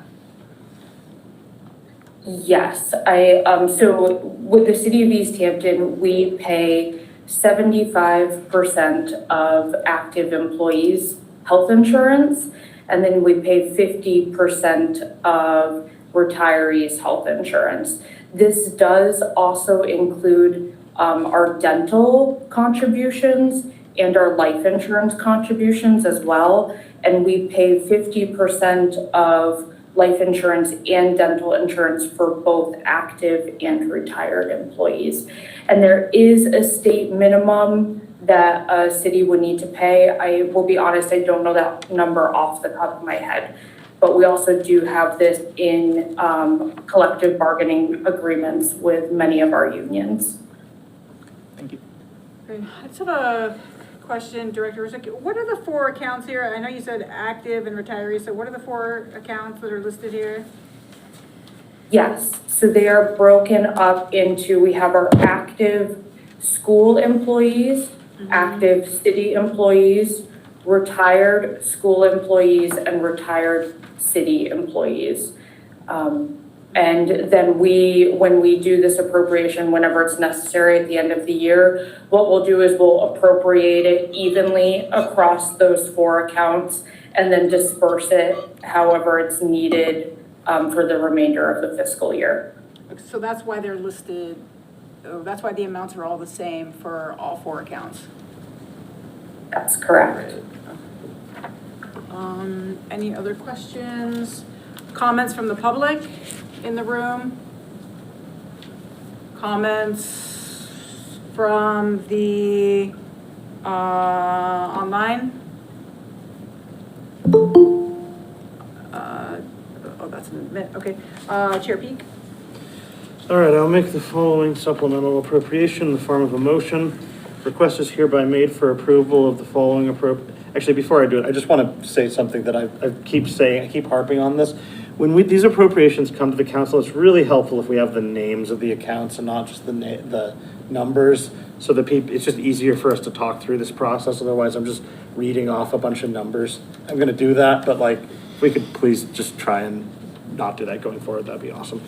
S8: Yes, so with the city of Easthampton, we pay 75% of active employees' health insurance, and then we pay 50% of retirees' health insurance. This does also include our dental contributions and our life insurance contributions as well, and we pay 50% of life insurance and dental insurance for both active and retired employees. And there is a state minimum that a city would need to pay. I will be honest, I don't know that number off the top of my head, but we also do have this in collective bargaining agreements with many of our unions.
S12: Thank you.
S2: Okay, I just have a question, Director Rizek. What are the 4 accounts here? I know you said active and retirees, so what are the 4 accounts that are listed here?
S8: Yes, so they are broken up into, we have our active school employees, active city employees, retired school employees, and retired city employees. And then when we do this appropriation, whenever it's necessary at the end of the year, what we'll do is we'll appropriate it evenly across those 4 accounts and then disperse it however it's needed for the remainder of the fiscal year.
S2: So that's why they're listed, that's why the amounts are all the same for all 4 accounts.
S8: That's correct.
S2: Any other questions? Comments from the public in the room? Comments from the online? Oh, that's an admit, okay. Chair Peak?
S19: All right, I'll make the following supplemental appropriation in the form of a motion. Request is hereby made for approval of the following Actually, before I do it, I just want to say something that I keep harping on this. When these appropriations come to the council, it's really helpful if we have the names of the accounts and not just the numbers, so that it's just easier for us to talk through this process. Otherwise, I'm just reading off a bunch of numbers. I'm going to do that, but if we could please just try and not do that going forward, that'd be awesome.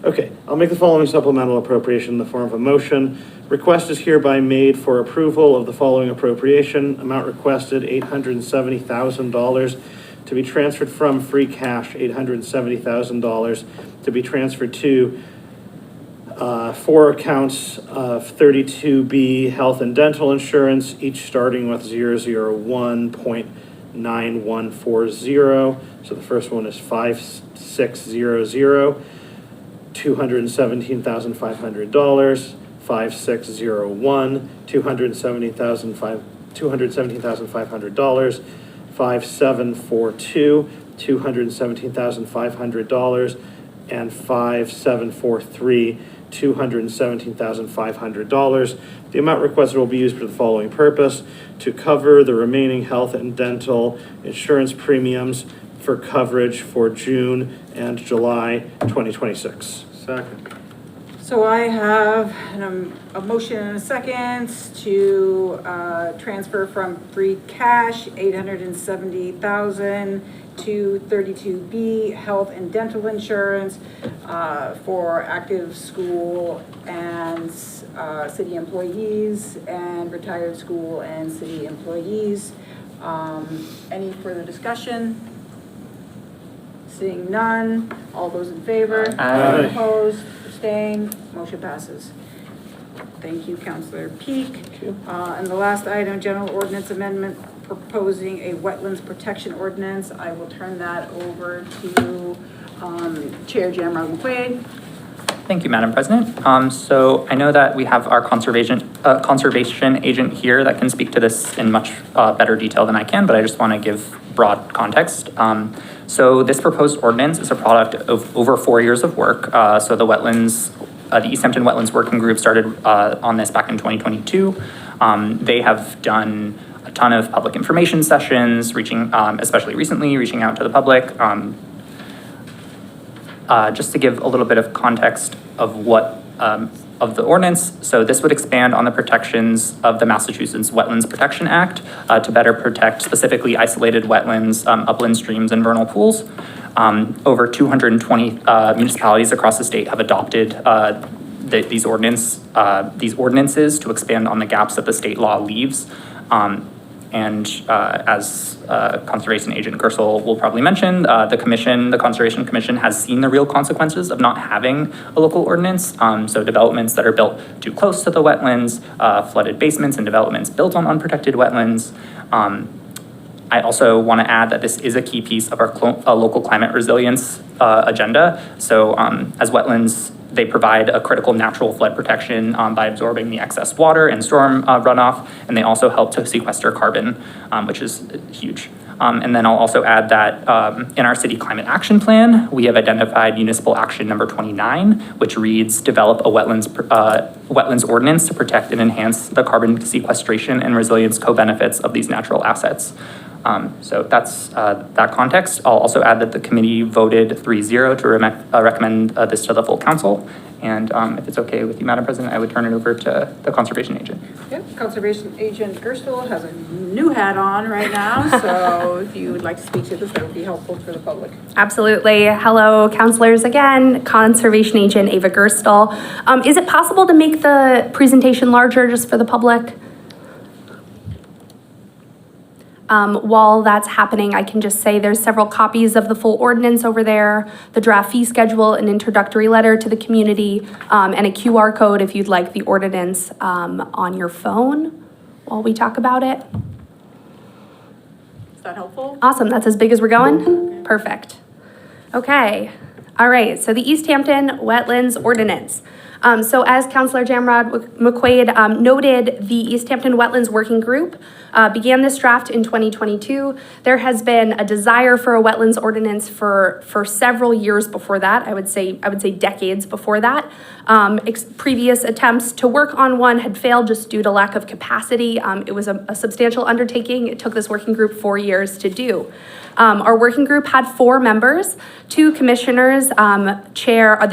S19: Okay, I'll make the following supplemental appropriation in the form of a motion. Request is hereby made for approval of the following appropriation. Amount requested, $870,000 to be transferred from free cash, $870,000 to be transferred to 4 accounts of 32B health and dental insurance, each starting with 001.9140. So the first one is 5600, $217,500. 5601, $217,500, 5742, $217,500, and 5743, $217,500. The amount requested will be used for the following purpose: to cover the remaining health and dental insurance premiums for coverage for June and July 2026.
S15: Second.
S2: So I have a motion and a second to transfer from free cash $870,000 to 32B health and dental insurance for active school and city employees and retired school and city employees. Any further discussion? Seeing none, all those in favor?
S12: Aye.
S2: Opposed? Abstained? Motion passes. Thank you, Councilor Peak. And the last item, general ordinance amendment proposing a wetlands protection ordinance. I will turn that over to Chair Jamrog McQuaid.
S12: Thank you, Madam President. So I know that we have our conservation conservation agent here that can speak to this in much better detail than I can, but I just want to give broad context. So this proposed ordinance is a product of over 4 years of work. So the wetlands, the Easthampton Wetlands Working Group started on this back in 2022. They have done a ton of public information sessions, reaching, especially recently, reaching out to the public. Just to give a little bit of context of what of the ordinance. So this would expand on the protections of the Massachusetts Wetlands Protection Act to better protect specifically isolated wetlands, upland streams, and vernal pools. Over 220 municipalities across the state have adopted these ordinances to expand on the gaps that the state law leaves. As Conservation Agent Gersel will probably mention, the Conservation Commission has seen the real consequences of not having a local ordinance. So developments that are built too close to the wetlands, flooded basements, and developments built on unprotected wetlands. I also want to add that this is a key piece of our local climate resilience agenda. So as wetlands, they provide a critical natural flood protection by absorbing the excess water and storm runoff, and they also help to sequester carbon, which is huge. And then I'll also add that in our city climate action plan, we have identified municipal action number 29, which reads, develop a wetlands ordinance to protect and enhance the carbon sequestration and resilience co-benefits of these natural assets. So that's that context. I'll also add that the committee voted 3-0 to recommend this to the full council. And if it's okay with you, Madam President, I would turn it over to the conservation agent.
S2: Yep, Conservation Agent Gersel has a new hat on right now, so if you would like to speak to this, that would be helpful for the public.
S20: Absolutely. Hello, counselors again. Conservation Agent Ava Gerstel. Is it possible to make the presentation larger just for the public? While that's happening, I can just say there's several copies of the full ordinance over there, the draft fee schedule, an introductory letter to the community, and a QR code if you'd like the ordinance on your phone while we talk about it.
S2: Is that helpful?
S20: Awesome. That's as big as we're going? Perfect. Okay. All right. So the Easthampton Wetlands Ordinance. So as Councilor Jamrod McQuaid noted, the Easthampton Wetlands Working Group began this draft in 2022. There has been a desire for a wetlands ordinance for several years before that. I would say decades before that. Previous attempts to work on one had failed just due to lack of capacity. It was a substantial undertaking. It took this working group 4 years to do. Our working group had 4 members, 2 commissioners, the chair of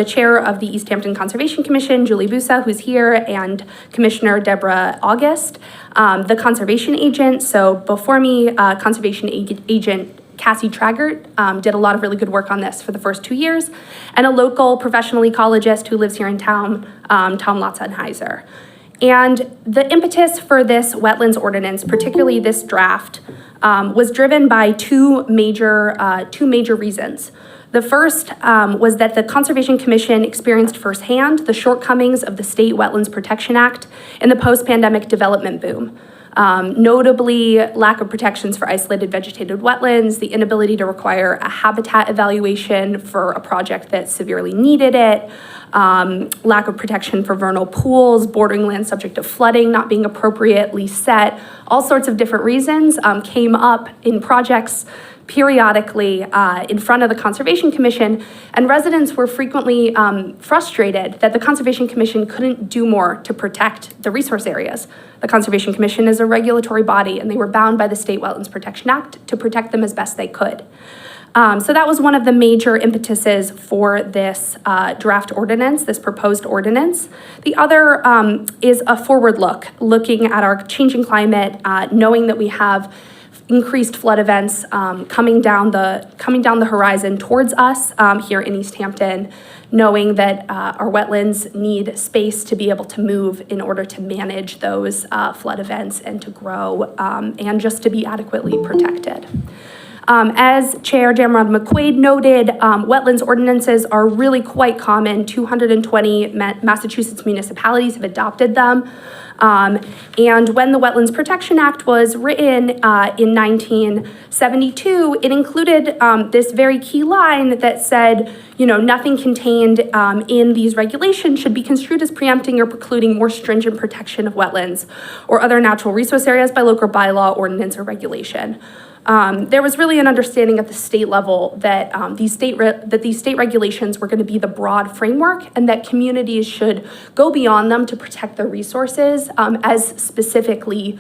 S20: the Easthampton Conservation Commission, Julie Busa, who's here, and Commissioner Deborah August. The conservation agent, so before me, conservation agent Cassie Traggart did a lot of really good work on this for the first 2 years, and a local professional ecologist who lives here in town, Tom Lotzenheiser. And the impetus for this wetlands ordinance, particularly this draft, was driven by two major reasons. The first was that the Conservation Commission experienced firsthand the shortcomings of the State Wetlands Protection Act in the post-pandemic development boom. Notably, lack of protections for isolated vegetated wetlands, the inability to require a habitat evaluation for a project that severely needed it, lack of protection for vernal pools, bordering land subject to flooding not being appropriately set, all sorts of different reasons came up in projects periodically in front of the Conservation Commission, and residents were frequently frustrated that the Conservation Commission couldn't do more to protect the resource areas. The Conservation Commission is a regulatory body, and they were bound by the State Wetlands Protection Act to protect them as best they could. So that was one of the major impetuses for this draft ordinance, this proposed ordinance. The other is a forward look, looking at our changing climate, knowing that we have increased flood events coming down the horizon towards us here in Easthampton, knowing that our wetlands need space to be able to move in order to manage those flood events and to grow and just to be adequately protected. As Chair Jamrod McQuaid noted, wetlands ordinances are really quite common. 220 Massachusetts municipalities have adopted them. And when the Wetlands Protection Act was written in 1972, it included this very key line that said, you know, nothing contained in these regulations should be construed as preempting or precluding more stringent protection of wetlands or other natural resource areas by local bylaw, ordinance, or regulation. There was really an understanding at the state level that these state regulations were going to be the broad framework, and that communities should go beyond them to protect their resources as specifically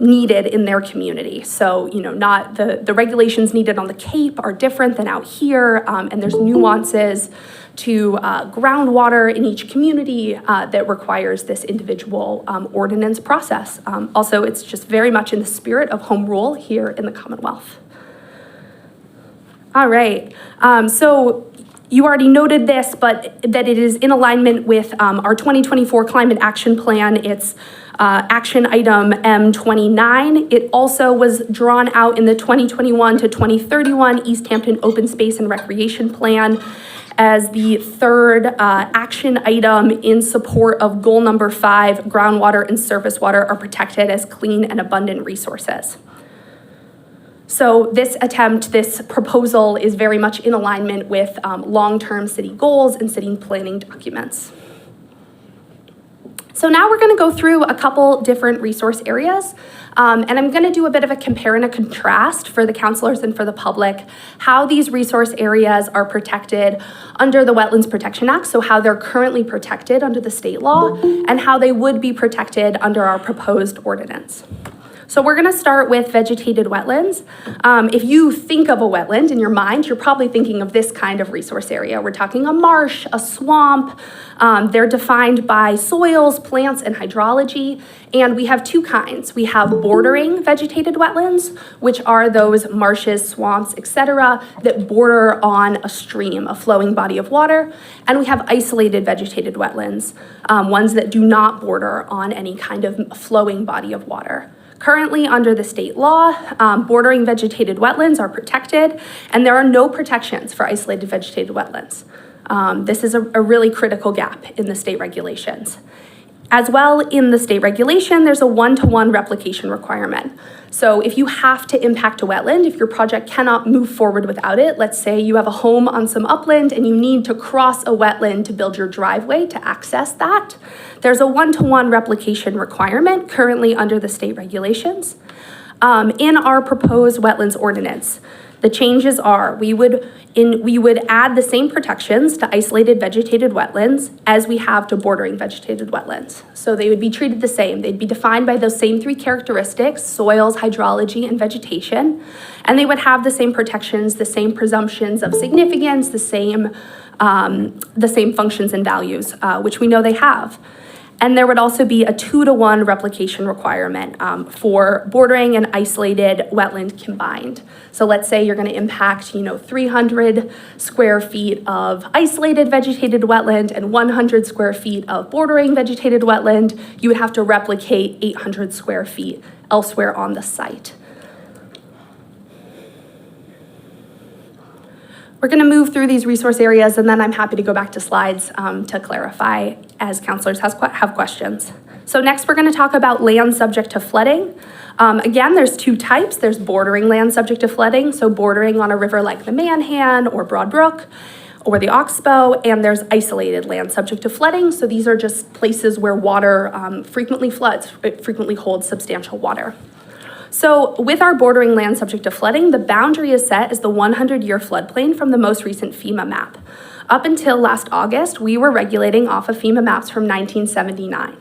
S20: needed in their community. So, you know, not the regulations needed on the Cape are different than out here, and there's nuances to groundwater in each community that requires this individual ordinance process. Also, it's just very much in the spirit of home rule here in the Commonwealth. All right, so you already noted this, but that it is in alignment with our 2024 Climate Action Plan. It's action item M29. It also was drawn out in the 2021 to 2031 Easthampton Open Space and Recreation Plan as the third action item in support of goal number 5, groundwater and surface water are protected as clean and abundant resources. So this proposal is very much in alignment with long-term city goals and city planning documents. So now we're going to go through a couple different resource areas, and I'm going to do a bit of a compare and a contrast for the councilors and for the public, how these resource areas are protected under the Wetlands Protection Act, so how they're currently protected under the state law, and how they would be protected under our proposed ordinance. So we're going to start with vegetated wetlands. If you think of a wetland in your mind, you're probably thinking of this kind of resource area. We're talking a marsh, a swamp. They're defined by soils, plants, and hydrology. And we have two kinds. We have bordering vegetated wetlands, which are those marshes, swamps, etc., that border on a stream, a flowing body of water. And we have isolated vegetated wetlands, ones that do not border on any kind of flowing body of water. Currently, under the state law, bordering vegetated wetlands are protected, and there are no protections for isolated vegetated wetlands. This is a really critical gap in the state regulations. As well, in the state regulation, there's a one-to-one replication requirement. So if you have to impact a wetland, if your project cannot move forward without it, let's say you have a home on some upland and you need to cross a wetland to build your driveway to access that, there's a one-to-one replication requirement currently under the state regulations. In our proposed wetlands ordinance, the changes are we would add the same protections to isolated vegetated wetlands as we have to bordering vegetated wetlands. So they would be treated the same. They'd be defined by those same three characteristics: soils, hydrology, and vegetation. And they would have the same protections, the same presumptions of significance, the same functions and values, which we know they have. And there would also be a 2-to-1 replication requirement for bordering and isolated wetland combined. So let's say you're going to impact, 300 square feet of isolated vegetated wetland and 100 square feet of bordering vegetated wetland. You would have to replicate 800 square feet elsewhere on the site. We're going to move through these resource areas, and then I'm happy to go back to slides to clarify as councilors have questions. So next, we're going to talk about land subject to flooding. Again, there's two types. There's bordering land subject to flooding, so bordering on a river like the Manhan or Broad Brook or the Oxbow, and there's isolated land subject to flooding. So these are just places where water frequently floods, it frequently holds substantial water. So with our bordering land subject to flooding, the boundary is set as the 100-year floodplain from the most recent FEMA map. Up until last August, we were regulating off of FEMA maps from 1979,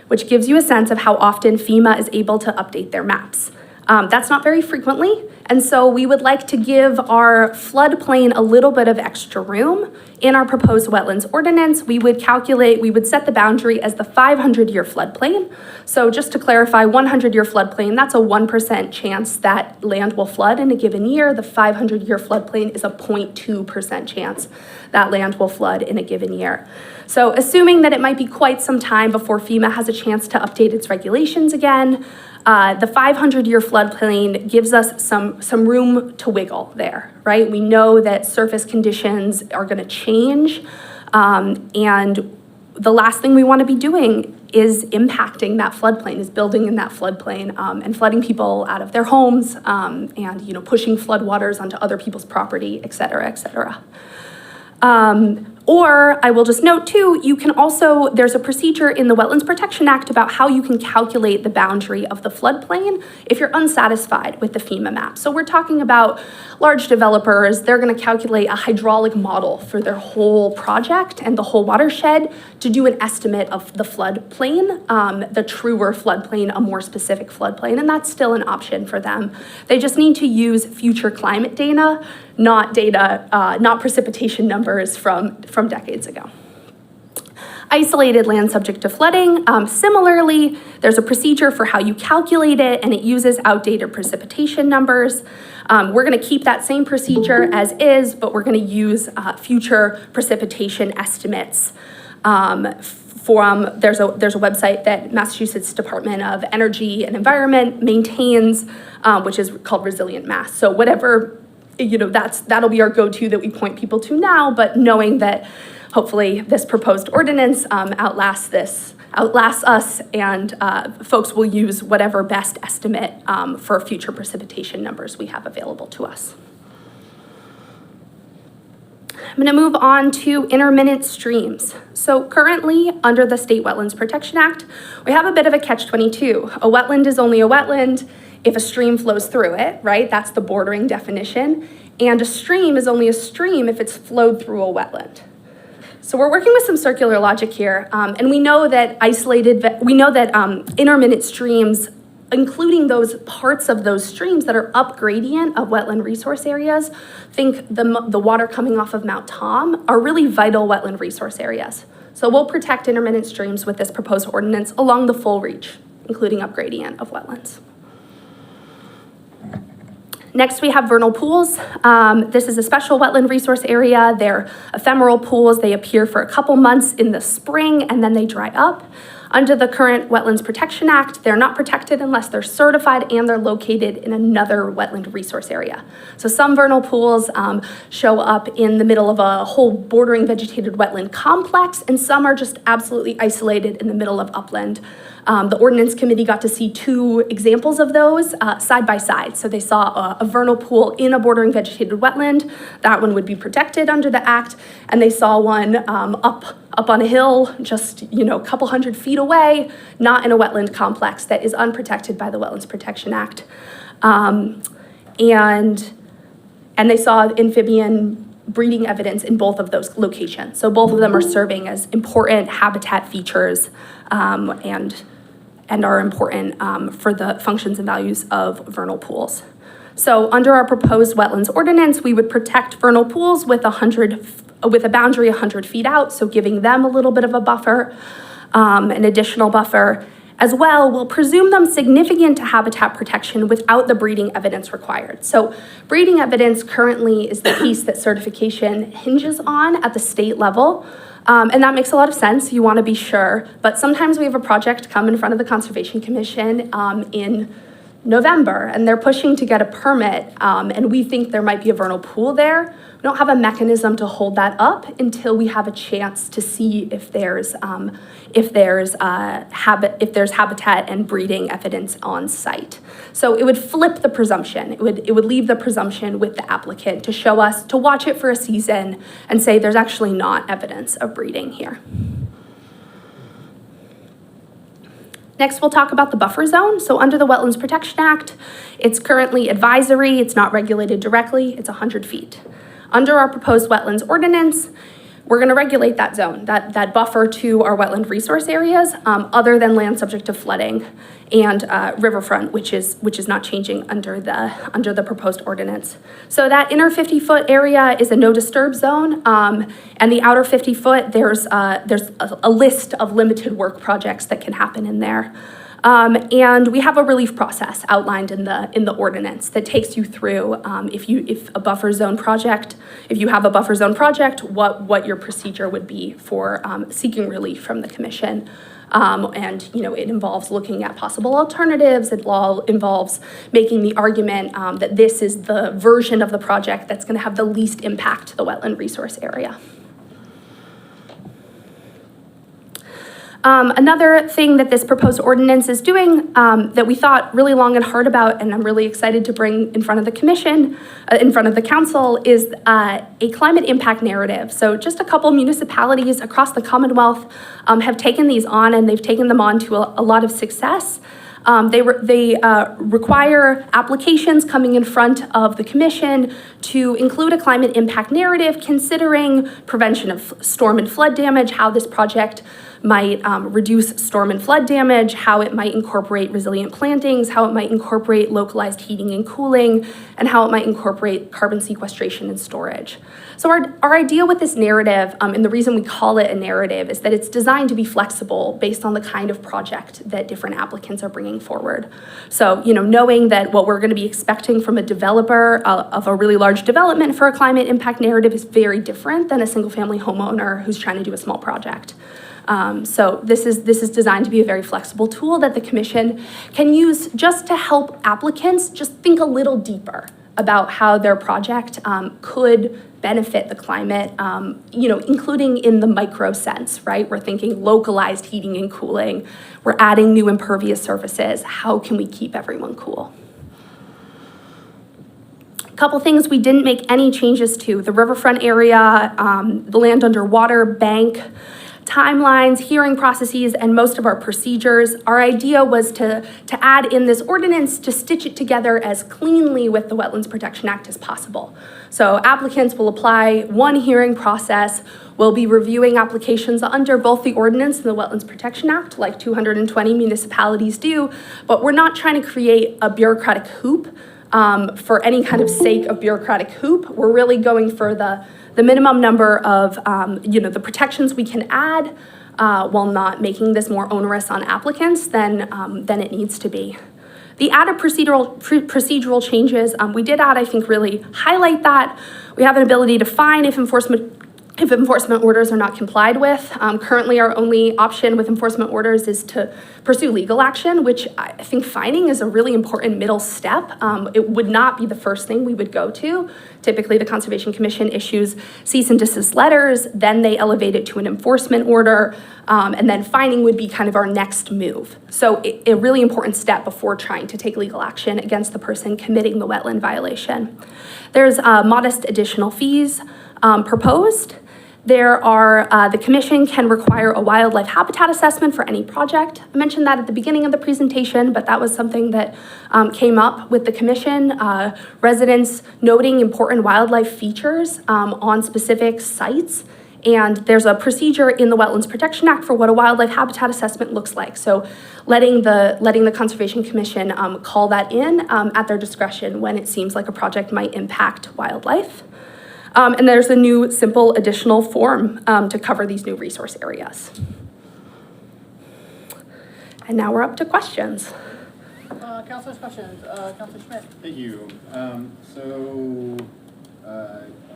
S20: which gives you a sense of how often FEMA is able to update their maps. That's not very frequently, and so we would like to give our floodplain a little bit of extra room. In our proposed wetlands ordinance, we would set the boundary as the 500-year floodplain. So just to clarify, 100-year floodplain, that's a 1% chance that land will flood in a given year. The 500-year floodplain is a 0.2% chance that land will flood in a given year. So assuming that it might be quite some time before FEMA has a chance to update its regulations again, The 500-year floodplain gives us some room to wiggle there, right? We know that surface conditions are going to change, and the last thing we want to be doing is impacting that floodplain, is building in that floodplain, and flooding people out of their homes, and pushing floodwaters onto other people's property, et cetera, et cetera. Or I will just note too, there's a procedure in the Wetlands Protection Act about how you can calculate the boundary of the floodplain if you're unsatisfied with the FEMA map. So we're talking about large developers, they're gonna calculate a hydraulic model for their whole project and the whole watershed to do an estimate of the floodplain, the truer floodplain, a more specific floodplain, and that's still an option for them. They just need to use future climate data, not precipitation numbers from decades ago. Isolated land subject to flooding. Similarly, there's a procedure for how you calculate it, and it uses outdated precipitation numbers. We're going to keep that same procedure as is, but we're going to use future precipitation estimates. There's a website that Massachusetts Department of Energy and Environment maintains, which is called Resilient Mass. So whatever, that'll be our go-to that we point people to now, but knowing that hopefully this proposed ordinance outlasts us, and folks will use whatever best estimate for future precipitation numbers we have available to us. I'm going to move on to intermittent streams. So currently, under the State Wetlands Protection Act, we have a bit of a catch-22. A wetland is only a wetland if a stream flows through it, right? That's the bordering definition. And a stream is only a stream if it's flowed through a wetland. So we're working with some circular logic here, and we know that intermittent streams, including those parts of those streams that are up gradient of wetland resource areas, think the water coming off of Mount Tom, are really vital wetland resource areas. So we'll protect intermittent streams with this proposed ordinance along the full reach, including up gradient of wetlands. Next, we have vernal pools. This is a special wetland resource area. They're ephemeral pools. They appear for a couple months in the spring and then they dry up. Under the current Wetlands Protection Act, they're not protected unless they're certified and they're located in another wetland resource area. So some vernal pools show up in the middle of a whole bordering vegetated wetland complex, and some are just absolutely isolated in the middle of upland. The Ordinance Committee got to see two examples of those side by side. So they saw a vernal pool in a bordering vegetated wetland. That one would be protected under the act. And they saw one up on a hill, just a couple hundred feet away, not in a wetland complex that is unprotected by the Wetlands Protection Act. And they saw amphibian breeding evidence in both of those locations. So both of them are serving as important habitat features and are important for the functions and values of vernal pools. So under our proposed wetlands ordinance, we would protect vernal pools with a boundary 100 feet out, so giving them a little bit of a buffer, an additional buffer. As well, we'll presume them significant to habitat protection without the breeding evidence required. So breeding evidence currently is the piece that certification hinges on at the state level. And that makes a lot of sense. You want to be sure. But sometimes we have a project come in front of the Conservation Commission in November, and they're pushing to get a permit, and we think there might be a vernal pool there. We don't have a mechanism to hold that up until we have a chance to see if there's habitat and breeding evidence on site. So it would flip the presumption. It would leave the presumption with the applicant to show us, to watch it for a season and say there's actually not evidence of breeding here. Next, we'll talk about the buffer zone. So under the Wetlands Protection Act, it's currently advisory. It's not regulated directly. It's 100 feet. Under our proposed wetlands ordinance, we're going to regulate that zone, that buffer to our wetland resource areas, other than land subject to flooding and riverfront, which is not changing under the proposed ordinance. So that inner 50-foot area is a no disturb zone, and the outer 50-foot there's a list of limited work projects that can happen in there. And we have a relief process outlined in the ordinance that takes you through if you have a buffer zone project, what your procedure would be for seeking relief from the commission. And, it involves looking at possible alternatives. It involves making the argument that this is the version of the project that's going to have the least impact to the wetland resource area. Another thing that this proposed ordinance is doing that we thought really long and hard about, and I'm really excited to bring in front of the commission, in front of the council, is a climate impact narrative. So just a couple municipalities across the Commonwealth have taken these on, and they've taken them on to a lot of success. They require applications coming in front of the commission to include a climate impact narrative considering prevention of storm and flood damage, how this project might reduce storm and flood damage, how it might incorporate resilient plantings, how it might incorporate localized heating and cooling, and how it might incorporate carbon sequestration and storage. So our idea with this narrative, and the reason we call it a narrative, is that it's designed to be flexible based on the kind of project that different applicants are bringing forward. So, knowing that what we're going to be expecting from a developer of a really large development for a climate impact narrative is very different than a single-family homeowner who's trying to do a small project. So this is designed to be a very flexible tool that the commission can use just to help applicants just think a little deeper about how their project could benefit the climate, including in the micro sense, right? We're thinking localized heating and cooling. We're adding new impervious surfaces. How can we keep everyone cool? Couple things we didn't make any changes to: the riverfront area, the land underwater, bank, timelines, hearing processes, and most of our procedures. Our idea was to add in this ordinance to stitch it together as cleanly with the Wetlands Protection Act as possible. So applicants will apply one hearing process. We'll be reviewing applications under both the ordinance and the Wetlands Protection Act, like 220 municipalities do, but we're not trying to create a bureaucratic hoop for any kind of sake of bureaucratic hoop. We're really going for the minimum number of, the protections we can add while not making this more onerous on applicants than it needs to be. The added procedural changes, we did add, I think, really highlight that. We have an ability to fine if enforcement orders are not complied with. Currently, our only option with enforcement orders is to pursue legal action, which I think fining is a really important middle step. It would not be the first thing we would go to. Typically, the Conservation Commission issues cease and desist letters, then they elevate it to an enforcement order, and then fining would be kind of our next move. So a really important step before trying to take legal action against the person committing the wetland violation. There's modest additional fees proposed. There are, the commission can require a wildlife habitat assessment for any project. I mentioned that at the beginning of the presentation, but that was something that came up with the commission. Residents noting important wildlife features on specific sites. And there's a procedure in the Wetlands Protection Act for what a wildlife habitat assessment looks like. So letting the Conservation Commission call that in at their discretion when it seems like a project might impact wildlife. And there's a new simple additional form to cover these new resource areas. And now we're up to questions.
S2: Councilors, questions. Councilor Schmidt.
S11: Thank you.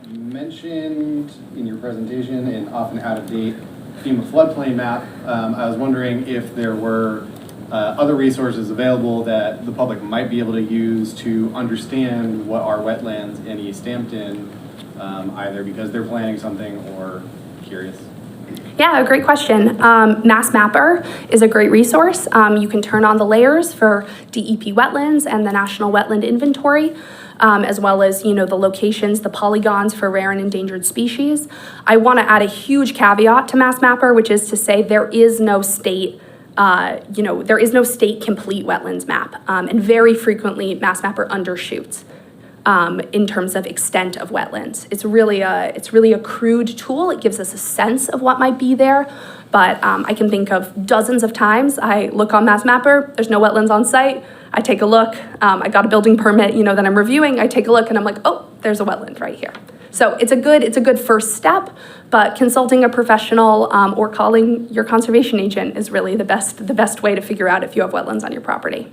S11: You mentioned in your presentation an often out-of-date FEMA floodplain map. I was wondering if there were other resources available that the public might be able to use to understand what are wetlands in Easthampton, either because they're planning something or curious.
S20: Yeah, a great question. Mass Mapper is a great resource. You can turn on the layers for DEP wetlands and the National Wetland Inventory, as well as, the locations, the polygons for rare and endangered species. I want to add a huge caveat to Mass Mapper, which is to say there is no state there is no state complete wetlands map, and very frequently Mass Mapper undershoots in terms of extent of wetlands. It's really a crude tool. It gives us a sense of what might be there, but I can think of dozens of times I look on Mass Mapper, there's no wetlands on site, I take a look, I got a building permit, that I'm reviewing, I take a look and I'm like, oh, there's a wetland right here. So it's a good first step, but consulting a professional or calling your conservation agent is really the best way to figure out if you have wetlands on your property.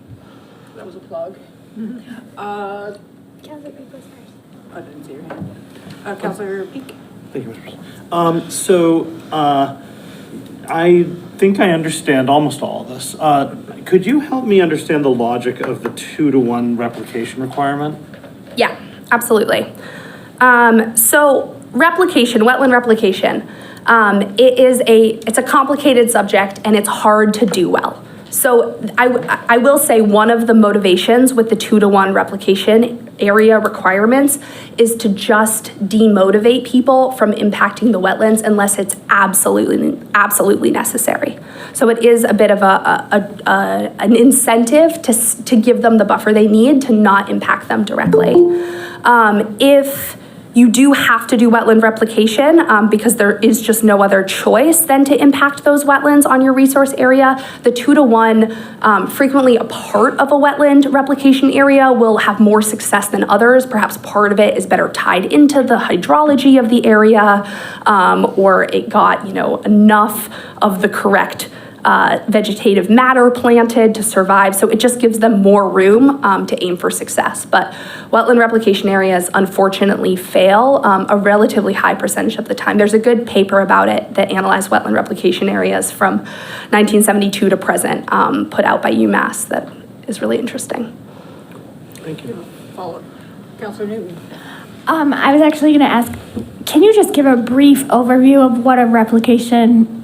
S2: That was a plug. Councilor Peak was first. I didn't see your hand. Councilor Peak.
S19: Thank you, Mr. President. I think I understand almost all of this. Could you help me understand the logic of the 2-to-1 replication requirement?
S20: Yeah, absolutely. So replication, wetland replication, it's a complicated subject and it's hard to do well. So I will say one of the motivations with the 2-to-1 replication area requirements is to just demotivate people from impacting the wetlands unless it's absolutely necessary. So it is a bit of an incentive to give them the buffer they need to not impact them directly. If you do have to do wetland replication because there is just no other choice than to impact those wetlands on your resource area. The 2-to-1, frequently a part of a wetland replication area will have more success than others. Perhaps part of it is better tied into the hydrology of the area, or it got, enough of the correct vegetative matter planted to survive. So it just gives them more room to aim for success. But wetland replication areas unfortunately fail a relatively high percentage of the time. There's a good paper about it that analyzed wetland replication areas from 1972 to present, put out by UMass, that is really interesting.
S19: Thank you.
S2: Follow-up. Councilor Newton.
S10: I was actually going to ask, can you just give a brief overview of what a replication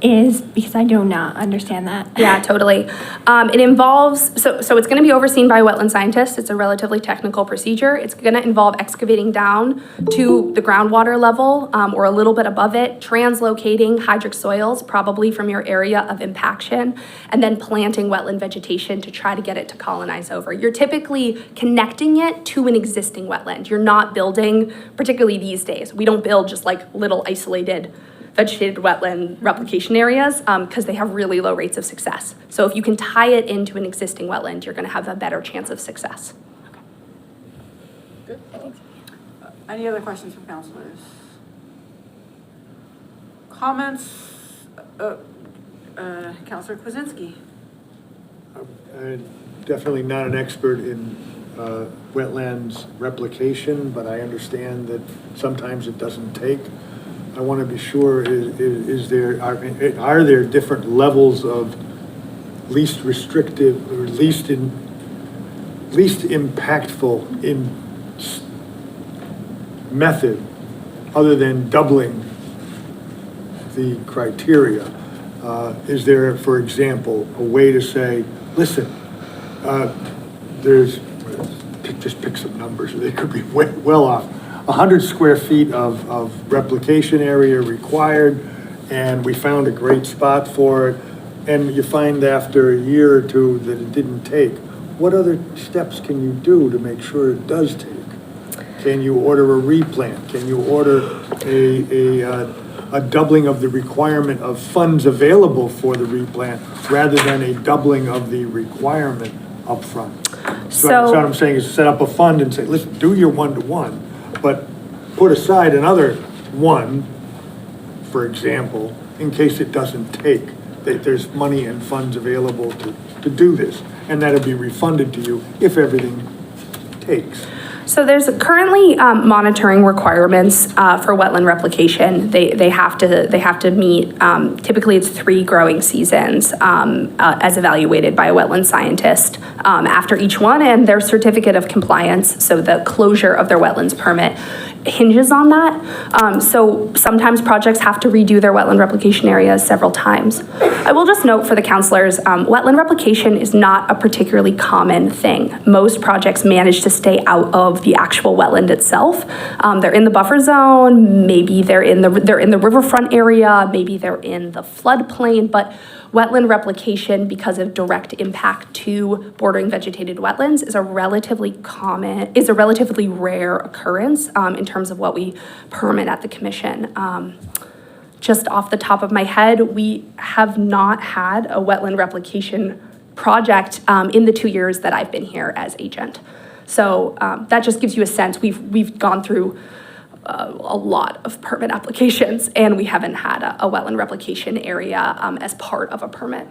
S10: is, because I do not understand that.
S20: Yeah, totally. It involves, so it's going to be overseen by a wetland scientist. It's a relatively technical procedure. It's going to involve excavating down to the groundwater level or a little bit above it, translocating hydric soils, probably from your area of impaction, and then planting wetland vegetation to try to get it to colonize over. You're typically connecting it to an existing wetland. You're not building, particularly these days, we don't build just like little isolated vegetated wetland replication areas because they have really low rates of success. So if you can tie it into an existing wetland, you're going to have a better chance of success.
S2: Good. Any other questions from councilors? Comments? Councilor Kwasinski.
S15: I'm definitely not an expert in wetlands replication, but I understand that sometimes it doesn't take. I want to be sure, are there different levels of least restrictive or least impactful method other than doubling the criteria? Is there, for example, a way to say, listen, just pick some numbers, or they could be well off. 100 square feet of replication area required, and we found a great spot for it, and you find after a year or two that it didn't take. What other steps can you do to make sure it does take? Can you order a replant? Can you order a doubling of the requirement of funds available for the replant rather than a doubling of the requirement up front? So what I'm saying is set up a fund and say, listen, do your 1-to-1. But put aside another one, for example, in case it doesn't take, that there's money and funds available to do this. And that'll be refunded to you if everything takes.
S20: So there's currently monitoring requirements for wetland replication. They have to meet, typically it's 3 growing seasons as evaluated by a wetland scientist after each one, and their certificate of compliance, so the closure of their wetlands permit, hinges on that. So sometimes projects have to redo their wetland replication areas several times. I will just note for the councilors, wetland replication is not a particularly common thing. Most projects manage to stay out of the actual wetland itself. They're in the buffer zone, maybe they're in the riverfront area, maybe they're in the floodplain, but wetland replication, because of direct impact to bordering vegetated wetlands, is a relatively rare occurrence in terms of what we permit at the commission. Just off the top of my head, we have not had a wetland replication project in the 2 years that I've been here as agent. So that just gives you a sense. We've gone through a lot of permit applications, and we haven't had a wetland replication area as part of a permit.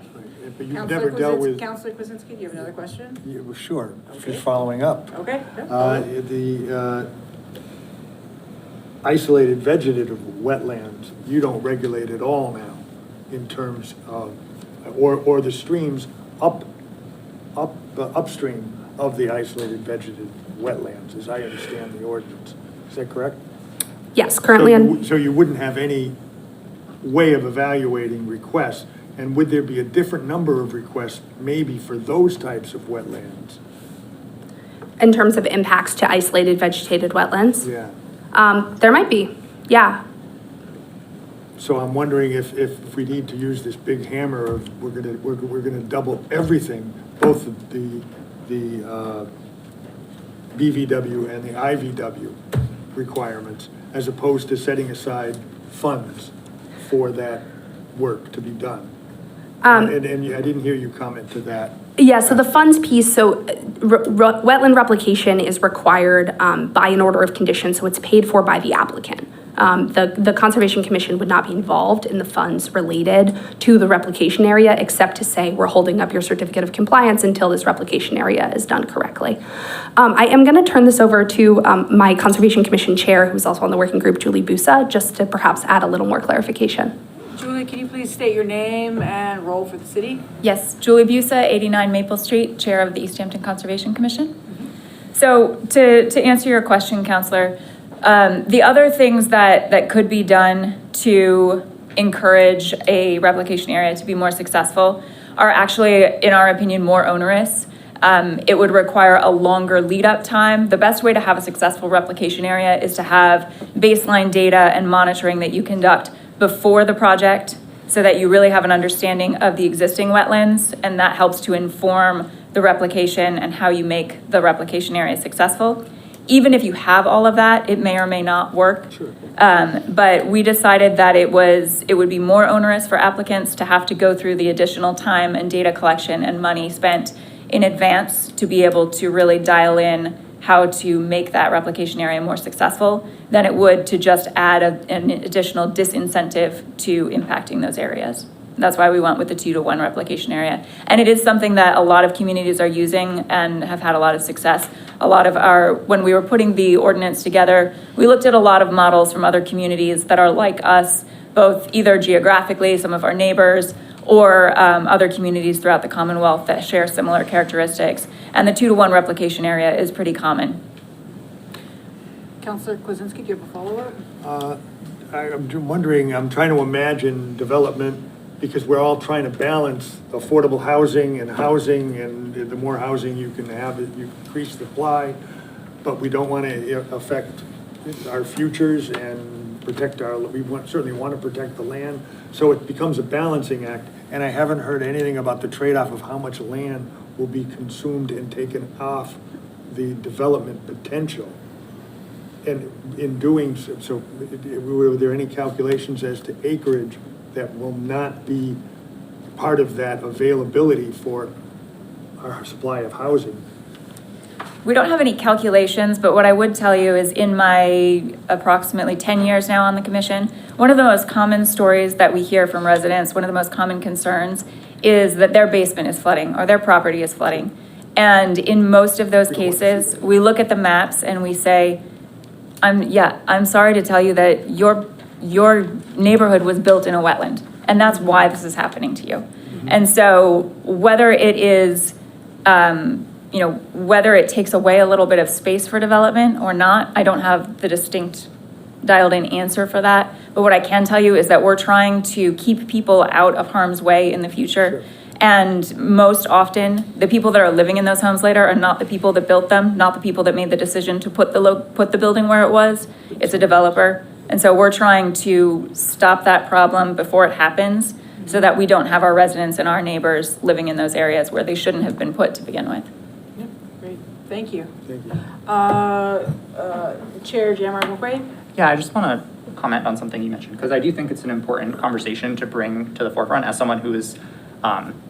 S15: But you've never dealt with...
S2: Councilor Kwasinski, do you have another question?
S15: Yeah, well, sure, just following up.
S2: Okay.
S15: The isolated vegetative wetlands, you don't regulate at all now. in terms of, or the streams upstream of the isolated vegetated wetlands, as I understand the ordinance. Is that correct?
S20: Yes, currently
S15: So you wouldn't have any way of evaluating requests, and would there be a different number of requests maybe for those types of wetlands?
S20: in terms of impacts to isolated vegetated wetlands.
S15: Yeah.
S20: There might be, yeah.
S15: So I'm wondering if we need to use this big hammer of, we're gonna double everything, both the BVW and the IVW requirements, as opposed to setting aside funds for that work to be done. And I didn't hear you comment to that.
S20: Yeah, so the funds piece, so wetland replication is required by an order of conditions, so it's paid for by the applicant. The Conservation Commission would not be involved in the funds related to the replication area, except to say, we're holding up your certificate of compliance until this replication area is done correctly. I am gonna turn this over to my Conservation Commission Chair, who's also on the working group, Julie Busa, just to perhaps add a little more clarification.
S2: Julie, can you please state your name and role for the city?
S5: Yes, Julie Busa, 89 Maple Street, Chair of the Easthampton Conservation Commission. So to answer your question, Counselor, the other things that could be done to encourage a replication area to be more successful are actually, in our opinion, more onerous. It would require a longer lead up time. The best way to have a successful replication area is to have baseline data and monitoring that you conduct before the project, so that you really have an understanding of the existing wetlands, and that helps to inform the replication and how you make the replication area successful. Even if you have all of that, it may or may not work.
S15: Sure.
S5: But we decided that it would be more onerous for applicants to have to go through the additional time and data collection and money spent in advance to be able to really dial in how to make that replication area more successful than it would to just add an additional disincentive to impacting those areas. That's why we went with the 2-to-1 replication area. And it is something that a lot of communities are using and have had a lot of success. When we were putting the ordinance together, we looked at a lot of models from other communities that are like us, both either geographically, some of our neighbors, or other communities throughout the Commonwealth that share similar characteristics. And the 2-to-1 replication area is pretty common.
S2: Councilor Kwasinski, do you have a follow-up?
S15: I'm wondering, I'm trying to imagine development, because we're all trying to balance affordable housing, and the more housing you can have, you increase the supply, but we don't want to affect our futures and protect certainly want to protect the land. So it becomes a balancing act, and I haven't heard anything about the trade-off of how much land will be consumed and taken off the development potential. And in doing so, were there any calculations as to acreage that will not be part of that availability for our supply of housing?
S5: We don't have any calculations, but what I would tell you is in my approximately 10 years now on the commission, one of the most common stories that we hear from residents, one of the most common concerns is that their basement is flooding or their property is flooding. And in most of those cases, we look at the maps and we say, I'm sorry to tell you that your neighborhood was built in a wetland, and that's why this is happening to you. And so whether it is, whether it takes away a little bit of space for development or not, I don't have the distinct dialed in answer for that. But what I can tell you is that we're trying to keep people out of harm's way in the future. Sure. And most often, the people that are living in those homes later are not the people that built them, not the people that made the decision to put the building where it was. It's a developer. And so we're trying to stop that problem before it happens so that we don't have our residents and our neighbors living in those areas where they shouldn't have been put to begin with.
S2: Yep, great, thank you.
S15: Thank you.
S2: Chair Jamar McQuaid?
S12: Yeah, I just want to comment on something you mentioned, because I do think it's an important conversation to bring to the forefront as someone who is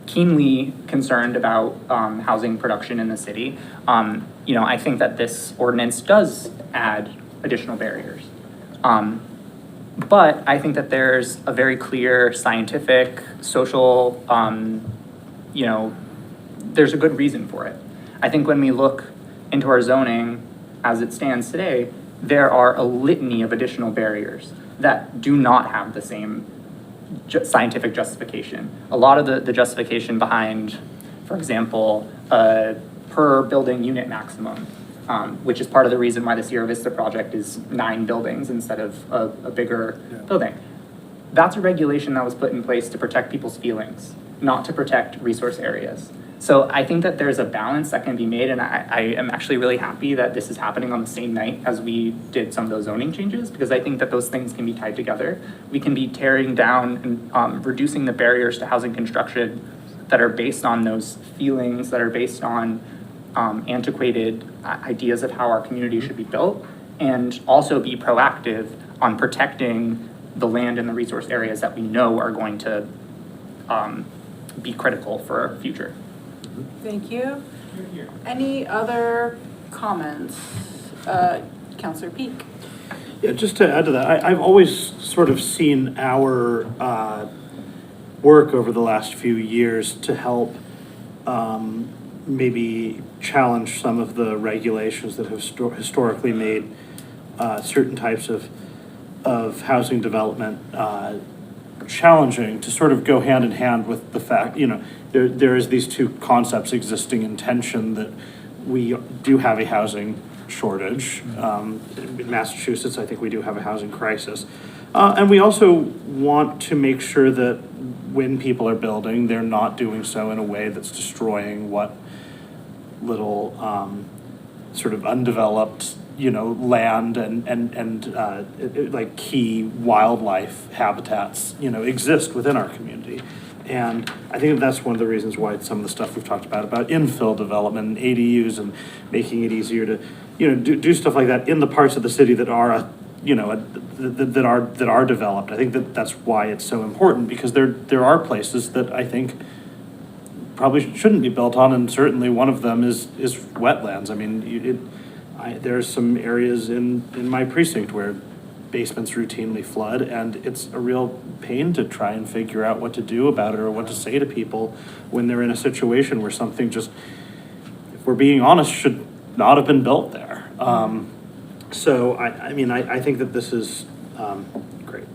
S12: keenly concerned about housing production in the city. I think that this ordinance does add additional barriers. But I think that there's a very clear scientific, social, there's a good reason for it. I think when we look into our zoning as it stands today, there are a litany of additional barriers that do not have the same scientific justification. A lot of the justification behind, for example, per building unit maximum, which is part of the reason why the Sierra Vista project is 9 buildings instead of a bigger building. That's a regulation that was put in place to protect people's feelings, not to protect resource areas. So I think that there's a balance that can be made, and I am actually really happy that this is happening on the same night as we did some of those zoning changes, because I think that those things can be tied together. We can be tearing down and reducing the barriers to housing construction that are based on those feelings, that are based on antiquated ideas of how our community should be built, and also be proactive on protecting the land and the resource areas that we know are going to be critical for our future.
S2: Thank you. Any other comments? Councillor Peak.
S19: Yeah, just to add to that, I've always sort of seen our work over the last few years to help maybe challenge some of the regulations that have historically made certain types of housing development challenging, to sort of go hand in hand with the fact, there is these two concepts existing in tension, that we do have a housing shortage. In Massachusetts, I think we do have a housing crisis. And we also want to make sure that when people are building, they're not doing so in a way that's destroying what little sort of undeveloped, land and like key wildlife habitats, exist within our community. And I think that's one of the reasons why some of the stuff we've talked about infill development and ADUs and making it easier to, do stuff like that in the parts of the city that are, that are developed. I think that's why it's so important, because there are places that I think probably shouldn't be built on, and certainly one of them is wetlands. I mean, there's some areas in my precinct where basements routinely flood, and it's a real pain to try and figure out what to do about it or what to say to people when they're in a situation where something just, if we're being honest, should not have been built there. So I think that this is great.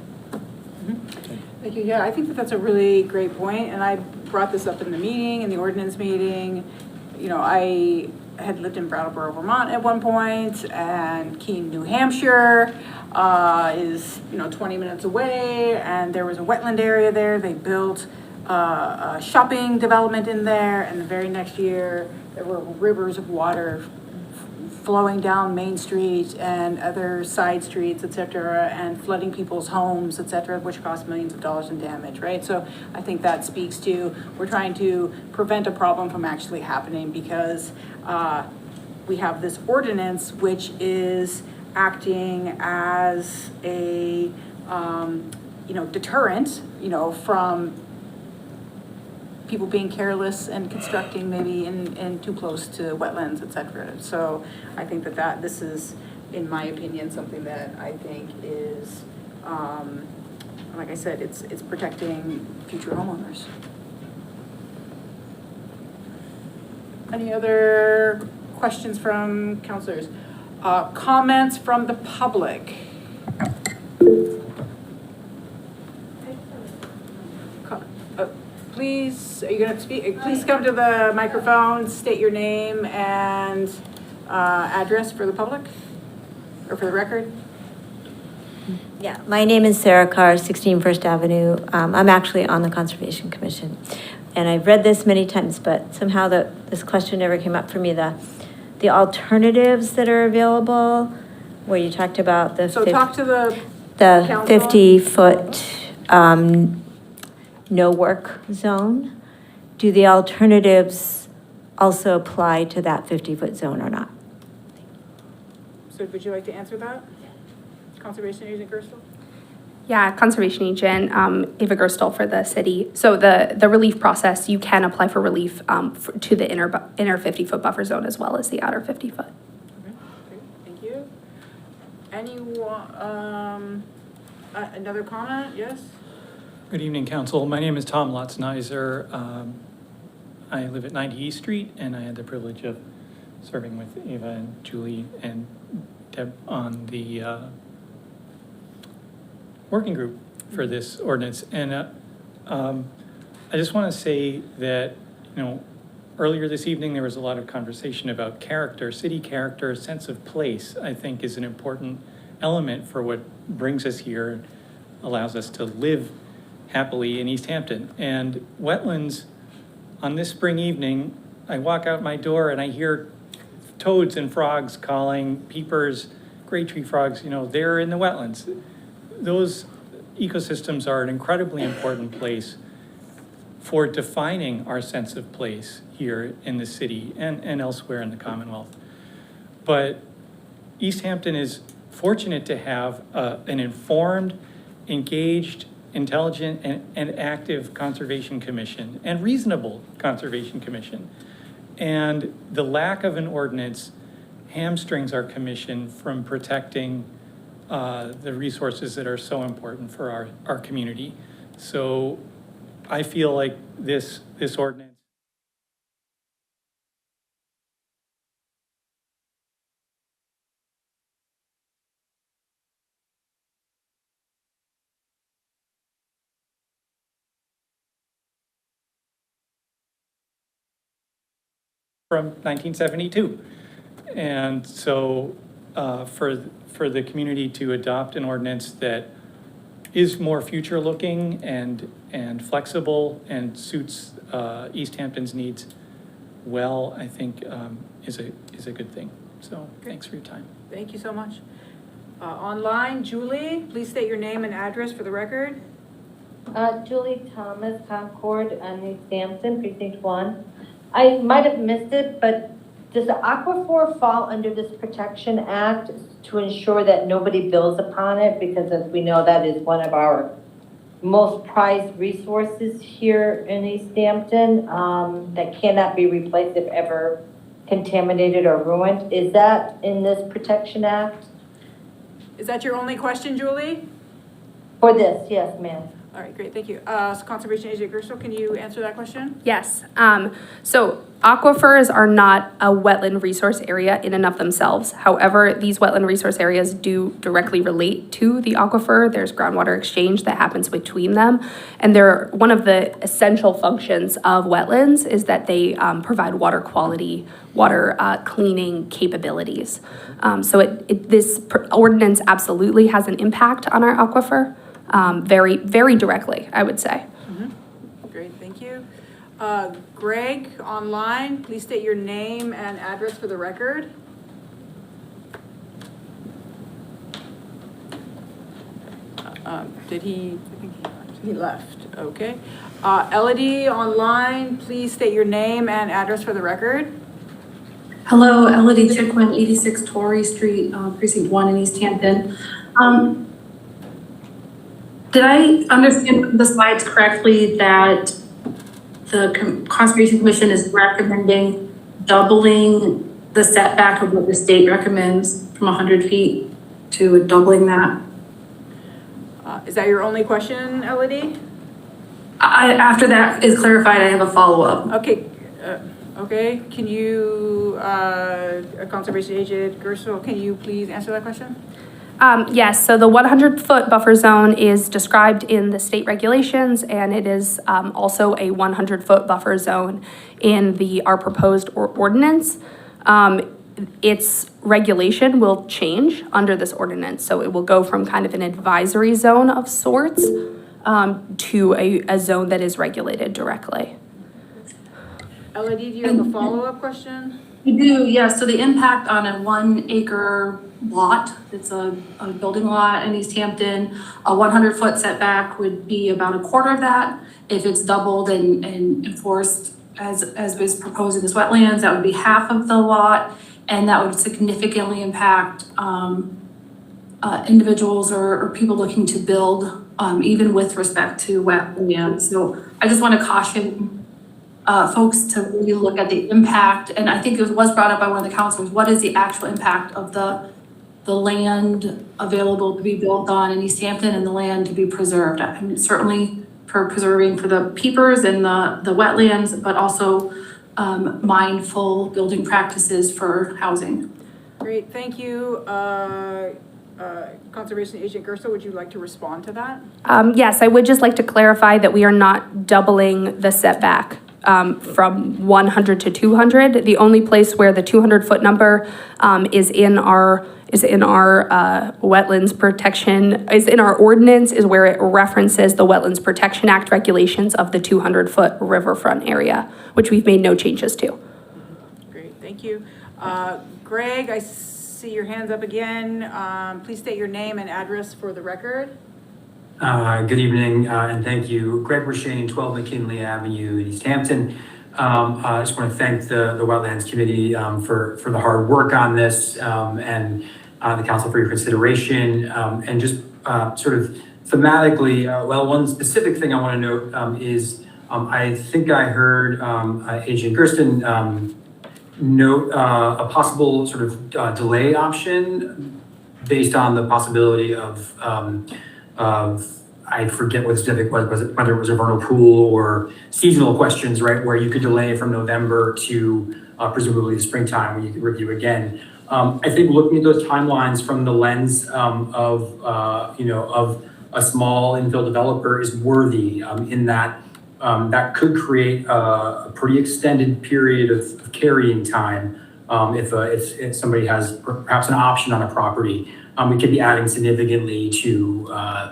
S2: Thank you. Yeah, I think that's a really great point, and I brought this up in the meeting, in the ordinance meeting. I had lived in Brattleboro, Vermont at one point, and Keene, New Hampshire is 20 minutes away, and there was a wetland area there. They built a shopping development in there, and the very next year there were rivers of water flowing down Main Street and other side streets, et cetera, and flooding people's homes, et cetera, which cost millions of dollars in damage, right? So I think that speaks to, we're trying to prevent a problem from actually happening, because we have this ordinance which is acting as a, deterrent, from people being careless and constructing maybe in too close to wetlands, et cetera. So I think that this is, in my opinion, something that I think is, like I said, it's protecting future homeowners. Any other questions from councilors? Comments from the public? Please, are you going to speak? Please come to the microphone, state your name and address for the public, or for the record.
S6: Yeah, my name is Sarah Carr, 16 First Avenue. I'm actually on the Conservation Commission. And I've read this many times, but somehow this question never came up for me. The alternatives that are available, where you talked about the
S2: So talk to the
S6: 50-foot no work zone. Do the alternatives also apply to that 50-foot zone or not?
S2: So would you like to answer that? Conservation Agent Gerstle?
S20: Yeah, Conservation Agent Ava Gerstle for the city. So the relief process, you can apply for relief to the inner 50-foot buffer zone as well as the outer 50-foot.
S2: Okay, great, thank you. Anyone, another comment? Yes?
S22: Good evening, Council. My name is Tom Lotznizer. I live at 90 East Street, and I had the privilege of serving with Ava and Julie and Deb on the working group for this ordinance. And I just want to say that, earlier this evening, there was a lot of conversation about character, city character, sense of place, I think is an important element for what brings us here and allows us to live happily in Easthampton. And wetlands, on this spring evening, I walk out my door and I hear toads and frogs calling, peepers, gray tree frogs, they're in the wetlands. Those ecosystems are an incredibly important place for defining our sense of place here in the city and elsewhere in the Commonwealth. But Easthampton is fortunate to have an informed, engaged, intelligent, and active Conservation Commission, and reasonable Conservation Commission. And the lack of an ordinance hamstrings our commission from protecting the resources that are so important for our community. So I feel like this ordinance from 1972. And so for the community to adopt an ordinance that is more future-looking and flexible and suits Easthampton's needs well, I think is a good thing. So thanks for your time.
S2: Thank you so much. Online, Julie, please state your name and address for the record.
S21: Julie Thomas, Concord, Easthampton, Precinct 1. I might have missed it, but does the Aquifer fall under this Protection Act to ensure that nobody builds upon it? Because as we know, that is one of our most prized resources here in Easthampton that cannot be replaced if ever contaminated or ruined. Is that in this Protection Act?
S2: Is that your only question, Julie?
S21: For this, yes, ma'am.
S2: All right, great, thank you. Conservation Agent Gersel, can you answer that question?
S20: Yes. So aquifers are not a wetland resource area in and of themselves. However, these wetland resource areas do directly relate to the aquifer. There's groundwater exchange that happens between them. And they're one of the essential functions of wetlands is that they provide water quality, water cleaning capabilities. So this ordinance absolutely has an impact on our aquifer. Very, very directly, I would say.
S2: Great, thank you. Greg, online, please state your name and address for the record. Did he? I think he left. Okay. Elodie, online, please state your name and address for the record.
S3: Hello, Elodie Chickwin, 86 Torrey Street, Precinct 1 in Easthampton. Did I understand the slides correctly that the Conservation Commission is recommending doubling the setback of what the state recommends from 100 feet to doubling that?
S2: Is that your only question, Elodie?
S3: After that is clarified, I have a follow-up.
S2: Okay. Okay. Can you, Conservation Agent Gersel, can you please answer that question?
S20: Yes, so the 100-foot buffer zone is described in the state regulations, and it is also a 100-foot buffer zone in our proposed ordinance. Its regulation will change under this ordinance, so it will go from kind of an advisory zone of sorts to a zone that is regulated directly.
S2: Elodie, do you have a follow-up question?
S3: We do, yes. So the impact on a 1 acre lot, it's a building lot in Easthampton, a 100-foot setback would be about a quarter of that. If it's doubled and enforced as was proposed in this wetlands, that would be half of the lot, and that would significantly impact individuals or people looking to build, even with respect to wetlands. So I just want to caution folks to really look at the impact, and I think it was brought up by one of the councilors, what is the actual impact of the land available to be built on in Easthampton and the land to be preserved? I mean, certainly for preserving for the peepers and the wetlands, but also mindful building practices for housing.
S2: Great, thank you. Conservation Agent Gerso, would you like to respond to that?
S20: Yes, I would just like to clarify that we are not doubling the setback from 100 to 200. The only place where the 200-foot number is in our wetlands protection, is in our ordinance, is where it references the Wetlands Protection Act regulations of the 200-foot riverfront area, which we've made no changes to.
S2: Great, thank you. Greg, I see your hands up again. Please state your name and address for the record.
S13: Good evening, and thank you. Greg Rashane, 12 McKinley Avenue in Easthampton. I just want to thank the Wetlands Committee for the hard work on this and the council for your consideration. And just sort of thematically, well, one specific thing I want to note is I think I heard Agent Gersten note a possible sort of delay option based on the possibility of I forget what the specific was whether it was a vernal pool or seasonal questions, right, where you could delay from November to presumably the springtime when you could review again. I think looking at those timelines from the lens of a small infill developer is worthy in that that could create a pretty extended period of carrying time if somebody has perhaps an option on a property. We could be adding significantly to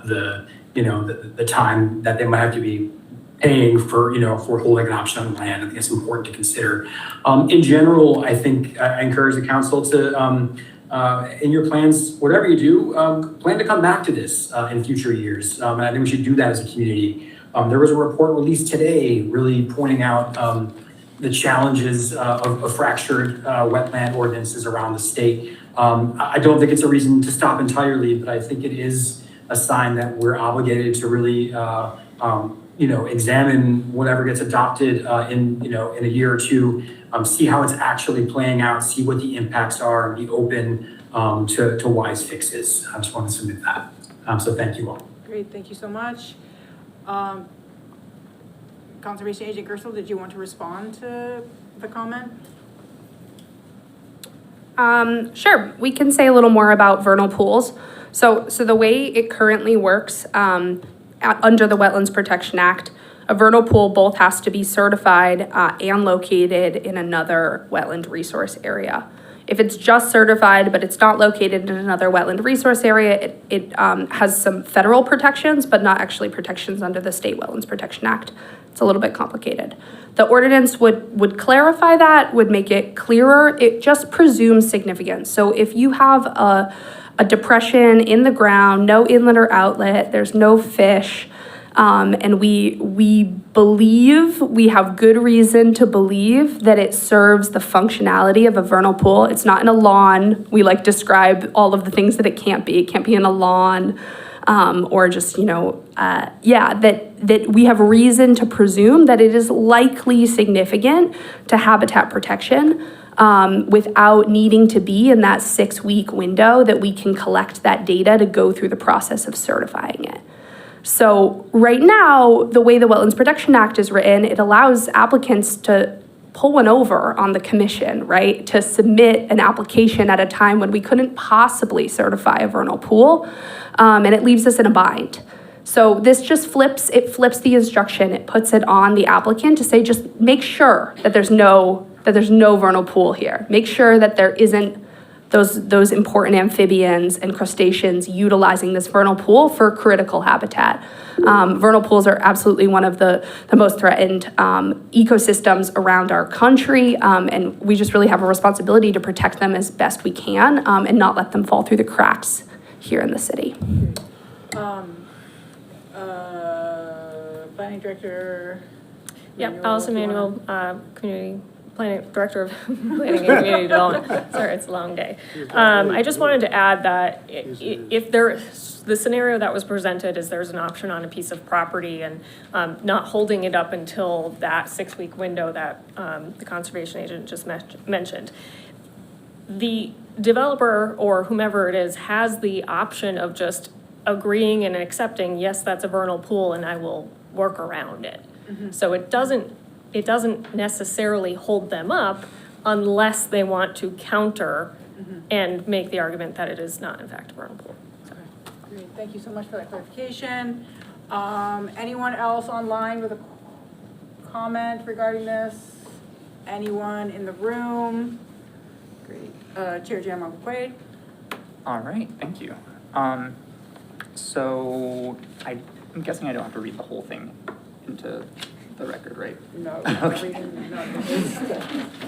S13: the time that they might have to be paying for holding an option on land. I think it's important to consider. In general, I think I encourage the council to, in your plans, whatever you do, plan to come back to this in future years. And I think we should do that as a community. There was a report released today really pointing out the challenges of fractured wetland ordinances around the state. I don't think it's a reason to stop entirely, but I think it is a sign that we're obligated to really, examine whatever gets adopted in a year or two, see how it's actually playing out, see what the impacts are, and be open to wise fixes. I just want to submit that. So thank you all.
S2: Great, thank you so much. Conservation Agent Gerso, did you want to respond to the comment?
S20: Sure, we can say a little more about vernal pools. So the way it currently works under the Wetlands Protection Act, a vernal pool both has to be certified and located in another wetland resource area. If it's just certified, but it's not located in another wetland resource area, it has some federal protections, but not actually protections under the State Wetlands Protection Act. It's a little bit complicated. The ordinance would clarify that, would make it clearer. It just presumes significance. So if you have a depression in the ground, no inlet or outlet, there's no fish, and we believe, we have good reason to believe that it serves the functionality of a vernal pool. It's not in a lawn. We describe all of the things that it can't be. It can't be in a lawn, or just, that we have reason to presume that it is likely significant to habitat protection, without needing to be in that 6-week window that we can collect that data to go through the process of certifying it. So right now, the way the Wetlands Protection Act is written, it allows applicants to pull one over on the commission, right? To submit an application at a time when we couldn't possibly certify a vernal pool, and it leaves us in a bind. So this just flips the instruction. It puts it on the applicant to say, just make sure that there's no vernal pool here. Make sure that there isn't those important amphibians and crustaceans utilizing this vernal pool for critical habitat. Vernal pools are absolutely one of the most threatened ecosystems around our country, and we just really have a responsibility to protect them as best we can, and not let them fall through the cracks here in the city.
S2: Planning Director.
S17: Yep, Allison Manuel, Community Planning Director of Planning and Community Development. Sorry, it's a long day. I just wanted to add that if the scenario that was presented is there's an option on a piece of property and not holding it up until that 6-week window that the conservation agent just mentioned. The developer or whomever it is has the option of just agreeing and accepting, yes, that's a vernal pool and I will work around it. Mm-hmm. So it doesn't necessarily hold them up unless they want to counter and make the argument that it is not in fact a vernal pool.
S2: Great, thank you so much for that clarification. Anyone else online with a comment regarding this? Anyone in the room? Great. Chair Jan McQuaid.
S12: All right, thank you. So I'm guessing I don't have to read the whole thing into the record, right?
S2: No,
S12: Okay.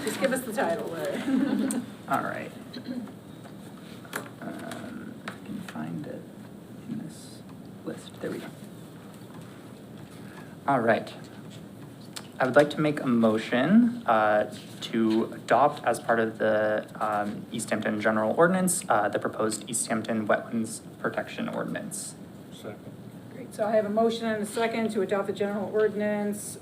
S2: just give us the title there.
S12: All right. I can find it in this list. There we go. All right. I would like to make a motion to adopt as part of the Easthampton General Ordinance, the proposed Easthampton Wetlands Protection Ordinance.
S15: Second.
S2: Great, so I have a motion and a second to adopt the general ordinance,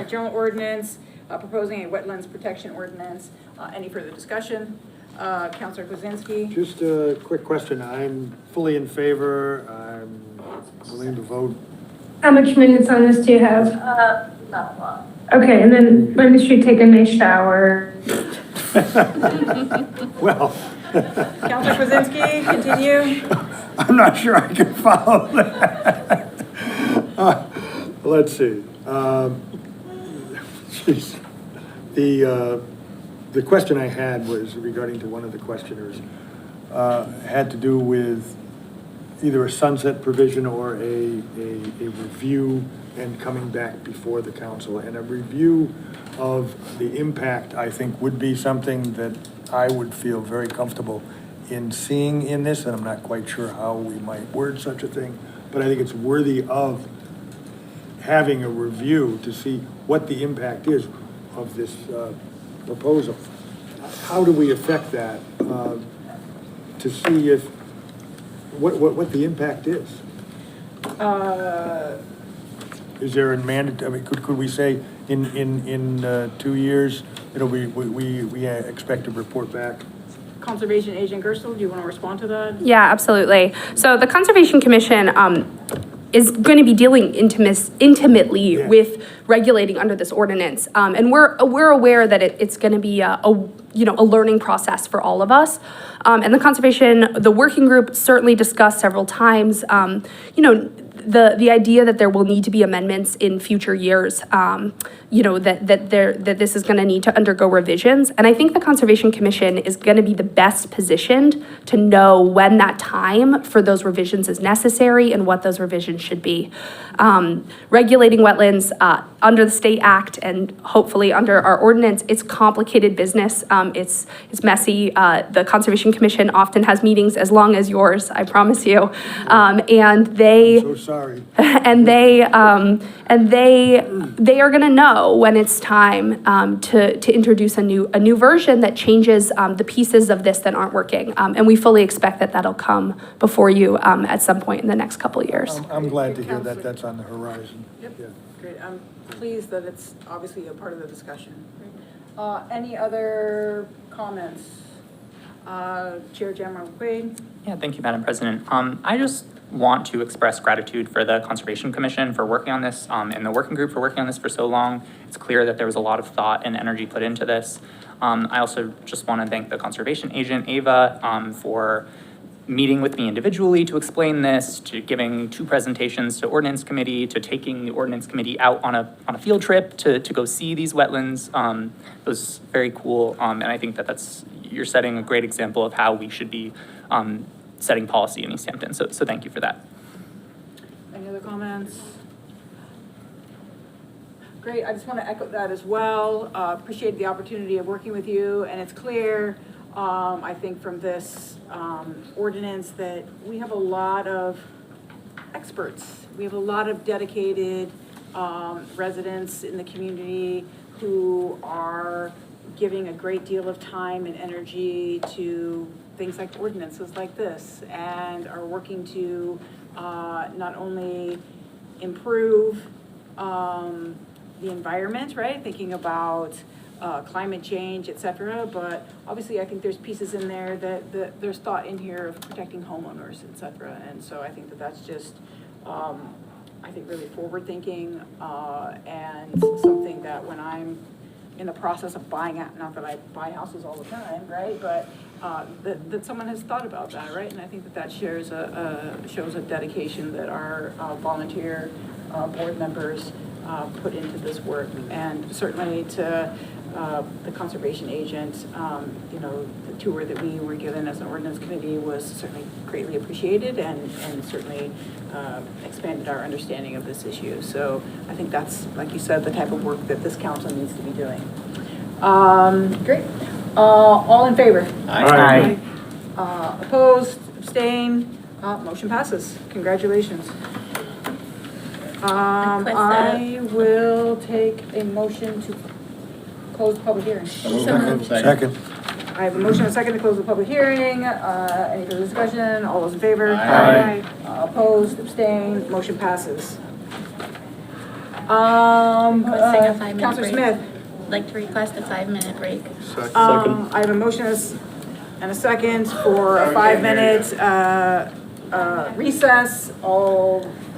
S2: general ordinance, proposing a wetlands protection ordinance. Any further discussion? Councilor Kwasinski?
S15: Just a quick question. I'm fully in favor. I'm willing to vote.
S4: How much minutes on this do you have?
S21: Not a lot.
S4: Okay, and then when does she take a nice shower?
S15: Well.
S2: Councilor Kwasinski, continue.
S15: I'm not sure I can follow that. Let's see. Geez. The question I had was regarding to one of the questioners, had to do with either a sunset provision or a review and coming back before the council. And a review of the impact, I think, would be something that I would feel very comfortable in seeing in this, and I'm not quite sure how we might word such a thing, but I think it's worthy of having a review to see what the impact is of this proposal. How do we affect that to see if what the impact is? Is there a mandate? I mean, could we say in 2 years we expect to report back?
S2: Conservation Agent Gerstle, do you want to respond to that?
S20: Yeah, absolutely. So the Conservation Commission is going to be dealing intimately with regulating under this ordinance. And we're aware that it's going to be a learning process for all of us. And the working group certainly discussed several times, the idea that there will need to be amendments in future years, that this is going to need to undergo revisions. And I think the Conservation Commission is going to be the best positioned to know when that time for those revisions is necessary and what those revisions should be. Regulating wetlands under the State Act and hopefully under our ordinance, it's complicated business. It's messy. The Conservation Commission often has meetings as long as yours, I promise you. And they...
S15: I'm so sorry.
S20: And they are going to know when it's time to introduce a new version that changes the pieces of this that aren't working. And we fully expect that that'll come before you at some point in the next couple of years.
S15: I'm glad to hear that that's on the horizon.
S2: Yep. Yeah. Great. I'm pleased that it's obviously a part of the discussion. Any other comments? Chair Jan McQuaid.
S12: Yeah, thank you, Madam President. I just want to express gratitude for the Conservation Commission for working on this and the working group for working on this for so long. It's clear that there was a lot of thought and energy put into this. I also just want to thank the Conservation Agent, Ava, for meeting with me individually to explain this, to giving 2 presentations to Ordinance Committee, to taking the Ordinance Committee out on a field trip to go see these wetlands. It was very cool, and I think you're setting a great example of how we should be setting policy in Easthampton. So thank you for that.
S2: Any other comments? Great, I just want to echo that as well. Appreciate the opportunity of working with you, and it's clear, I think from this ordinance that we have a lot of experts. We have a lot of dedicated residents in the community who are giving a great deal of time and energy to things like ordinances like this, and are working to not only improve the environment, right? Thinking about climate change, et cetera, but obviously I think there's pieces in there that there's thought in here of protecting homeowners, et cetera. And so I think that's just, I think really forward thinking and something that when I'm in the process of buying out, not that I buy houses all the time, right? But that someone has thought about that, right? And I think that shows a dedication that our volunteer board members put into this work. And certainly to the conservation agent, the tour that we were given as an ordinance committee was certainly greatly appreciated and certainly expanded our understanding of this issue. So I think that's, like you said, the type of work that this council needs to be doing. Great. All in favor?
S15: Aye.
S2: Opposed, abstain, motion passes. Congratulations. I will take a motion to close the public hearing.
S15: Second.
S2: I have a motion and a second to close the public hearing. Any further discussion? All those in favor?
S15: Aye.
S2: Opposed, abstained, motion passes.
S14: Requesting a 5-minute
S2: Counselor
S14: break.
S2: Smith.
S14: I'd like to request a 5-minute break.
S2: I have a motion and a second for a 5-minute recess.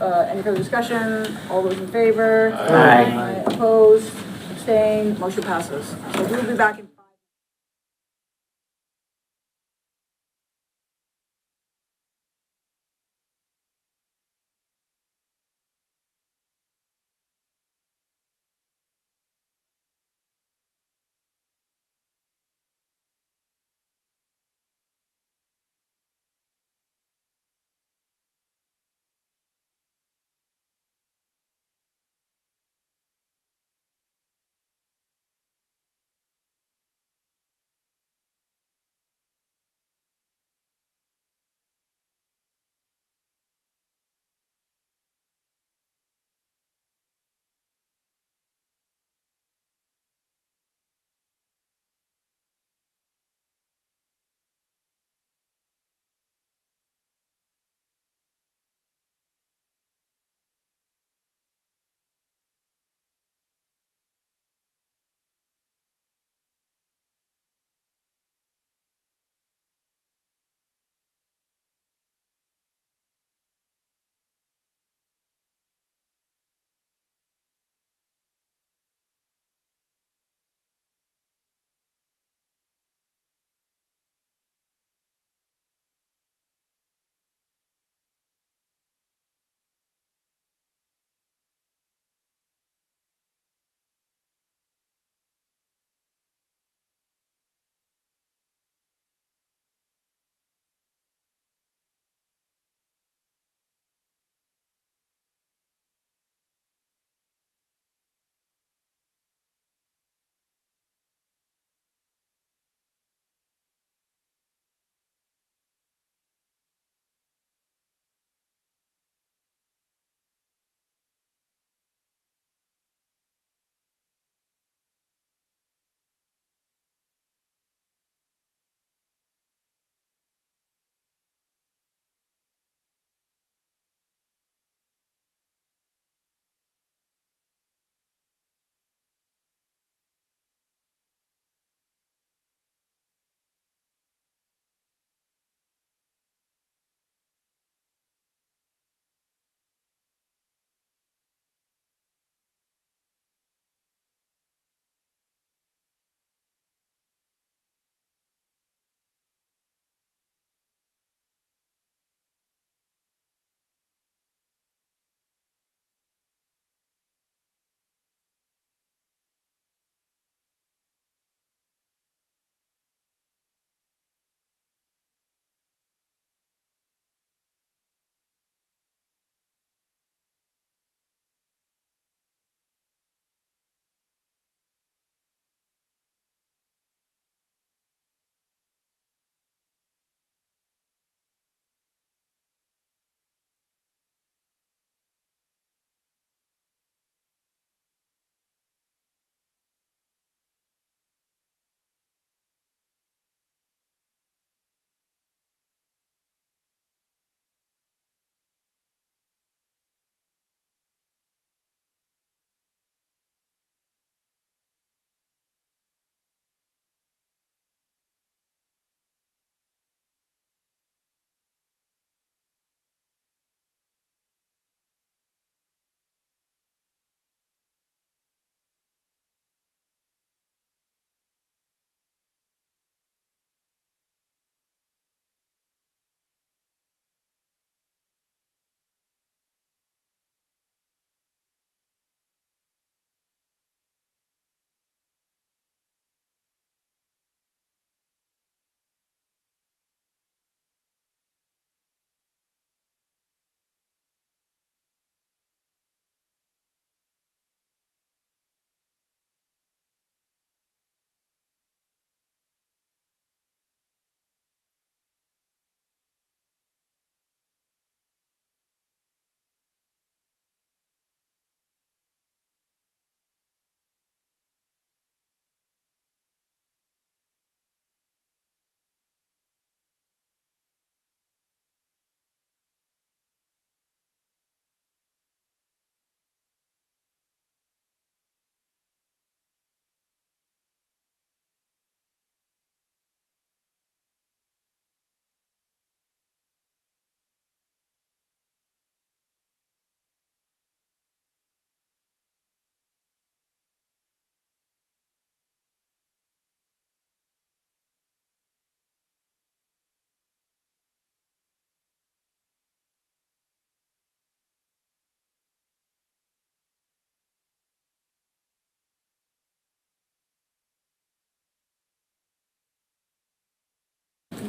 S2: Any further discussion? All those in favor?
S15: Aye.
S2: Opposed, abstained, motion passes. So we'll be back in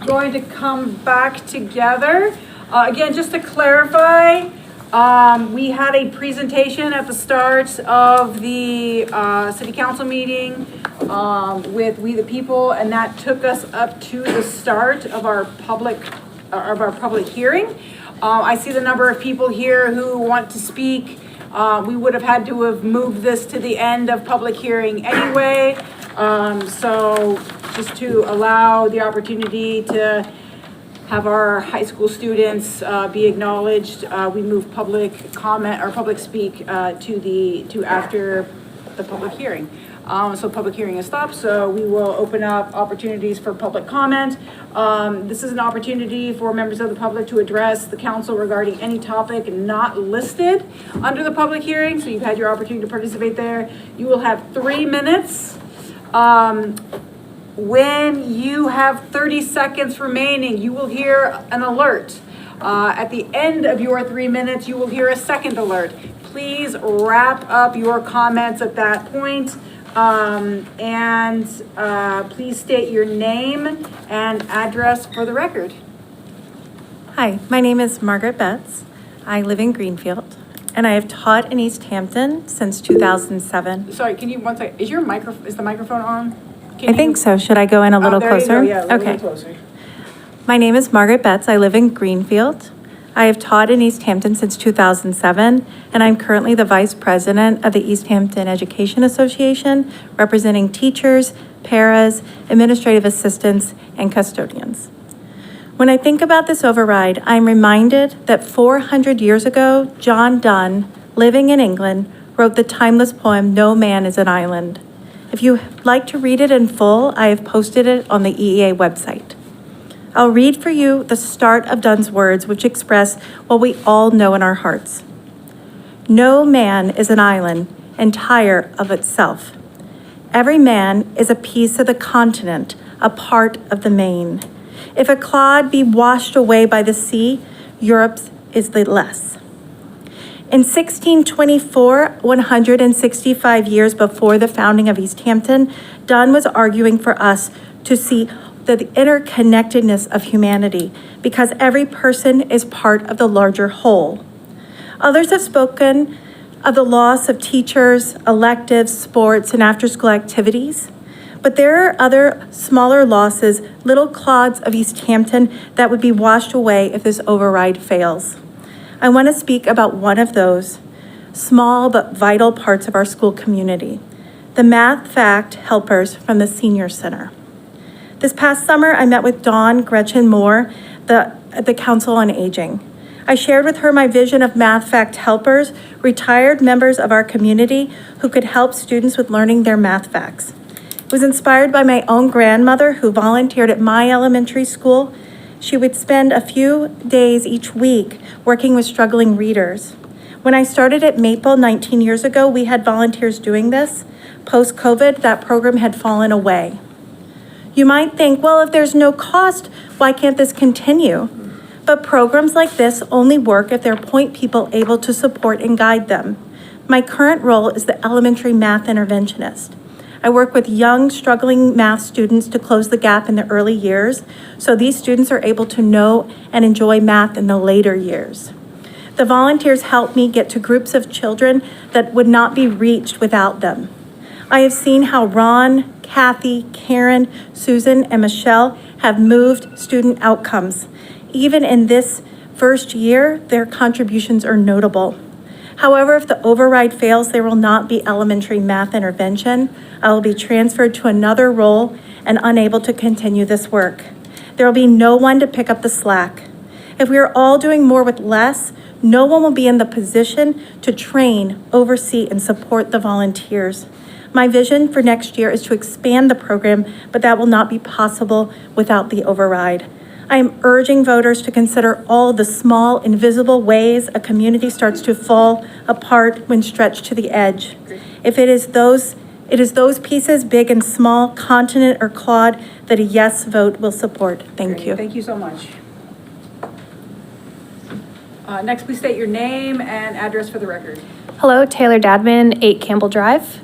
S2: going to come back together. Again, just to clarify, we had a presentation at the start of the city council meeting with We the People, and that took us up to the start of our public hearing. I see the number of people here who want to speak. We would have had to have moved this to the end of public hearing anyway. So just to allow the opportunity to have our high school students be acknowledged, we moved public comment or public speak to after the public hearing. So public hearing is stopped, so we will open up opportunities for public comment. This is an opportunity for members of the public to address the council regarding any topic not listed under the public hearing, so you've had your opportunity to participate there. You will have 3 minutes. When you have 30 seconds remaining, you will hear an alert. At the end of your 3 minutes, you will hear a second alert. Please wrap up your comments at that point. Please state your name and address for the record.
S1: Hi, my name is Margaret Betts. I live in Greenfield, and I have taught in Easthampton since 2007.
S2: Sorry, can you, one second, is the microphone on?
S1: I think so. Should I go in a little
S2: there you
S1: closer?
S2: go, yeah, a little
S1: Okay.
S2: closer.
S1: My name is Margaret Betts. I live in Greenfield. I have taught in Easthampton since 2007, and I'm currently the Vice President of the Easthampton Education Association, representing teachers, paras, administrative assistants, and custodians. When I think about this override, I'm reminded that 400 years ago, John Donne, living in England, wrote the timeless poem, "No Man is an Island." If you'd like to read it in full, I have posted it on the EEA website. I'll read for you the start of Donne's words, which express what we all know in our hearts. No man is an island, entire of itself. Every man is a piece of the continent, a part of the main. If a clod be washed away by the sea, Europe's is the less. In 1624, 165 years before the founding of Easthampton, Donne was arguing for us to see the interconnectedness of humanity, because every person is part of the larger whole. Others have spoken of the loss of teachers, electives, sports, and after-school activities, but there are other smaller losses, little clods of Easthampton that would be washed away if this override fails. I want to speak about one of those small but vital parts of our school community, the Math Fact helpers from the Senior Center. This past summer, I met with Dawn Gretchen Moore, the Council on Aging. I shared with her my vision of Math Fact helpers, retired members of our community who could help students with learning their math facts. It was inspired by my own grandmother who volunteered at my elementary school. She would spend a few days each week working with struggling readers. When I started at Maple 19 years ago, we had volunteers doing this. Post-COVID, that program had fallen away. You might think, well, if there's no cost, why can't this continue? But programs like this only work if there are point people able to support and guide them. My current role is the elementary math interventionist. I work with young, struggling math students to close the gap in the early years, so these students are able to know and enjoy math in the later years. The volunteers help me get to groups of children that would not be reached without them. I have seen how Ron, Kathy, Karen, Susan, and Michelle have moved student outcomes. Even in this first year, their contributions are notable. However, if the override fails, there will not be elementary math intervention. I will be transferred to another role and unable to continue this work. There will be no one to pick up the slack. If we are all doing more with less, no one will be in the position to train, oversee, and support the volunteers. My vision for next year is to expand the program, but that will not be possible without the override. I am urging voters to consider all the small, invisible ways a community starts to fall apart when stretched to the edge. If it is those pieces, big and small, continent or clod, that a yes vote will support. Thank you.
S2: Thank you so much. Next, please state your name and address for the record.
S17: Hello, Taylor Dadman, 8 Campbell Drive.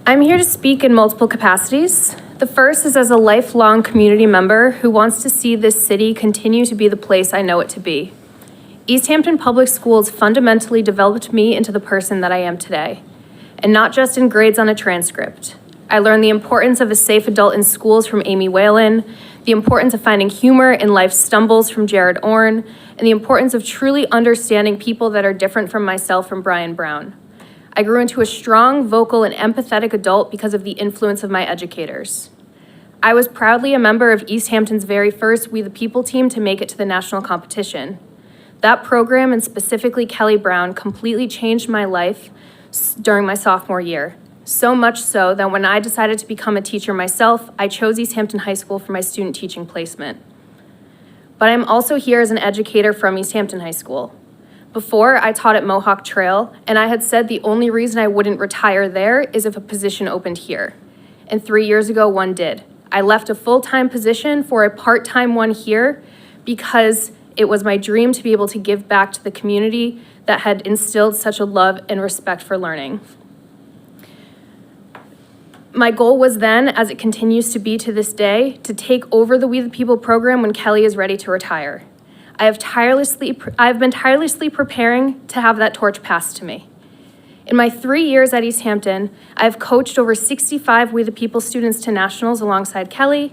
S17: I'm here to speak in multiple capacities. The first is as a lifelong community member who wants to see this city continue to be the place I know it to be. Easthampton Public Schools fundamentally developed me into the person that I am today, and not just in grades on a transcript. I learned the importance of a safe adult in schools from Amy Whalen, the importance of finding humor in life's stumbles from Jared Orn, and the importance of truly understanding people that are different from myself from Brian Brown. I grew into a strong, vocal, and empathetic adult because of the influence of my educators. I was proudly a member of Easthampton's very first We the People team to make it to the national competition. That program, and specifically Kelly Brown, completely changed my life during my sophomore year. So much so that when I decided to become a teacher myself, I chose Easthampton High School for my student teaching placement. But I'm also here as an educator from Easthampton High School. Before, I taught at Mohawk Trail, and I had said the only reason I wouldn't retire there is if a position opened here. And 3 years ago, one did. I left a full-time position for a part-time one here because it was my dream to be able to give back to the community that had instilled such a love and respect for learning. My goal was then, as it continues to be to this day, to take over the We the People program when Kelly is ready to retire. I've been tirelessly preparing to have that torch passed to me. In my 3 years at Easthampton, I've coached over 65 We the People students to nationals alongside Kelly.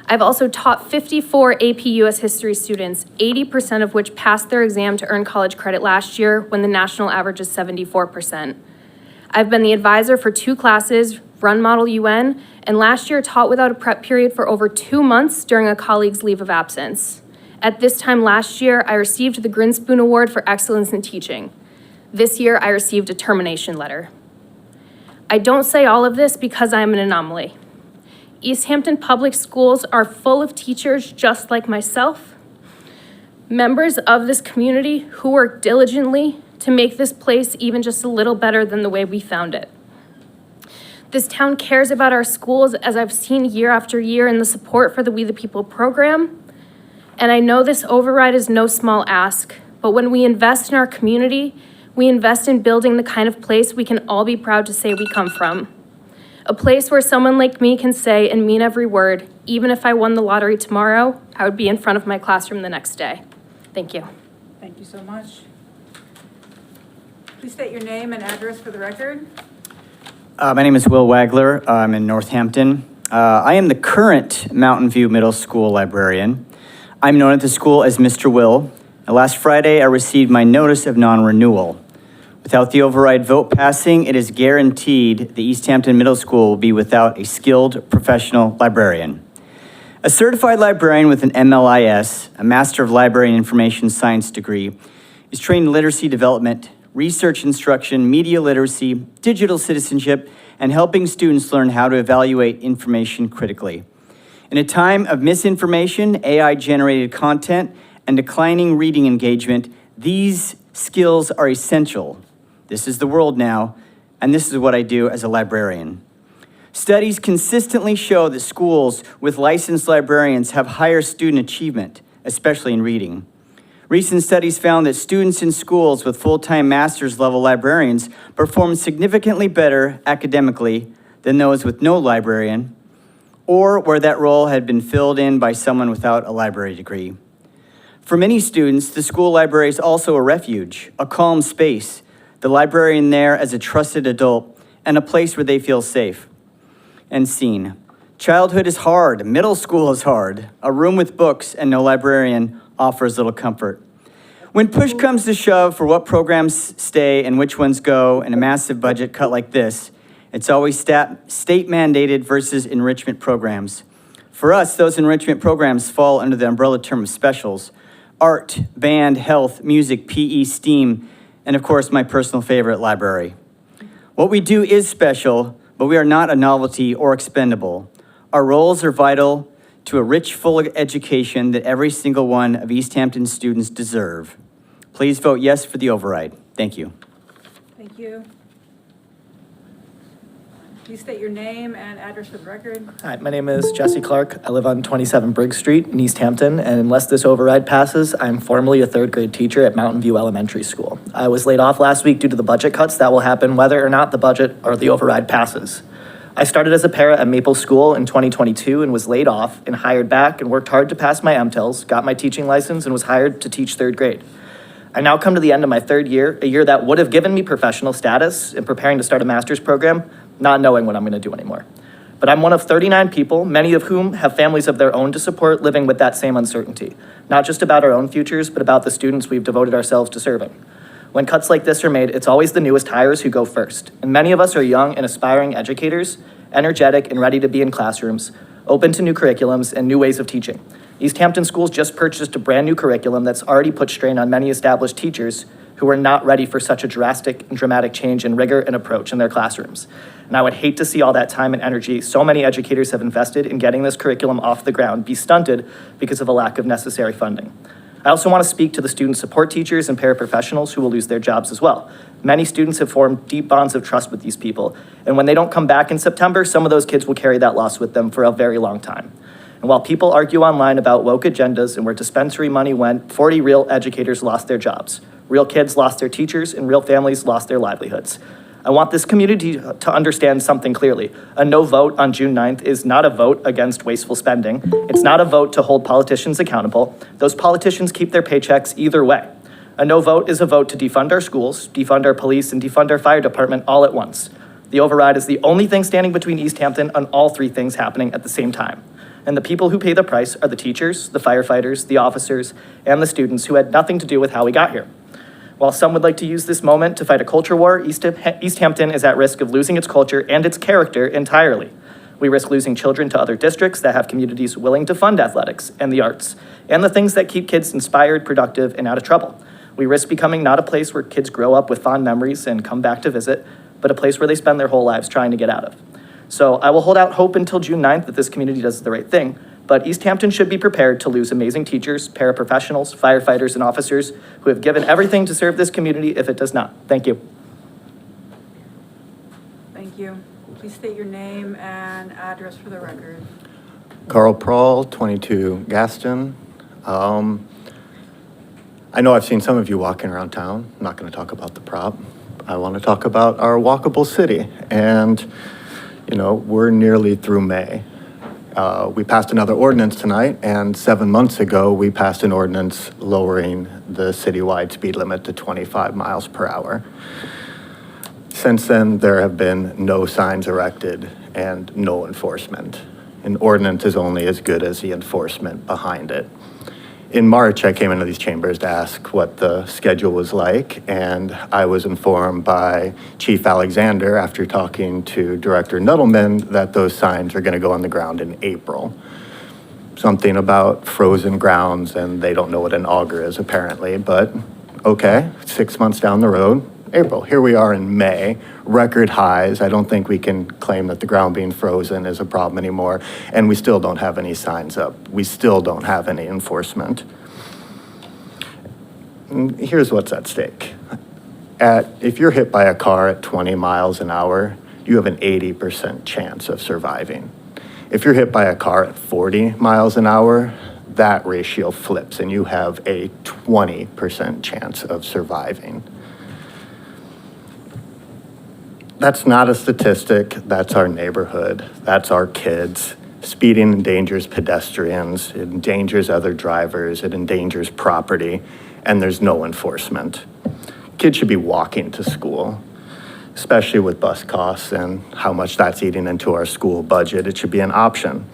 S17: I've also taught 54 AP US History students, 80% of which passed their exam to earn college credit last year when the national average is 74%. I've been the advisor for 2 classes, Run Model UN, and last year taught without a prep period for over 2 months during a colleague's leave of absence. At this time last year, I received the Grinspoon Award for Excellence in Teaching. This year, I received a termination letter. I don't say all of this because I am an anomaly. Easthampton Public Schools are full of teachers just like myself, members of this community who work diligently to make this place even just a little better than the way we found it. This town cares about our schools, as I've seen year after year in the support for the We the People program. And I know this override is no small ask, but when we invest in our community, we invest in building the kind of place we can all be proud to say we come from. A place where someone like me can say and mean every word, even if I won the lottery tomorrow, I would be in front of my classroom the next day. Thank you.
S2: Thank you so much. Please state your name and address for the record.
S7: My name is Will Wagler. I'm in Northampton. I am the current Mountain View Middle School librarian. I'm known at the school as Mr. Will. Last Friday, I received my notice of non-renewal. Without the override vote passing, it is guaranteed the Easthampton Middle School will be without a skilled professional librarian. A certified librarian with an MLIS, a Master of Library and Information Science degree, is trained in literacy development, research instruction, media literacy, digital citizenship, and helping students learn how to evaluate information critically. In a time of misinformation, AI-generated content, and declining reading engagement, these skills are essential. This is the world now, and this is what I do as a librarian. Studies consistently show that schools with licensed librarians have higher student achievement, especially in reading. Recent studies found that students in schools with full-time master's level librarians perform significantly better academically than those with no librarian, or where that role had been filled in by someone without a library degree. For many students, the school library is also a refuge, a calm space, the librarian there as a trusted adult, and a place where they feel safe and seen. Childhood is hard, middle school is hard. A room with books and no librarian offers little comfort. When push comes to shove for what programs stay and which ones go in a massive budget cut like this, it's always state-mandated versus enrichment programs. For us, those enrichment programs fall under the umbrella term of specials: art, band, health, music, PE, STEAM, and of course, my personal favorite, library. What we do is special, but we are not a novelty or expendable. Our roles are vital to a rich, full education that every single one of Easthampton students deserve. Please vote yes for the override. Thank you.
S2: Thank you. Please state your name and address for the record.
S16: Hi, my name is Jesse Clark. I live on 27 Briggs Street in Easthampton, and unless this override passes, I'm formerly a third grade teacher at Mountain View Elementary School. I was laid off last week due to the budget cuts that will happen whether or not the budget or the override passes. I started as a para at Maple School in 2022 and was laid off and hired back and worked hard to pass my MTELs, got my teaching license, and was hired to teach third grade. I now come to the end of my third year, a year that would have given me professional status in preparing to start a master's program, not knowing what I'm going to do anymore. But I'm one of 39 people, many of whom have families of their own to support, living with that same uncertainty, not just about our own futures, but about the students we've devoted ourselves to serving. When cuts like this are made, it's always the newest hires who go first. And many of us are young and aspiring educators, energetic and ready to be in classrooms, open to new curriculums and new ways of teaching. Easthampton Schools just purchased a brand new curriculum that's already put strain on many established teachers who are not ready for such a drastic and dramatic change in rigor and approach in their classrooms. And I would hate to see all that time and energy so many educators have invested in getting this curriculum off the ground be stunted because of a lack of necessary funding. I also want to speak to the student support teachers and paraprofessionals who will lose their jobs as well. Many students have formed deep bonds of trust with these people, and when they don't come back in September, some of those kids will carry that loss with them for a very long time. And while people argue online about woke agendas and where dispensary money went, 40 real educators lost their jobs. Real kids lost their teachers, and real families lost their livelihoods. I want this community to understand something clearly. A no vote on June 9th is not a vote against wasteful spending. It's not a vote to hold politicians accountable. Those politicians keep their paychecks either way. A no vote is a vote to defund our schools, defund our police, and defund our fire department all at once. The override is the only thing standing between Easthampton and all three things happening at the same time. And the people who pay the price are the teachers, the firefighters, the officers, and the students who had nothing to do with how we got here. While some would like to use this moment to fight a culture war, Easthampton is at risk of losing its culture and its character entirely. We risk losing children to other districts that have communities willing to fund athletics and the arts, and the things that keep kids inspired, productive, and out of trouble. We risk becoming not a place where kids grow up with fond memories and come back to visit, but a place where they spend their whole lives trying to get out of. So I will hold out hope until June 9th that this community does the right thing, but Easthampton should be prepared to lose amazing teachers, paraprofessionals, firefighters, and officers who have given everything to serve this community if it does not. Thank you.
S2: Thank you. Please state your name and address for the record.
S9: Carl Prahl, 22 Gaston. I know I've seen some of you walking around town. I'm not going to talk about the prop. I want to talk about our walkable city. And, you know, we're nearly through May. We passed another ordinance tonight, and 7 months ago, we passed an ordinance lowering the citywide speed limit to 25 miles per hour. Since then, there have been no signs erected and no enforcement. An ordinance is only as good as the enforcement behind it. In March, I came into these chambers to ask what the schedule was like, and I was informed by Chief Alexander, after talking to Director Nuttleman, that those signs are going to go on the ground in April. Something about frozen grounds, and they don't know what an auger is, apparently, but okay, 6 months down the road, April. Here we are in May, record highs. I don't think we can claim that the ground being frozen is a problem anymore, and we still don't have any signs up. We still don't have any enforcement. And here's what's at stake. If you're hit by a car at 20 miles an hour, you have an 80% chance of surviving. If you're hit by a car at 40 miles an hour, that ratio flips, and you have a 20% chance of surviving. That's not a statistic, that's our neighborhood, that's our kids. Speeding endangers pedestrians, it endangers other drivers, it endangers property, and there's no enforcement. Kids should be walking to school, especially with bus costs and how much that's eating into our school budget. It should be an option.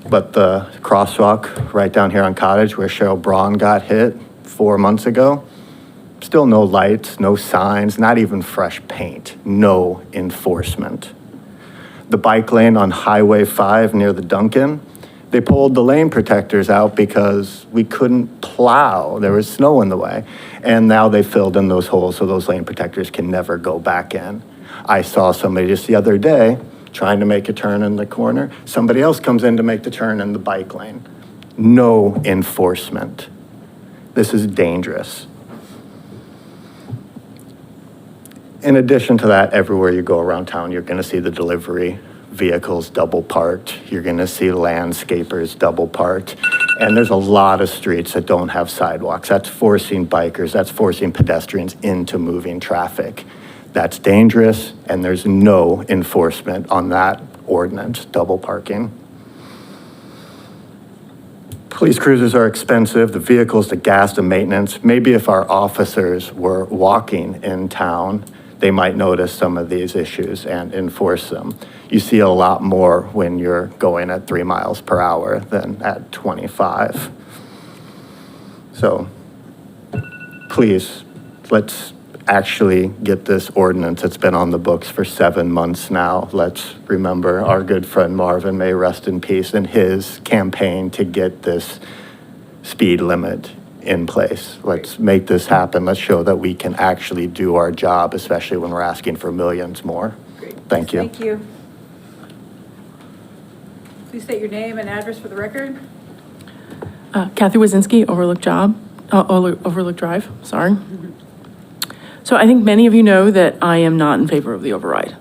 S9: But the crosswalk right down here on Cottage where Cheryl Braun got hit 4 months ago, still no lights, no signs, not even fresh paint, no enforcement. The bike lane on Highway 5 near the Duncan, they pulled the lane protectors out because we couldn't plow. There was snow in the way. And now they filled in those holes so those lane protectors can never go back in. I saw somebody just the other day trying to make a turn in the corner. Somebody else comes in to make the turn in the bike lane. No enforcement. This is dangerous. In addition to that, everywhere you go around town, you're going to see the delivery vehicles double parked. You're going to see landscapers double parked. And there's a lot of streets that don't have sidewalks. That's forcing bikers, that's forcing pedestrians into moving traffic. That's dangerous, and there's no enforcement on that ordinance, double parking. Police cruisers are expensive, the vehicles, the gas, the maintenance. Maybe if our officers were walking in town, they might notice some of these issues and enforce them. You see a lot more when you're going at 3 miles per hour than at 25. So please, let's actually get this ordinance that's been on the books for 7 months now. Let's remember our good friend Marvin, may rest in peace, and his campaign to get this speed limit in place. Let's make this happen. Let's show that we can actually do our job, especially when we're asking for millions more. Thank you.
S2: Thank you. Please state your name and address for the record.
S8: Kathy Wazinski, Overlook Drive, sorry. So I think many of you know that I am not in favor of the override.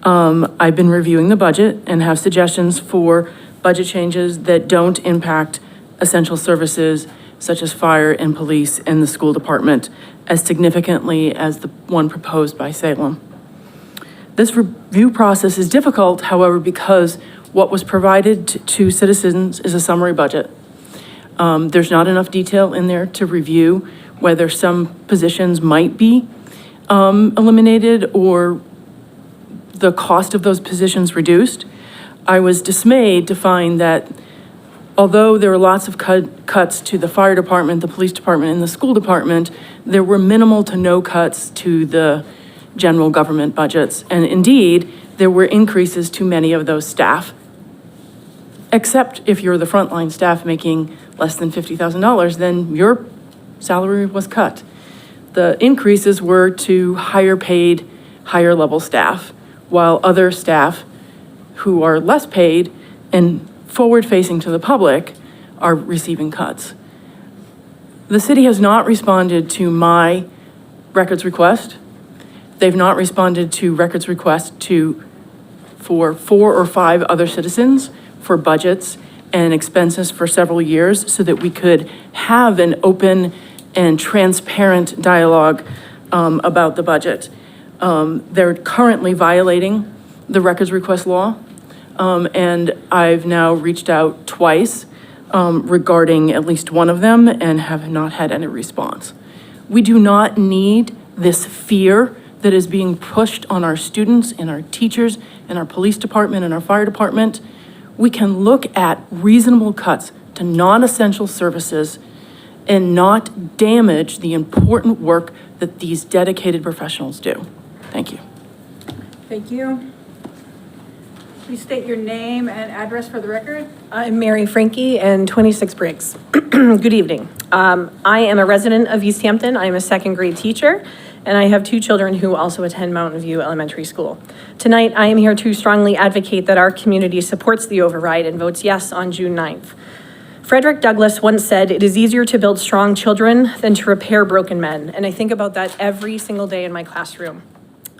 S8: I've been reviewing the budget and have suggestions for budget changes that don't impact essential services such as fire and police and the school department as significantly as the one proposed by Salem. This review process is difficult, however, because what was provided to citizens is a summary budget. There's not enough detail in there to review whether some positions might be eliminated or the cost of those positions reduced. I was dismayed to find that although there were lots of cuts to the fire department, the police department, and the school department, there were minimal to no cuts to the general government budgets. And indeed, there were increases to many of those staff, except if you're the frontline staff making less than $50,000, then your salary was cut. The increases were to higher paid, higher level staff, while other staff who are less paid and forward-facing to the public are receiving cuts. The city has not responded to my records request. They've not responded to records requests for 4 or 5 other citizens for budgets and expenses for several years so that we could have an open and transparent dialogue about the budget. They're currently violating the records request law. And I've now reached out twice regarding at least one of them and have not had any response. We do not need this fear that is being pushed on our students and our teachers and our police department and our fire department. We can look at reasonable cuts to non-essential services and not damage the important work that these dedicated professionals do. Thank you.
S2: Thank you. Please state your name and address for the record.
S18: I'm Mary Frankie and 26 Briggs. Good evening. I am a resident of Easthampton. I am a second grade teacher, and I have 2 children who also attend Mountain View Elementary School. Tonight, I am here to strongly advocate that our community supports the override and votes yes on June 9th. Frederick Douglass once said, "It is easier to build strong children than to repair broken men." And I think about that every single day in my classroom.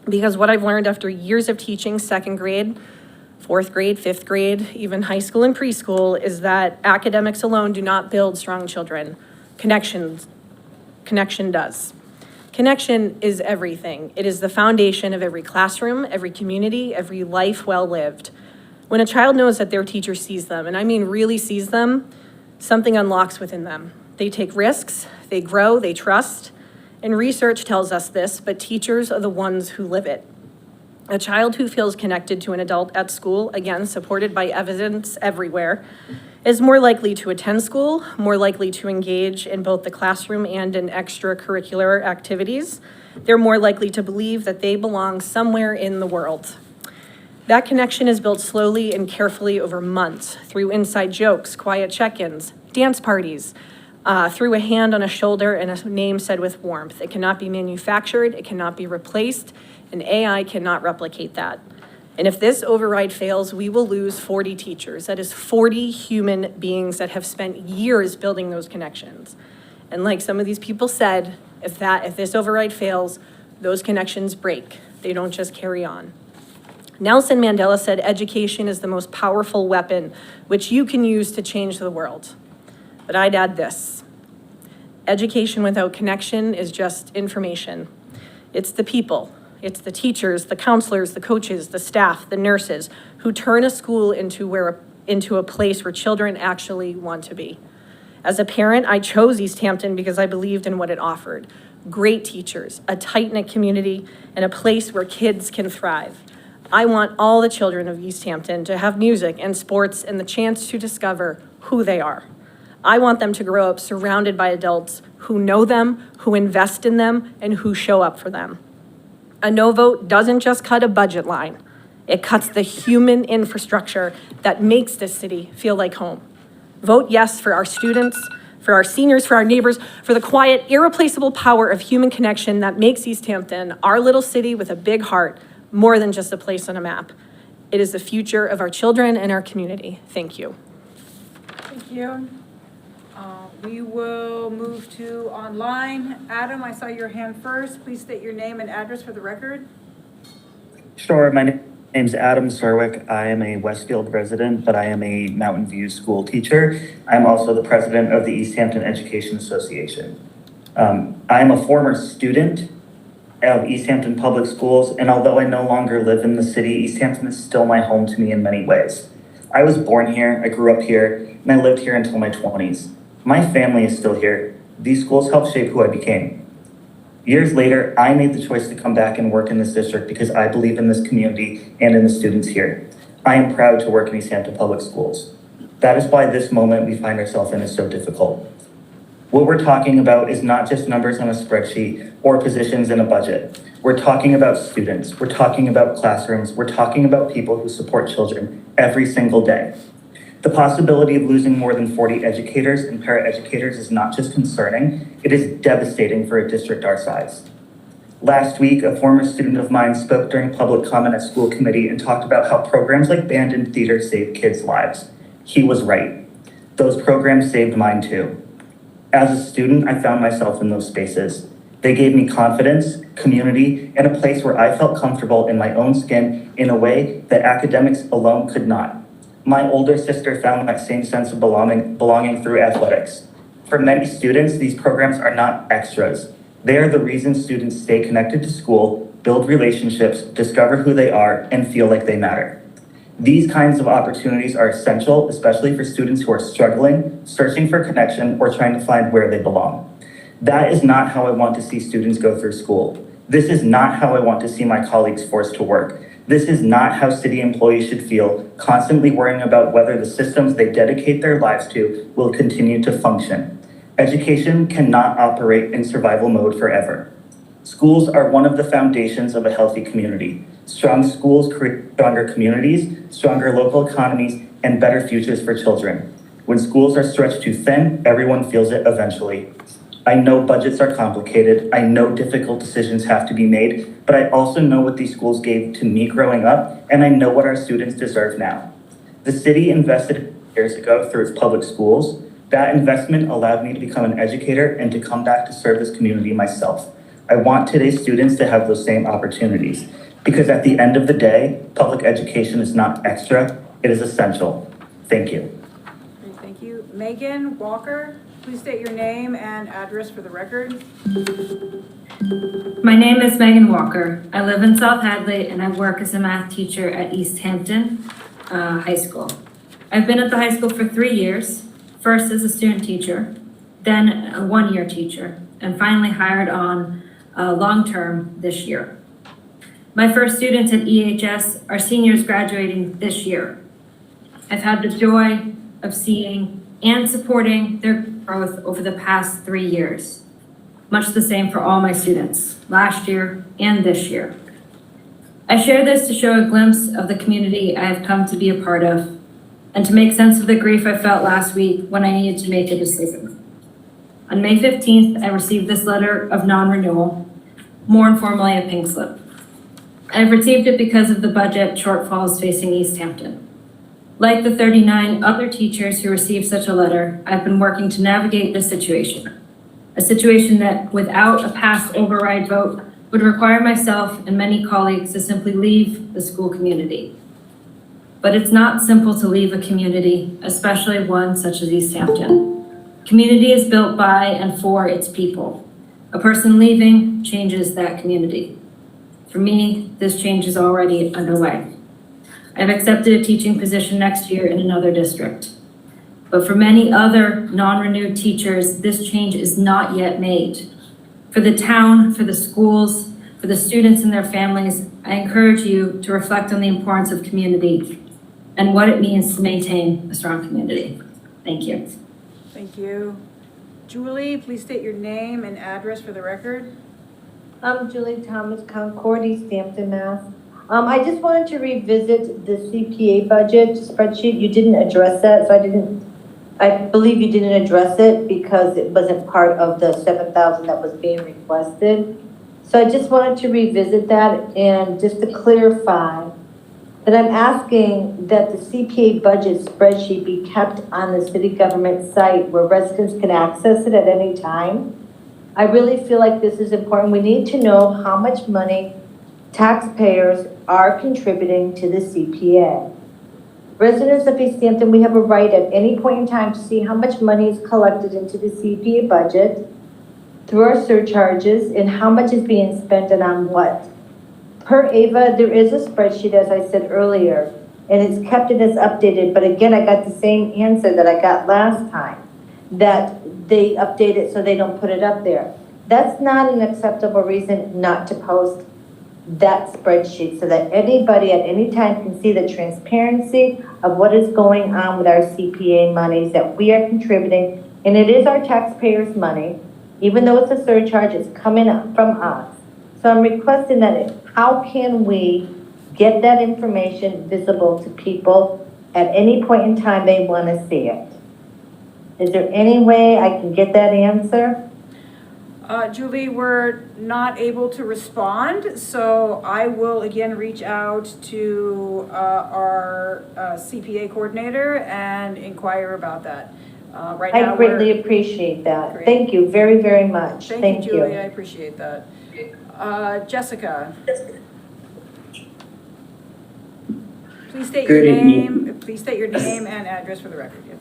S18: Because what I've learned after years of teaching second grade, 4th grade, 5th grade, even high school and preschool, is that academics alone do not build strong children. Connection does. Connection is everything. It is the foundation of every classroom, every community, every life well lived. When a child knows that their teacher sees them, and I mean really sees them, something unlocks within them. They take risks, they grow, they trust, and research tells us this, but teachers are the ones who live it. A child who feels connected to an adult at school, again, supported by evidence everywhere, is more likely to attend school, more likely to engage in both the classroom and in extracurricular activities. They're more likely to believe that they belong somewhere in the world. That connection is built slowly and carefully over months through inside jokes, quiet check-ins, dance parties, through a hand on a shoulder and a name said with warmth. It cannot be manufactured, it cannot be replaced, and AI cannot replicate that. And if this override fails, we will lose 40 teachers. That is 40 human beings that have spent years building those connections. And like some of these people said, if this override fails, those connections break. They don't just carry on. Nelson Mandela said, "Education is the most powerful weapon which you can use to change the world." But I'd add this. Education without connection is just information. It's the people. It's the teachers, the counselors, the coaches, the staff, the nurses who turn a school into a place where children actually want to be. As a parent, I chose Easthampton because I believed in what it offered. Great teachers, a tight-knit community, and a place where kids can thrive. I want all the children of Easthampton to have music and sports and the chance to discover who they are. I want them to grow up surrounded by adults who know them, who invest in them, and who show up for them. A no vote doesn't just cut a budget line. It cuts the human infrastructure that makes this city feel like home. Vote yes for our students, for our seniors, for our neighbors, for the quiet, irreplaceable power of human connection that makes Easthampton, our little city with a big heart, more than just a place on a map. It is the future of our children and our community. Thank you.
S2: Thank you. We will move to online. Adam, I saw your hand first. Please state your name and address for the record.
S10: Sure, my name's Adam Serwick. I am a Westfield resident, but I am a Mountain View school teacher. I'm also the president of the Easthampton Education Association. I am a former student of Easthampton Public Schools, and although I no longer live in the city, Easthampton is still my home to me in many ways. I was born here, I grew up here, and I lived here until my 20s. My family is still here. These schools helped shape who I became. Years later, I made the choice to come back and work in this district because I believe in this community and in the students here. I am proud to work in Easthampton Public Schools. That is why this moment we find ourselves in is so difficult. What we're talking about is not just numbers on a spreadsheet or positions in a budget. We're talking about students. We're talking about classrooms. We're talking about people who support children every single day. The possibility of losing more than 40 educators and paraeducators is not just concerning, it is devastating for a district our size. Last week, a former student of mine spoke during public comment at school committee and talked about how programs like band and theater save kids' lives. He was right. Those programs saved mine too. As a student, I found myself in those spaces. They gave me confidence, community, and a place where I felt comfortable in my own skin in a way that academics alone could not. My older sister found that same sense of belonging through athletics. For many students, these programs are not extras. They are the reason students stay connected to school, build relationships, discover who they are, and feel like they matter. These kinds of opportunities are essential, especially for students who are struggling, searching for connection, or trying to find where they belong. That is not how I want to see students go through school. This is not how I want to see my colleagues forced to work. This is not how city employees should feel, constantly worrying about whether the systems they dedicate their lives to will continue to function. Education cannot operate in survival mode forever. Schools are one of the foundations of a healthy community. Strong schools create stronger communities, stronger local economies, and better futures for children. When schools are stretched too thin, everyone feels it eventually. I know budgets are complicated. I know difficult decisions have to be made, but I also know what these schools gave to me growing up, and I know what our students deserve now. The city invested years ago through its public schools. That investment allowed me to become an educator and to come back to serve this community myself. I want today's students to have those same opportunities, because at the end of the day, public education is not extra, it is essential. Thank you.
S2: Great, thank you. Megan Walker, please state your name and address for the record.
S11: My name is Megan Walker. I live in South Hadley and I work as a math teacher at Easthampton High School. I've been at the high school for 3 years, first as a student teacher, then a one-year teacher, and finally hired on long-term this year. My first students at EHS are seniors graduating this year. I've had the joy of seeing and supporting their growth over the past 3 years. Much the same for all my students, last year and this year. I share this to show a glimpse of the community I have come to be a part of, and to make sense of the grief I felt last week when I needed to make a decision. On May 15th, I received this letter of non-renewal, more informally a pink slip. I've received it because of the budget shortfalls facing Easthampton. Like the 39 other teachers who received such a letter, I've been working to navigate this situation. A situation that, without a past override vote, would require myself and many colleagues to simply leave the school community. But it's not simple to leave a community, especially one such as Easthampton. Community is built by and for its people. A person leaving changes that community. For me, this change is already underway. I've accepted a teaching position next year in another district. But for many other non-renewed teachers, this change is not yet made. For the town, for the schools, for the students and their families, I encourage you to reflect on the importance of community and what it means to maintain a strong community. Thank you.
S2: Thank you. Julie, please state your name and address for the record.
S21: I'm Julie Thomas, Concord, Easthampton, Mass. I just wanted to revisit the CPA budget spreadsheet. You didn't address that, so I believe you didn't address it because it wasn't part of the 7,000 that was being requested. So I just wanted to revisit that and just to clarify that I'm asking that the CPA budget spreadsheet be kept on the city government site where residents can access it at any time. I really feel like this is important. We need to know how much money taxpayers are contributing to the CPA. Residents of Easthampton, we have a right at any point in time to see how much money is collected into the CPA budget through our surcharges and how much is being spent and on what. Per Ava, there is a spreadsheet, as I said earlier, and it's kept and it's updated. But again, I got the same answer that I got last time, that they update it so they don't put it up there. That's not an acceptable reason not to post that spreadsheet so that anybody at any time can see the transparency of what is going on with our CPA monies that we are contributing. And it is our taxpayers' money, even though it's a surcharge, it's coming up from us. So I'm requesting that how can we get that information visible to people at any point in time they want to see it? Is there any way I can get that answer?
S2: Julie, we're not able to respond, so I will again reach out to our CPA coordinator and inquire about that. Right now,
S21: I greatly appreciate that.
S2: Great.
S21: Thank you very, very much.
S2: Thank you, Julie. I appreciate that. Jessica. Please state your name. Please state your name and address for the record. Yeah.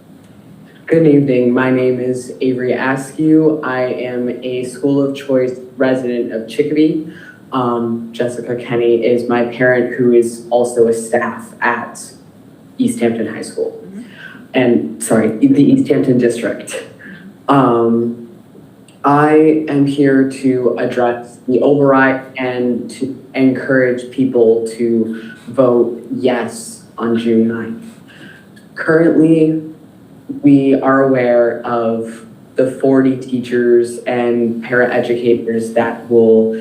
S5: Good evening. My name is Avery Askew. I am a school of choice resident of Chicopee. Jessica Kenny is my parent, who is also a staff at Easthampton High School. And sorry, the Easthampton district. I am here to address the override and to encourage people to vote yes on June 9th. Currently, we are aware of the 40 teachers and paraeducators that will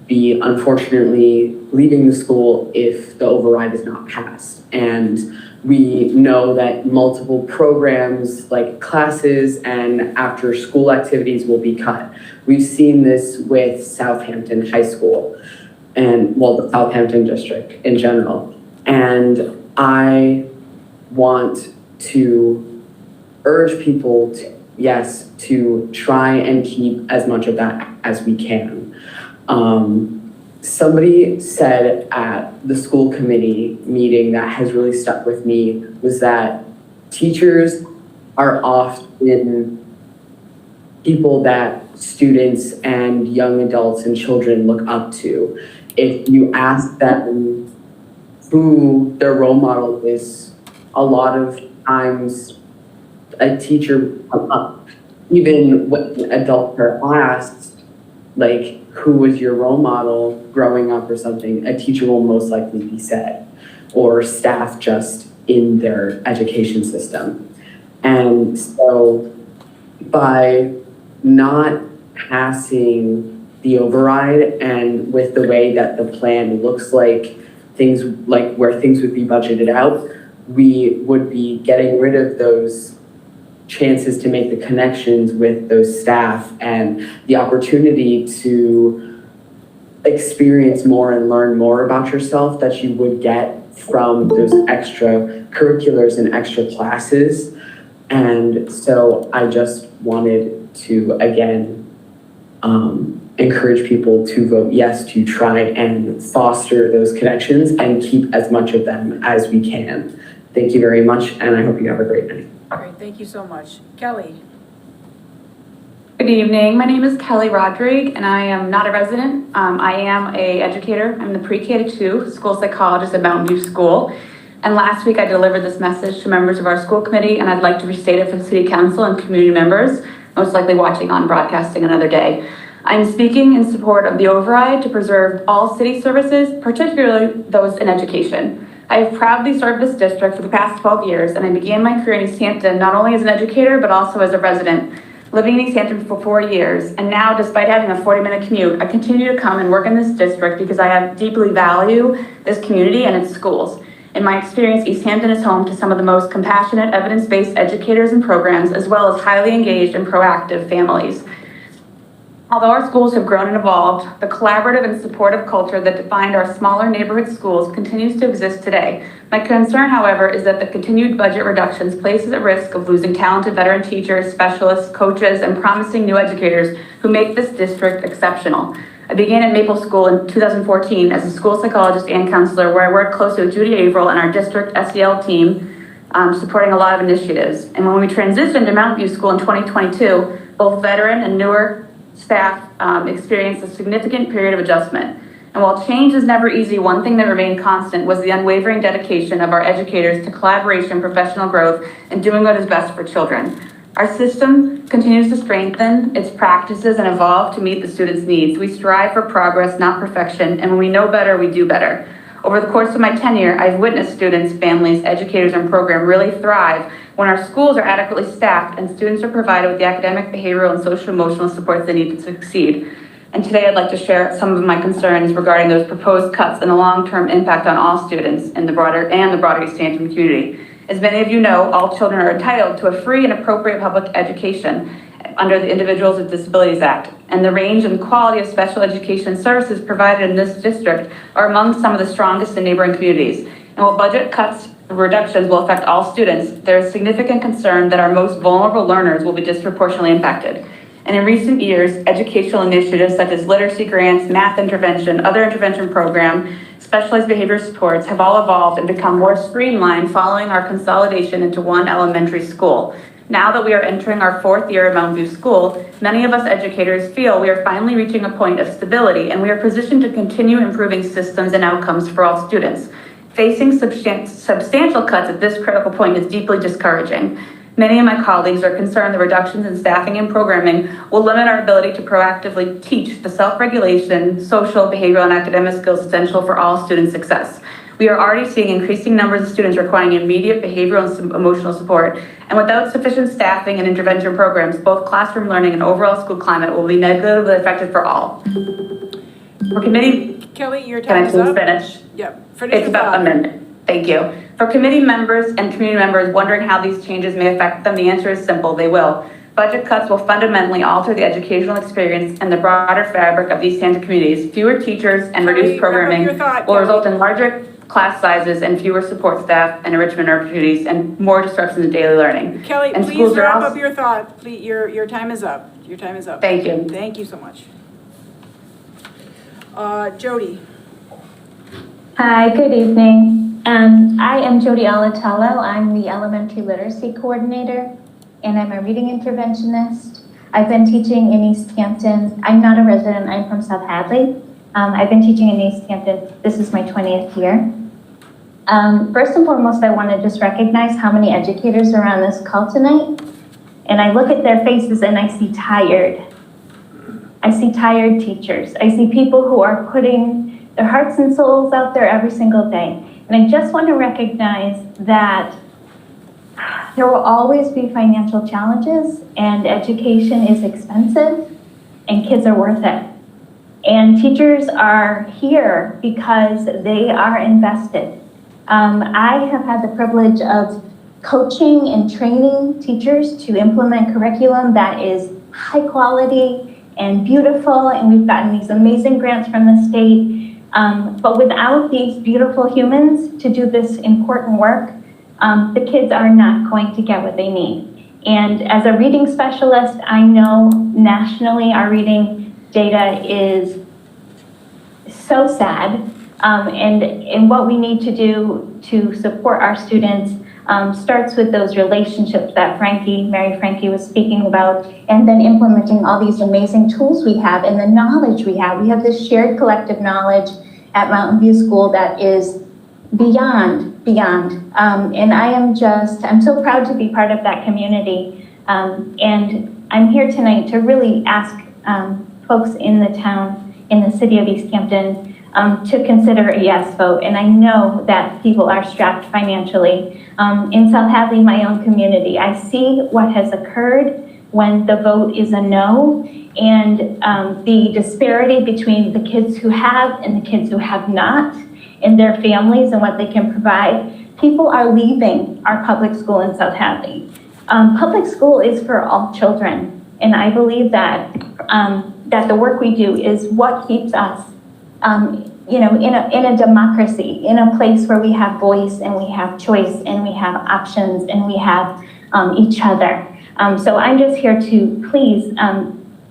S5: be unfortunately leaving the school if the override is not passed. And we know that multiple programs like classes and after school activities will be cut. We've seen this with Southampton High School and, well, the Southampton district in general. And I want to urge people to, yes, to try and keep as much of that as we can. Somebody said at the school committee meeting that has really stuck with me was that teachers are often people that students and young adults and children look up to. If you ask them who their role model is, a lot of times a teacher will come up. Even when adults are asked, like, who was your role model growing up or something, a teacher will most likely be said, or staff just in their education system. And so by not passing the override and with the way that the plan looks like, things like where things would be budgeted out, we would be getting rid of those chances to make the connections with those staff and the opportunity to experience more and learn more about yourself that you would get from those extra curriculars and extra classes. And so I just wanted to, again, encourage people to vote yes, to try and foster those connections and keep as much of them as we can. Thank you very much, and I hope you have a great night.
S2: Great, thank you so much. Kelly.
S19: Good evening. My name is Kelly Rodrigue, and I am not a resident. I am an educator. I'm the pre-K to 2 school psychologist at Mountain View School. And last week I delivered this message to members of our school committee, and I'd like to restate it for the city council and community members, most likely watching on broadcasting another day. I'm speaking in support of the override to preserve all city services, particularly those in education. I have proudly served this district for the past 12 years, and I began my career in Easthampton not only as an educator, but also as a resident, living in Easthampton for 4 years. And now, despite having a 40-minute commute, I continue to come and work in this district because I deeply value this community and its schools. In my experience, Easthampton is home to some of the most compassionate, evidence-based educators and programs, as well as highly engaged and proactive families. Although our schools have grown and evolved, the collaborative and supportive culture that defined our smaller neighborhood schools continues to exist today. My concern, however, is that the continued budget reductions places at risk of losing talented veteran teachers, specialists, coaches, and promising new educators who make this district exceptional. I began at Maple School in 2014 as a school psychologist and counselor, where I worked closely with Judy Averill and our district SEL team, supporting a lot of initiatives. And when we transitioned to Mountain View School in 2022, both veteran and newer staff experienced a significant period of adjustment. And while change is never easy, one thing that remained constant was the unwavering dedication of our educators to collaboration, professional growth, and doing what is best for children. Our system continues to strengthen its practices and evolve to meet the students' needs. We strive for progress, not perfection, and when we know better, we do better. Over the course of my tenure, I've witnessed students, families, educators, and program really thrive when our schools are adequately staffed and students are provided with the academic, behavioral, and social-emotional supports they need to succeed. And today I'd like to share some of my concerns regarding those proposed cuts and the long-term impact on all students in the broader Easthampton community. As many of you know, all children are entitled to a free and appropriate public education under the Individuals with Disabilities Act, and the range and quality of special education services provided in this district are among some of the strongest in neighboring communities. And while budget cuts reductions will affect all students, there is significant concern that our most vulnerable learners will be disproportionately impacted. And in recent years, educational initiatives such as literacy grants, math intervention, other intervention program, specialized behavior supports have all evolved and become more streamlined following our consolidation into one elementary school. Now that we are entering our 4th year at Mountain View School, many of us educators feel we are finally reaching a point of stability, and we are positioned to continue improving systems and outcomes for all students. Facing substantial cuts at this critical point is deeply discouraging. Many of my colleagues are concerned the reductions in staffing and programming will limit our ability to proactively teach the self-regulation, social, behavioral, and academic skills essential for all student success. We are already seeing increasing numbers of students requiring immediate behavioral and emotional support, and without sufficient staffing and intervention programs, both classroom learning and overall school climate will be negatively affected for all. For committee,
S2: Kelly, your time is
S19: can I
S2: up.
S19: please finish?
S2: Yep. Finish
S19: It's
S2: your
S19: about
S2: thought.
S19: a minute. Thank you. For committee members and community members wondering how these changes may affect them, the answer is simple: they will. Budget cuts will fundamentally alter the educational experience and the broader fabric of these Easthampton communities. Fewer teachers and reduced programming will result in larger class sizes and fewer support staff and enrichment in our communities and more disruptions in daily learning.
S2: Kelly,
S19: and
S2: please
S19: schools are
S2: wrap
S19: also-
S2: up your thought. Please, your time is up. Your time is up.
S19: Thank you.
S2: Thank you so much. Jody.
S6: Hi, good evening. I am Jody Alatello. I'm the Elementary Literacy Coordinator, and I'm a reading interventionist. I've been teaching in Easthampton. I'm not a resident, I'm from South Hadley. I've been teaching in Easthampton. This is my 20th year. First and foremost, I want to just recognize how many educators are on this call tonight. And I look at their faces and I see tired. I see tired teachers. I see people who are putting their hearts and souls out there every single day. And I just want to recognize that there will always be financial challenges, and education is expensive, and kids are worth it. And teachers are here because they are invested. I have had the privilege of coaching and training teachers to implement curriculum that is high quality and beautiful, and we've gotten these amazing grants from the state. But without these beautiful humans to do this important work, the kids are not going to get what they need. And as a reading specialist, I know nationally our reading data is so sad. And what we need to do to support our students starts with those relationships that Mary Frankie was speaking about, and then implementing all these amazing tools we have and the knowledge we have. We have this shared collective knowledge at Mountain View School that is beyond. And I'm so proud to be part of that community. And I'm here tonight to really ask folks in the town, in the city of Easthampton, to consider a yes vote. And I know that people are strapped financially. In South Hadley, my own community, I see what has occurred when the vote is a no, and the disparity between the kids who have and the kids who have not, and their families and what they can provide. People are leaving our public school in South Hadley. Public school is for all children, and I believe that that the work we do is what keeps us, in a democracy, in a place where we have voice and we have choice and we have options and we have each other. So I'm just here to please,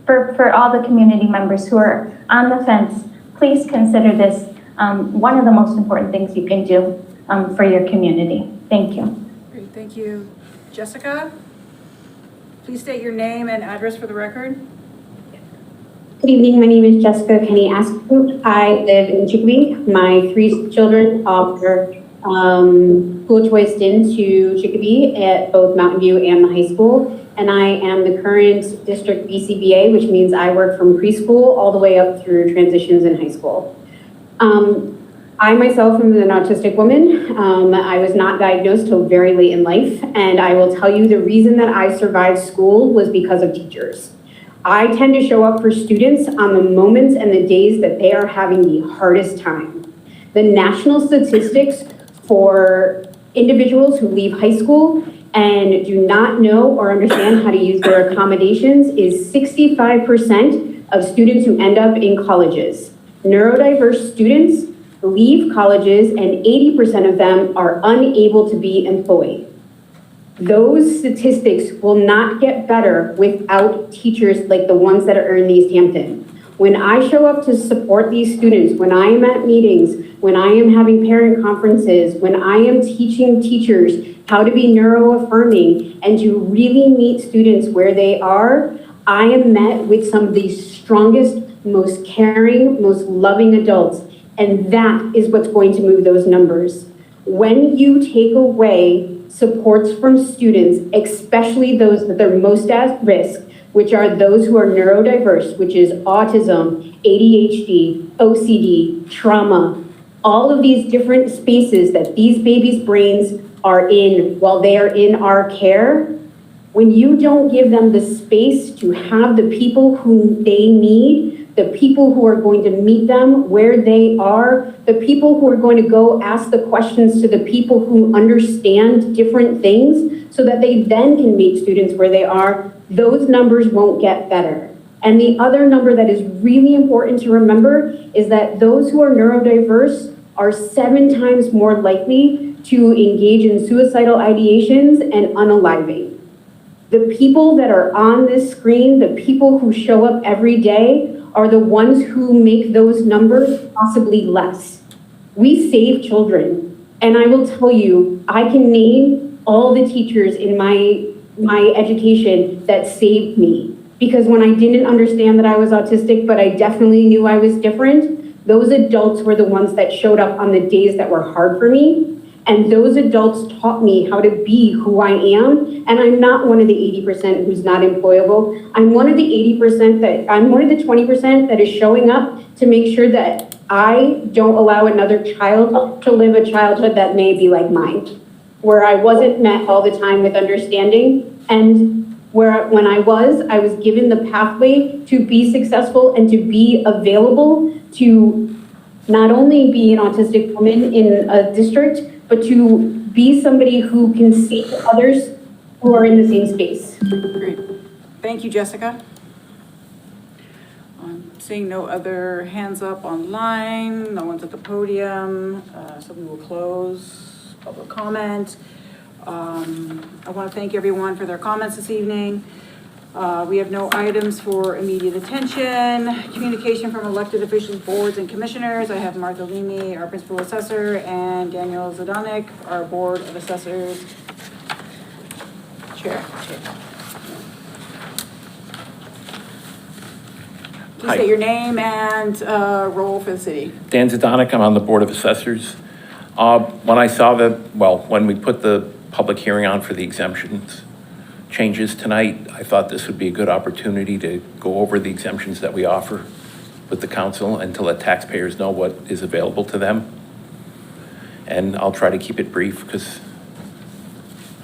S6: for all the community members who are on the fence, please consider this one of the most important things you can do for your community. Thank you.
S2: Great, thank you. Jessica, please state your name and address for the record.
S3: Good evening, my name is Jessica Kenny Askew. I live in Chicopee. My 3 children are school choiced into Chicopee at both Mountain View and the high school. And I am the current district BCBA, which means I work from preschool all the way up through transitions in high school. I myself am an autistic woman. I was not diagnosed till very late in life. And I will tell you the reason that I survived school was because of teachers. I tend to show up for students on the moments and the days that they are having the hardest time. The national statistics for individuals who leave high school and do not know or understand how to use their accommodations is 65% of students who end up in colleges. Neurodiverse students leave colleges and 80% of them are unable to be employed. Those statistics will not get better without teachers like the ones that are in Easthampton. When I show up to support these students, when I am at meetings, when I am having parent conferences, when I am teaching teachers how to be neuro-affirming and to really meet students where they are, I am met with some of the strongest, most caring, most loving adults. And that is what's going to move those numbers. When you take away supports from students, especially those that are most at risk, which are those who are neurodiverse, which is autism, ADHD, OCD, trauma, all of these different spaces that these babies' brains are in while they are in our care, when you don't give them the space to have the people who they need, the people who are going to meet them where they are, the people who are going to go ask the questions to the people who understand different things so that they then can meet students where they are, those numbers won't get better. And the other number that is really important to remember is that those who are neurodiverse are 7 times more likely to engage in suicidal ideations and unaliving. The people that are on this screen, the people who show up every day, are the ones who make those numbers possibly less. We save children. And I will tell you, I can name all the teachers in my education that saved me. Because when I didn't understand that I was autistic, but I definitely knew I was different, those adults were the ones that showed up on the days that were hard for me. And those adults taught me how to be who I am. And I'm not one of the 80% who's not employable. I'm one of the 80% I'm one of the 20% that is showing up to make sure that I don't allow another child to live a childhood that may be like mine, where I wasn't met all the time with understanding, and where when I was given the pathway to be successful and to be available to not only be an autistic woman in a district, but to be somebody who can see others who are in the same space.
S2: Great. Thank you, Jessica. Seeing no other hands up online, no one's at the podium, so we will close public comment. I want to thank everyone for their comments this evening. We have no items for immediate attention. Communication from elected officials, boards, and commissioners. I have Martha Leamy, our principal assessor, and Daniel Zadanek, our board of assessors chair. Please state your name and role for the city.
S22: Dan Zadanek, I'm on the Board of Assessors.
S13: When I saw when we put the public hearing on for the exemptions changes tonight, I thought this would be a good opportunity to go over the exemptions that we offer with the council and to let taxpayers know what is available to them. And I'll try to keep it brief because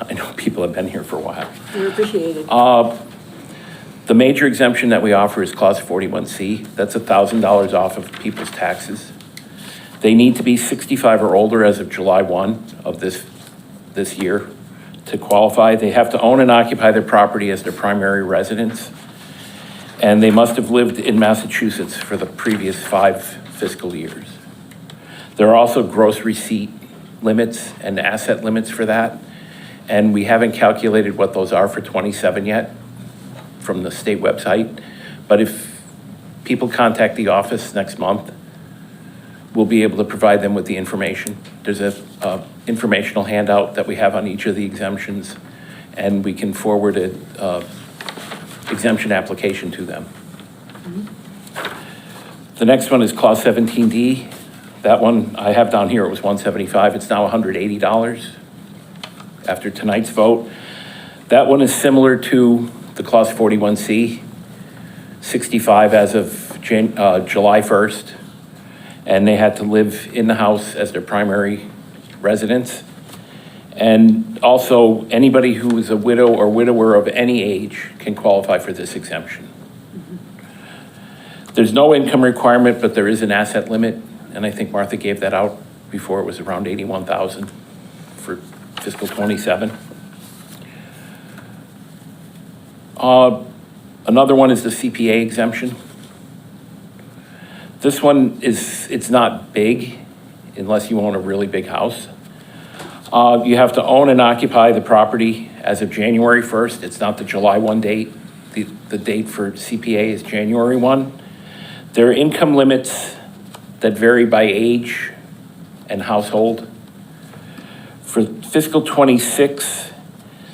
S13: I know people have been here for a while.
S2: You're appreciated.
S13: The major exemption that we offer is Clause 41C. That's $1,000 off of people's taxes. They need to be 65 or older as of July 1 of this year to qualify. They have to own and occupy their property as their primary residence. And they must have lived in Massachusetts for the previous 5 fiscal years. There are also gross receipt limits and asset limits for that. And we haven't calculated what those are for 27 yet from the state website. But if people contact the office next month, we'll be able to provide them with the information. There's a informational handout that we have on each of the exemptions, and we can forward an exemption application to them. The next one is Clause 17D. That one I have down here, it was $175. It's now $180 after tonight's vote. That one is similar to the Clause 41C, 65 as of July 1st. And they had to live in the house as their primary residence. And also, anybody who is a widow or widower of any age can qualify for this exemption. There's no income requirement, but there is an asset limit, and I think Martha gave that out before. It was around $81,000 for fiscal 27. Another one is the CPA exemption. This one it's not big unless you own a really big house. You have to own and occupy the property as of January 1st. It's not the July 1 date. The date for CPA is January 1. There are income limits that vary by age and household. For fiscal 26,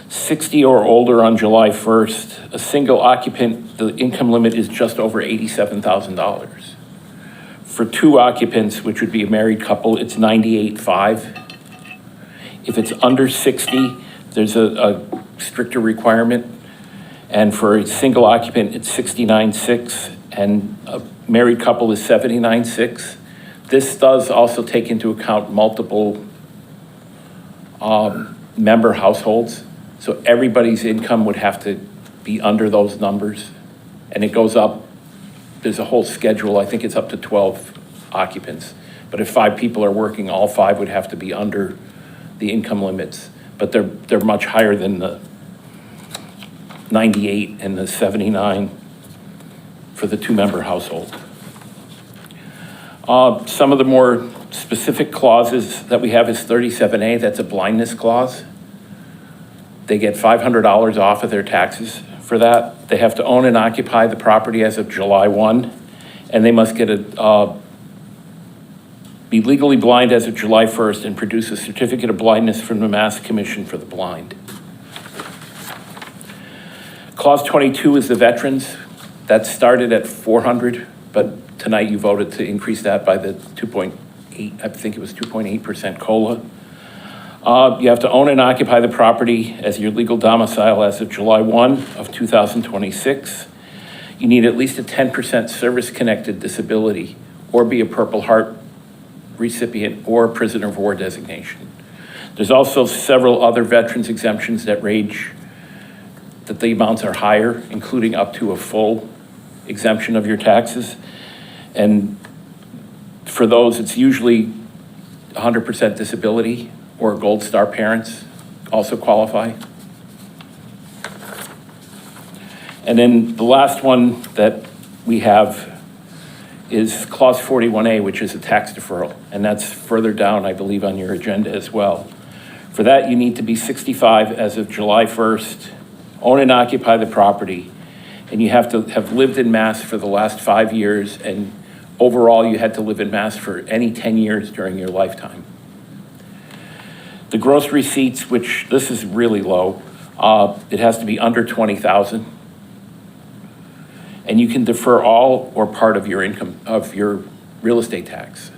S13: 60 or older on July 1st, a single occupant, the income limit is just over $87,000. For 2 occupants, which would be a married couple, it's $98,500. If it's under 60, there's a stricter requirement. And for a single occupant, it's $69,600, and a married couple is $79,600. This does also take into account multiple member households. So everybody's income would have to be under those numbers. And it goes up. There's a whole schedule. I think it's up to 12 occupants. But if 5 people are working, all 5 would have to be under the income limits. But they're much higher than the 98 and the 79 for the 2-member household. Some of the more specific clauses that we have is 37A. That's a blindness clause. They get $500 off of their taxes for that. They have to own and occupy the property as of July 1, and they must get be legally blind as of July 1st and produce a certificate of blindness from the Mass Commission for the Blind. Clause 22 is the veterans. That started at $400, but tonight you voted to increase that by the 2.8, I think it was 2.8% COLA. You have to own and occupy the property as your legal domicile as of July 1 of 2026. You need at least a 10% service-connected disability or be a Purple Heart recipient or prisoner of war designation. There's also several other veterans exemptions that range, that the amounts are higher, including up to a full exemption of your taxes. And for those, it's usually 100% disability or Gold Star parents also qualify. And then the last one that we have is Clause 41A, which is a tax deferral. And that's further down, I believe, on your agenda as well. For that, you need to be 65 as of July 1st, own and occupy the property, and you have to have lived in Mass for the last 5 years, and overall you had to live in Mass for any 10 years during your lifetime. The gross receipts, which this is really low, it has to be under $20,000. And you can defer all or part of your income, of your real estate tax.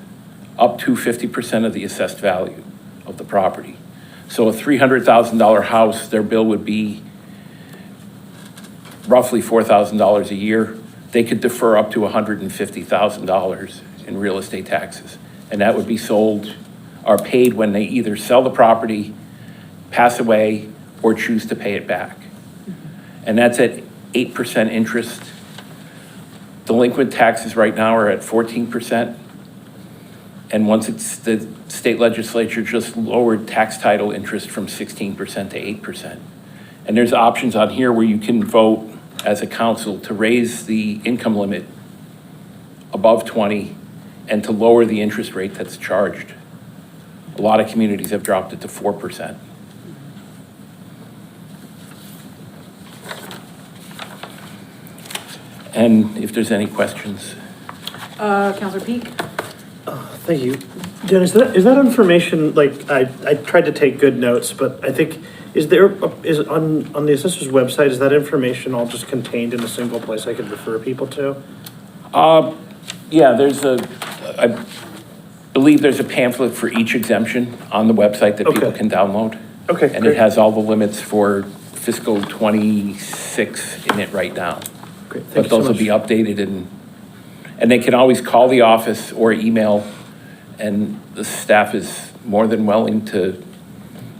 S13: up to 50% of the assessed value of the property. So a $300,000 house, their bill would be roughly $4,000 a year. They could defer up to $150,000 in real estate taxes. And that would be sold or paid when they either sell the property, pass away, or choose to pay it back. And that's at 8% interest. Delinquent taxes right now are at 14%. And once the state legislature just lowered tax title interest from 16% to 8%. And there's options on here where you can vote as a council to raise the income limit above 20 and to lower the interest rate that's charged. A lot of communities have dropped it to 4%. And if there's any questions.
S2: Counselor Peak?
S4: Thank you. Jen, is that information, like, I tried to take good notes, but I think, is on the assessor's website, is that information all just contained in a single place I could refer people to?
S13: Yeah, I believe there's a pamphlet for each exemption on the website that people can download.
S4: Okay,
S13: And
S4: great.
S13: it has all the limits for fiscal 26 in it right now.
S4: Great, thank
S13: But
S4: you so
S13: those will
S4: much.
S13: be updated and they can always call the office or email, and the staff is more than willing to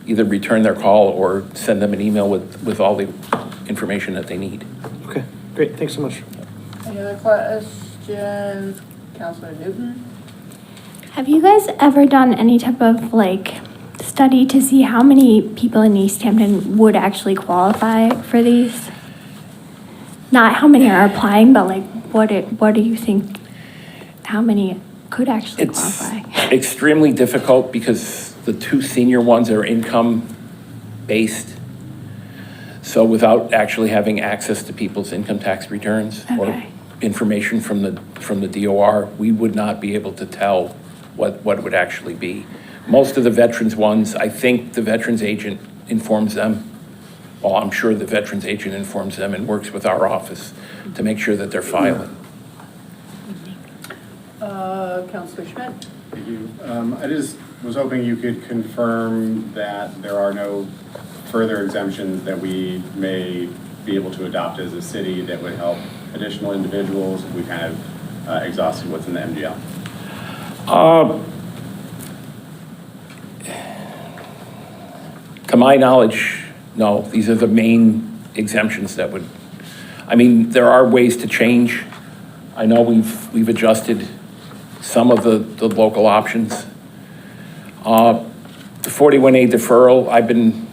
S13: either return their call or send them an email with all the information that they need.
S4: Okay, great, thanks so much.
S2: Any other questions? Counselor Newton?
S22: Have you guys ever done any type of study to see how many people in Easthampton would actually qualify for these? Not how many are applying, but what do you think, how many could actually qualify?
S13: It's extremely difficult because the two senior ones are income-based. So without actually having access to people's income tax returns or information from the DOR, we would not be able to tell what it would actually be. Most of the veterans ones, I think the veterans agent informs them. Well, I'm sure the veterans agent informs them and works with our office to make sure that they're filing.
S2: Counselor Schmidt?
S23: Thank you. I just was hoping you could confirm that there are no further exemptions that we may be able to adopt as a city that would help additional individuals. We kind of exhausted what's in the MGL.
S13: To my knowledge, no, these are the main exemptions that would, I mean, there are ways to change. I know we've adjusted some of the local options. The 41A deferral, I've been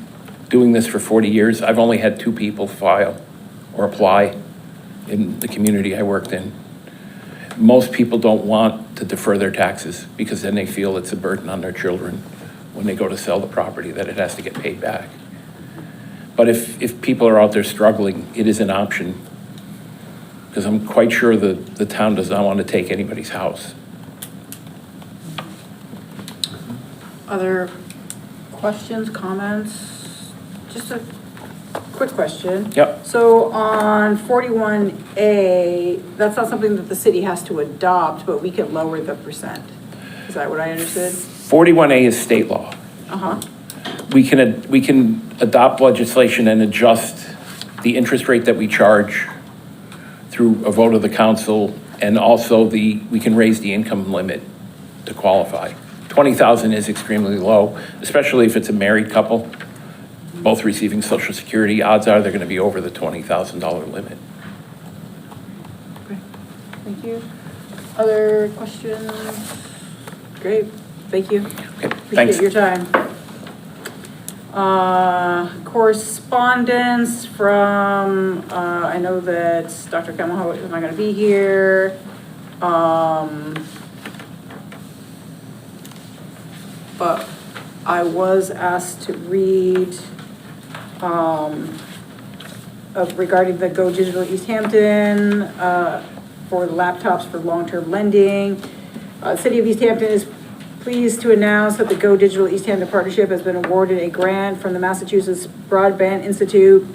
S13: doing this for 40 years. I've only had 2 people file or apply in the community I worked in. Most people don't want to defer their taxes because then they feel it's a burden on their children when they go to sell the property, that it has to get paid back. But if people are out there struggling, it is an option, because I'm quite sure the town does not want to take anybody's house.
S2: Other questions, comments? Just a quick question.
S13: Yep.
S2: So on 41A, that's not something that the city has to adopt, but we can lower the percent. Is that what I understood?
S13: 41A is state law.
S2: Uh-huh.
S13: We can adopt legislation and adjust the interest rate that we charge through a vote of the council, and also we can raise the income limit to qualify. 20,000 is extremely low, especially if it's a married couple, both receiving Social Security. Odds are they're going to be over the $20,000 limit.
S2: Okay, thank you. Other questions? Great, thank you.
S13: Okay,
S2: Appreciate
S13: thanks.
S2: your time. Correspondence from, I know that Dr. Kemmelhout is not going to be here. But I was asked to read regarding the Go Digital Easthampton for the laptops for long-term lending. City of Easthampton is pleased to announce that the Go Digital Easthampton Partnership has been awarded a grant from the Massachusetts Broadband Institute,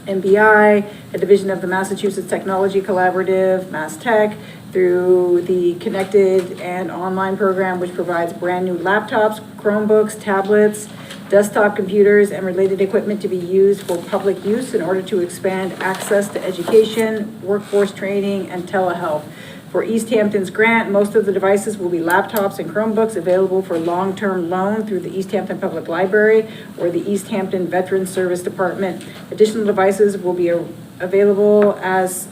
S2: MBI, a division of the Massachusetts Technology Collaborative, MassTech, through the Connected and Online program, which provides brand new laptops, Chromebooks, tablets, desktop computers, and related equipment to be used for public use in order to expand access to education, workforce training, and telehealth. For Easthampton's grant, most of the devices will be laptops and Chromebooks available for long-term loan through the Easthampton Public Library or the Easthampton Veterans Service Department. Additional devices will be available as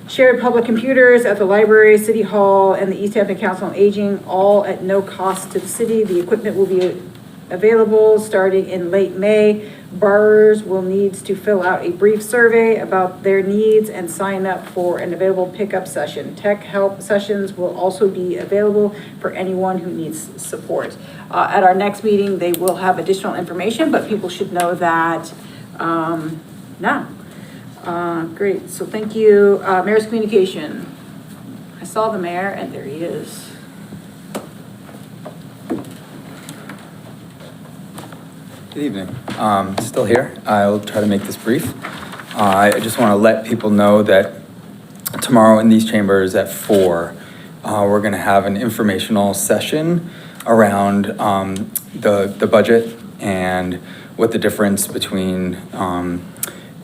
S2: shared public computers at the library, City Hall, and the Easthampton Council on Aging, all at no cost to the city. The equipment will be available starting in late May. Borrowers will need to fill out a brief survey about their needs and sign up for an available pickup session. Tech help sessions will also be available for anyone who needs support. At our next meeting, they will have additional information, but people should know that now. Great, so thank you. Mayor's communication. I saw the mayor and there he is.
S12: Good evening. Still here. I'll try to make this brief. I just want to let people know that tomorrow in these chambers at 4, we're going to have an informational session around the budget and what the difference between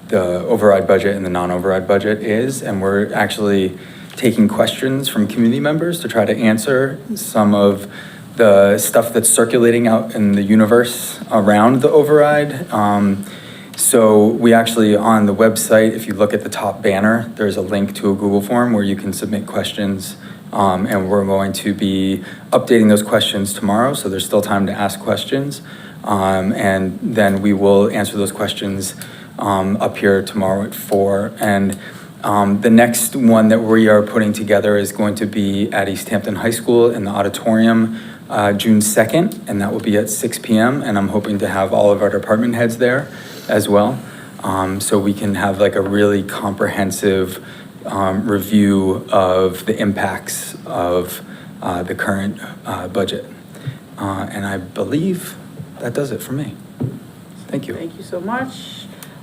S12: the override budget and the non-override budget is. And we're actually taking questions from community members to try to answer some of the stuff that's circulating out in the universe around the override. So we actually, on the website, if you look at the top banner, there's a link to a Google form where you can submit questions. And we're going to be updating those questions tomorrow, so there's still time to ask questions. And then we will answer those questions up here tomorrow at 4. And the next one that we are putting together is going to be at Easthampton High School in the auditorium, June 2nd, and that will be at 6 p.m. And I'm hoping to have all of our department heads there as well. So we can have like a really comprehensive review of the impacts of the current budget. And I believe that does it for me. Thank you.
S2: Thank you so much.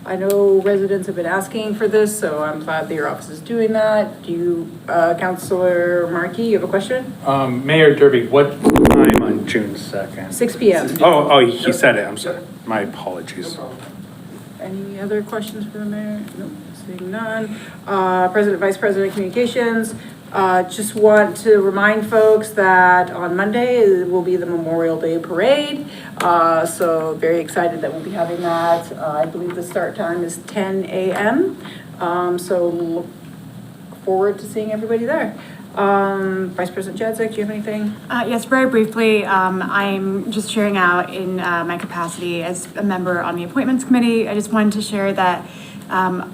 S2: I know residents have been asking for this, so I'm glad that your office is doing that. Do you, Councilor Markey, you have a question?
S14: Mayor Derby, what time on June 2nd?
S2: 6 p.m.
S14: Oh, he said it. I'm sorry. My apologies.
S2: Any other questions for the mayor? Nope, seeing none. President, Vice President Communications. Just want to remind folks that on Monday will be the Memorial Day Parade. So very excited that we'll be having that. I believe the start time is 10 a.m. So look forward to seeing everybody there. Vice President Jadzik, do you have anything?
S20: Yes, very briefly. I'm just sharing out in my capacity as a member on the Appointments Committee. I just wanted to share that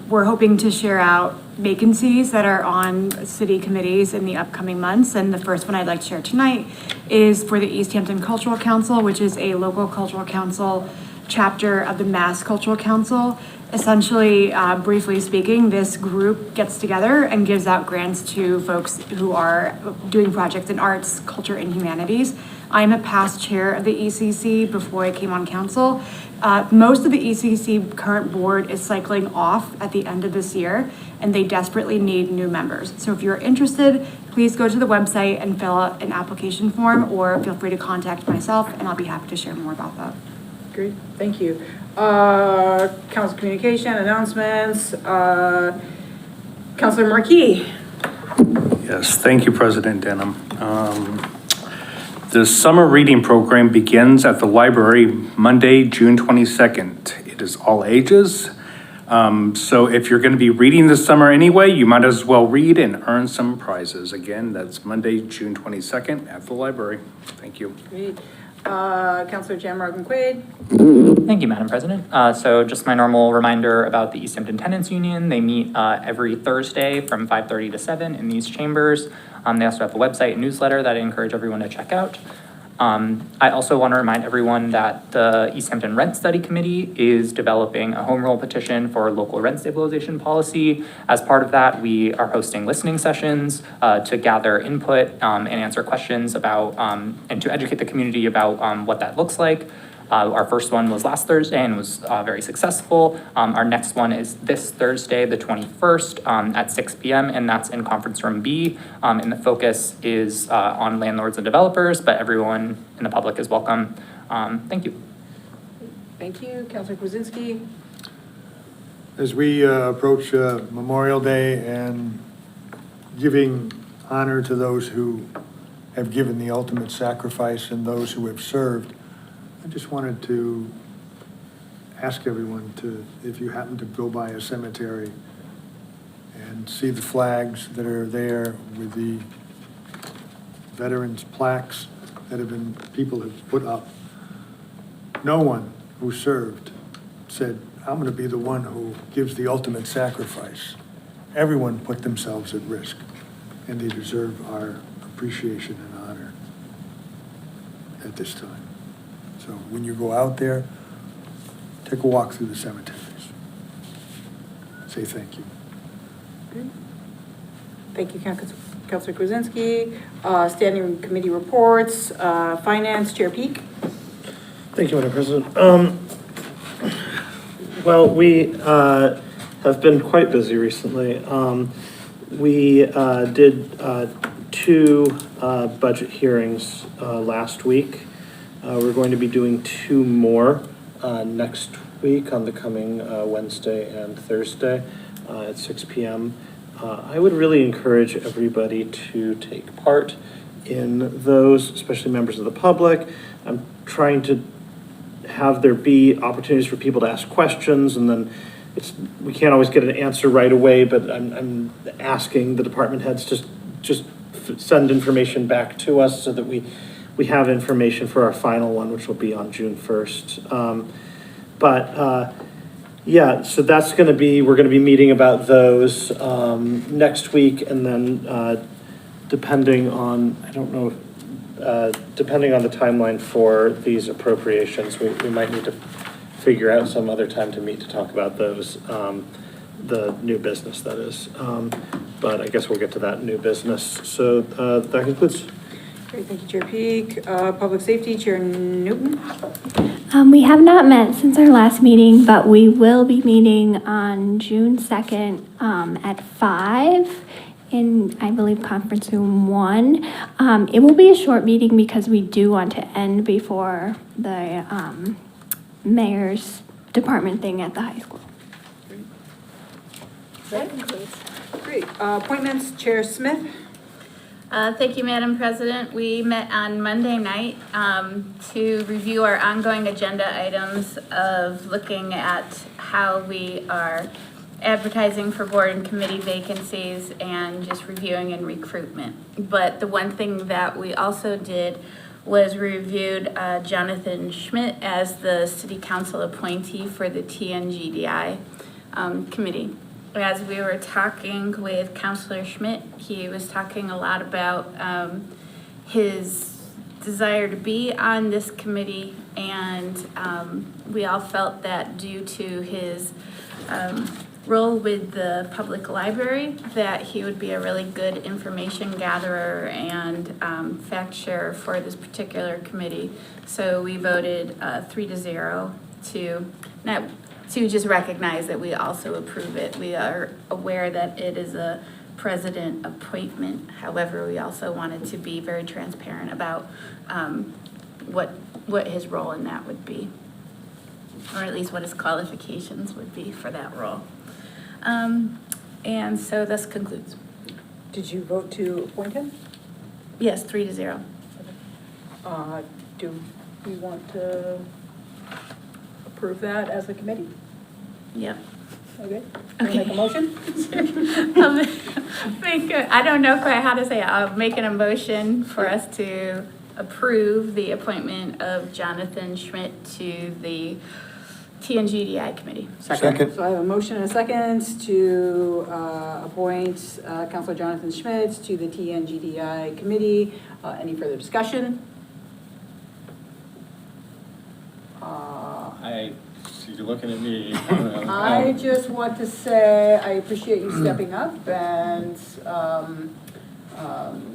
S20: we're hoping to share out vacancies that are on city committees in the upcoming months. And the first one I'd like to share tonight is for the Easthampton Cultural Council, which is a local cultural council chapter of the Mass Cultural Council. Essentially, briefly speaking, this group gets together and gives out grants to folks who are doing projects in arts, culture, and humanities. I'm a past chair of the ECC before I came on council. Most of the ECC current board is cycling off at the end of this year, and they desperately need new members. So if you're interested, please go to the website and fill out an application form, or feel free to contact myself, and I'll be happy to share more about that.
S2: Great, thank you. Council communication, announcements, Councilor Markey.
S14: Yes, thank you, President Denham. The summer reading program begins at the library Monday, June 22nd. It is all ages. So if you're going to be reading this summer anyway, you might as well read and earn some prizes. Again, that's Monday, June 22nd at the library. Thank you.
S2: Great. Councilor Jamrogan Quaid.
S24: Thank you, Madam President. So just my normal reminder about the Easthampton Tenants Union. They meet every Thursday from 5:30 to 7 in these chambers. They also have a website and newsletter that I encourage everyone to check out. I also want to remind everyone that the Easthampton Rent Study Committee is developing a home rule petition for local rent stabilization policy. As part of that, we are hosting listening sessions to gather input and answer questions about, and to educate the community about what that looks like. Our first one was last Thursday and was very successful. Our next one is this Thursday, the 21st, at 6 p.m., and that's in Conference Room B. And the focus is on landlords and developers, but everyone in the public is welcome. Thank you.
S2: Thank you. Counselor Kwasinski?
S1: As we approach Memorial Day and giving honor to those who have given the ultimate sacrifice and those who have served, I just wanted to ask everyone to, if you happen to go by a cemetery and see the flags that are there with the veterans' plaques that people have put up, no one who served said, I'm going to be the one who gives the ultimate sacrifice. Everyone put themselves at risk, and they deserve our appreciation and honor at this time. So when you go out there, take a walk through the cemeteries. Say thank you.
S2: Good. Thank you, Counselor Kwasinski. Standing committee reports, Finance, Chair Peak.
S4: Thank you, Madam President. Well, we have been quite busy recently. We did 2 budget hearings last week. We're going to be doing 2 more next week on the coming Wednesday and Thursday at 6 p.m. I would really encourage everybody to take part in those, especially members of the public. I'm trying to have there be opportunities for people to ask questions, and then we can't always get an answer right away, but I'm asking the department heads to just send information back to us so that we have information for our final one, which will be on June 1st. Yeah, so that's going to be, we're going to be meeting about those next week, and then depending on, I don't know, depending on the timeline for these appropriations, we might need to figure out some other time to meet to talk about those, the new business, that is. But I guess we'll get to that new business. So that concludes.
S2: Great, thank you, Chair Peak. Public Safety, Chair Newton.
S22: We have not met since our last meeting, but we will be meeting on June 2nd at 5 in, I believe, Conference Room 1. It will be a short meeting because we do want to end before the mayor's department thing at the high school.
S2: That concludes. Great. Appointments, Chair Smith.
S7: Thank you, Madam President. We met on Monday night to review our ongoing agenda items of looking at how we are advertising for board and committee vacancies and just reviewing and recruitment. But the one thing that we also did was reviewed Jonathan Schmidt as the city council appointee for the TNGDI committee. As we were talking with Councilor Schmidt, he was talking a lot about his desire to be on this committee, and we all felt that due to his role with the public library, that he would be a really good information gatherer and fact sharer for this particular committee. So we voted 3-0 to just recognize that we also approve it. We are aware that it is a president appointment. However, we also wanted to be very transparent about what his role in that would be, or at least what his qualifications would be for that role. And so this concludes.
S2: Did you vote to appoint him?
S7: Yes, 3-0.
S2: Do we want to approve that as a committee?
S7: Yep.
S2: Okay. Make a motion?
S7: I don't know quite how to say it. I'll make a motion for us to approve the appointment of Jonathan Schmidt to the TNGDI committee.
S1: Second.
S2: So I have a motion and a second to appoint Councilor Jonathan Schmidt to the TNGDI committee. Any further discussion?
S23: I see you looking at me.
S2: I just want to say I appreciate you stepping up and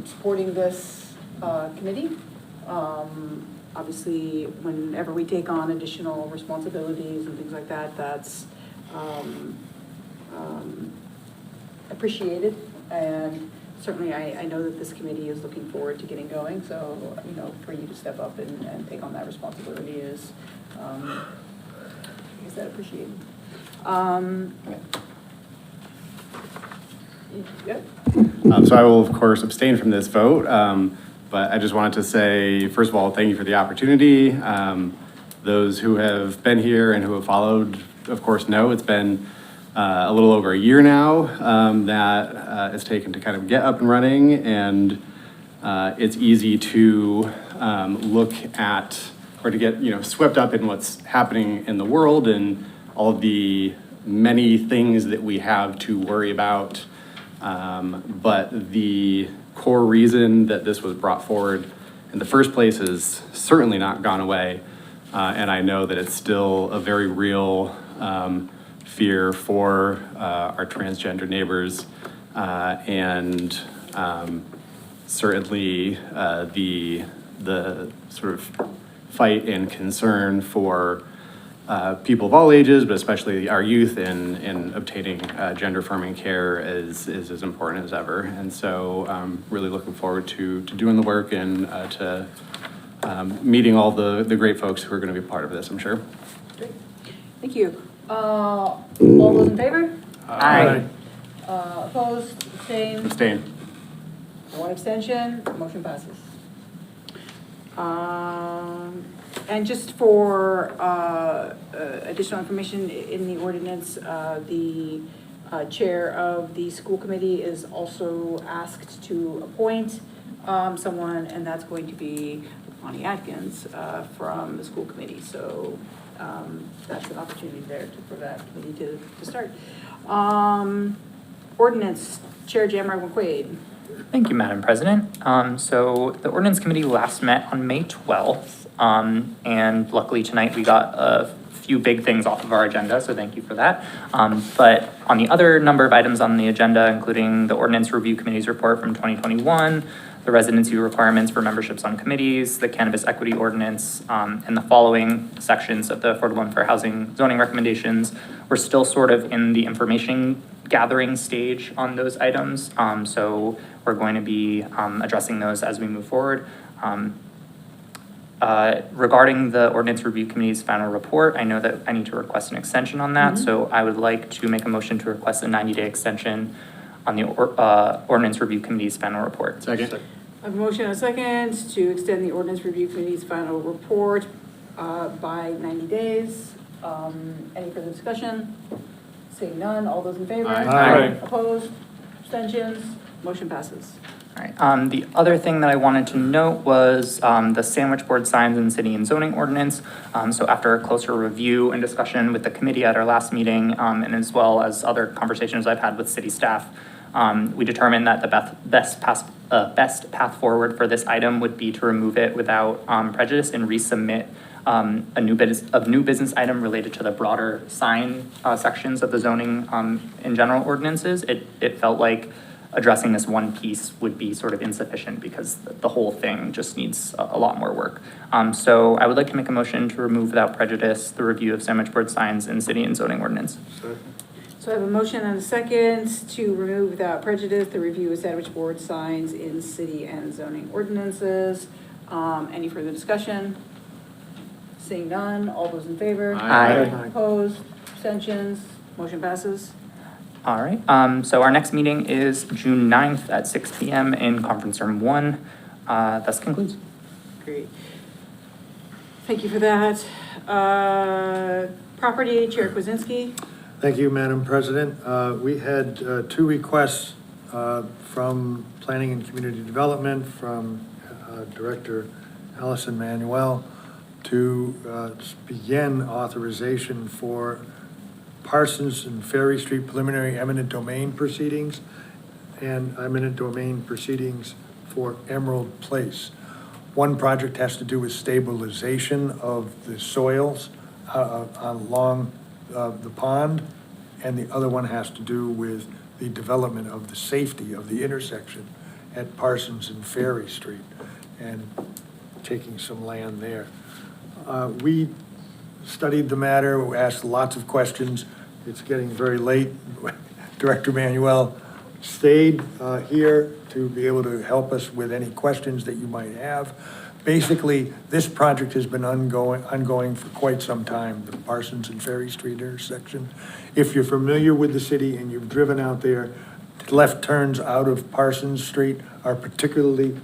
S2: supporting this committee. Obviously, whenever we take on additional responsibilities and things like that, that's appreciated. And certainly, I know that this committee is looking forward to getting going. So, for you to step up and take on that responsibility is, is that appreciated? Yep.
S23: So I will, of course, abstain from this vote, but I just wanted to say, first of all, thank you for the opportunity. Those who have been here and who have followed, of course, know it's been a little over a year now that it's taken to kind of get up and running, and it's easy to look at or to get swept up in what's happening in the world and all of the many things that we have to worry about. But the core reason that this was brought forward in the first place has certainly not gone away. And I know that it's still a very real fear for our transgender neighbors. And certainly the sort of fight and concern for people of all ages, but especially our youth in obtaining gender-affirming care is as important as ever. And so really looking forward to doing the work and to meeting all the great folks who are going to be part of this, I'm sure.
S2: Great. Thank you. All those in favor?
S23: Aye.
S2: Opposed? Abstained?
S23: Abstain.
S2: One abstention, motion passes. And just for additional information in the ordinance, the chair of the school committee is also asked to appoint someone, and that's going to be Bonnie Atkins from the school committee. So that's an opportunity there for that committee to start. Ordinance, Chair Jamrock McQuaid.
S24: Thank you, Madam President. So the ordinance committee last met on May 12th, and luckily tonight we got a few big things off of our agenda, so thank you for that. But on the other number of items on the agenda, including the ordinance review committee's report from 2021, the residency requirements for memberships on committees, the cannabis equity ordinance, and the following sections of the Affordable and Fair Housing zoning recommendations, we're still sort of in the information gathering stage on those items. So we're going to be addressing those as we move forward. Regarding the ordinance review committee's final report, I know that I need to request an extension on that. So I would like to make a motion to request a 90-day extension on the ordinance review committee's final report.
S23: Second.
S2: I have a motion and a second to extend the ordinance review committee's final report by 90 days. Any further discussion? Seeing none, all those in favor?
S23: Aye.
S2: Opposed? Abstentions? Motion passes.
S24: All right. The other thing that I wanted to note was the sandwich board signs in city and zoning ordinance. So after a closer review and discussion with the committee at our last meeting, and as well as other conversations I've had with city staff, we determined that the best path forward for this item would be to remove it without prejudice and resubmit a new business item related to the broader sign sections of the zoning in general ordinances. It felt like addressing this one piece would be sort of insufficient because the whole thing just needs a lot more work. So I would like to make a motion to remove without prejudice the review of sandwich board signs in city and zoning ordinance.
S2: So I have a motion and a second to remove without prejudice the review of sandwich board signs in city and zoning ordinances. Any further discussion? Seeing none, all those in favor?
S24: Aye.
S2: Opposed? Abstentions? Motion passes.
S24: All right, so our next meeting is June 9th at 6 p.m. in conference room 1. Thus concludes.
S2: Great. Thank you for that. Property, Chair Kwasinski.
S1: Thank you, Madam President. We had two requests from Planning and Community Development, from Director Allison Manuel, to begin authorization for Parsons and Ferry Street preliminary eminent domain proceedings and eminent domain proceedings for Emerald Place. One project has to do with stabilization of the soils along the pond, and the other one has to do with the development of the safety of the intersection at Parsons and Ferry Street. And taking some land there. We studied the matter, asked lots of questions. It's getting very late. Director Manuel stayed here to be able to help us with any questions that you might have. Basically, this project has been ongoing for quite some time, the Parsons and Ferry Street intersection. If you're familiar with the city and you've driven out there, left turns out of Parsons Street are particularly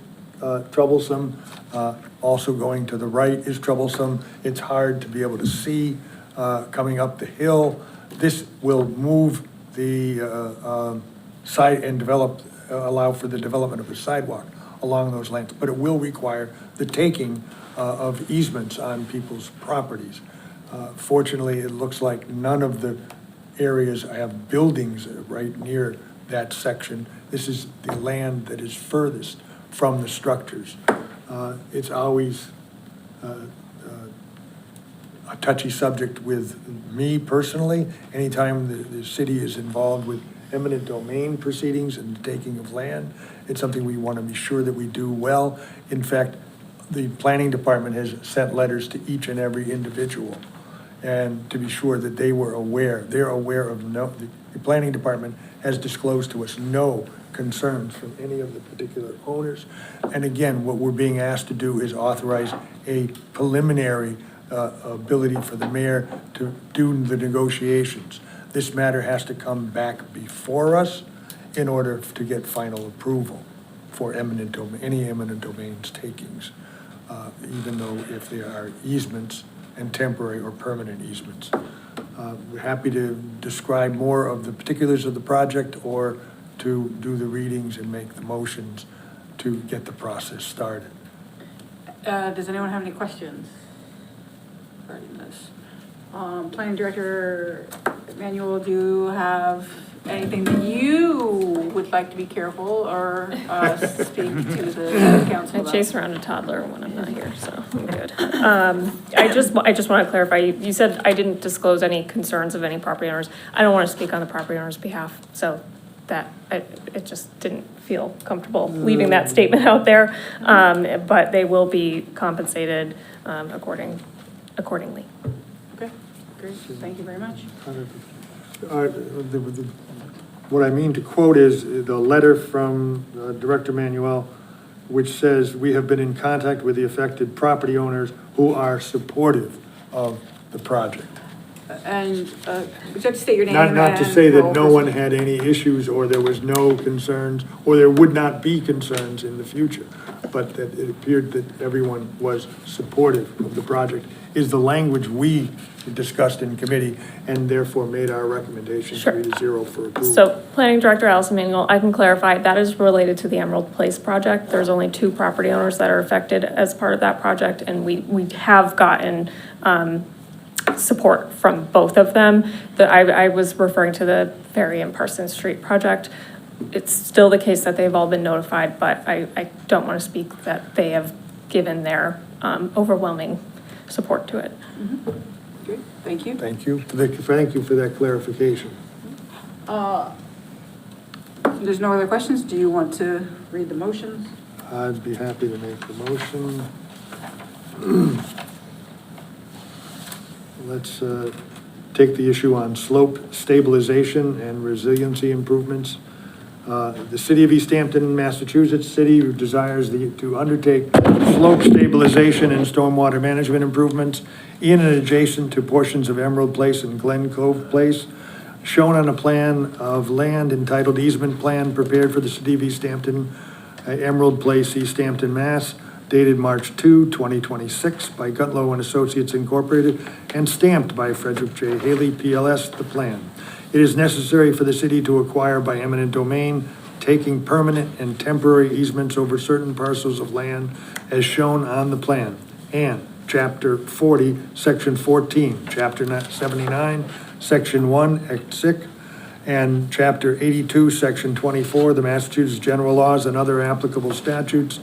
S1: troublesome. Also going to the right is troublesome. It's hard to be able to see coming up the hill. This will move the side and allow for the development of a sidewalk along those lanes, but it will require the taking of easements on people's properties. Fortunately, it looks like none of the areas have buildings right near that section. This is the land that is furthest from the structures. It's always a touchy subject with me personally. Anytime the city is involved with eminent domain proceedings and the taking of land, it's something we want to be sure that we do well. In fact, the planning department has sent letters to each and every individual, and to be sure that they were aware. They're aware of the planning department has disclosed to us no concerns from any of the particular owners. And again, what we're being asked to do is authorize a preliminary ability for the mayor to do the negotiations. This matter has to come back before us in order to get final approval for any eminent domains takings, even though if there are easements and temporary or permanent easements. We're happy to describe more of the particulars of the project or to do the readings and make the motions to get the process started.
S2: Does anyone have any questions regarding this? Planning Director Manuel, do you have anything that you would like to be careful or speak to the council
S18: I
S2: about?
S18: chase around a toddler when I'm not here, so I'm good. I just want to clarify, you said I didn't disclose any concerns of any property owners. I don't want to speak on the property owner's behalf, so it just didn't feel comfortable leaving that statement out there. But they will be compensated accordingly.
S2: Okay, great, thank you very much.
S1: What I mean to quote is the letter from Director Manuel, which says, "We have been in contact with the affected property owners who are supportive of the project."
S2: And would you like to state your name?
S1: Not to
S2: and
S1: say that
S2: role,
S1: no
S2: please?
S1: one had any issues or there was no concerns or there would not be concerns in the future, but that it appeared that everyone was supportive of the project is the language we discussed in committee and therefore made our recommendation 3-0 for approval.
S18: So Planning Director Allison Manuel, I can clarify, that is related to the Emerald Place project. There's only 2 property owners that are affected as part of that project, and we have gotten support from both of them. I was referring to the Ferry and Parsons Street project. It's still the case that they've all been notified, but I don't want to speak that they have given their overwhelming support to it.
S2: Mm-hmm. Great, thank you.
S1: Thank you. Thank you for that clarification.
S2: There's no other questions. Do you want to read the motions?
S1: I'd be happy to make the motion. Let's take the issue on slope stabilization and resiliency improvements. The city of Easthampton, Massachusetts, city desires to undertake slope stabilization and stormwater management improvements in and adjacent to portions of Emerald Place and Glen Cove Place, shown on a plan of land entitled Easement Plan prepared for the city of Easthampton, Emerald Place, Easthampton, Mass., dated March 2, 2026, by Gutlow and Associates Incorporated, and stamped by Frederick J. Haley, PLS, the plan. It is necessary for the city to acquire by eminent domain, taking permanent and temporary easements over certain parcels of land as shown on the plan. And Chapter 40, Section 14, Chapter 79, Section 1, Act 6, and Chapter 82, Section 24, the Massachusetts General Laws and other applicable statutes,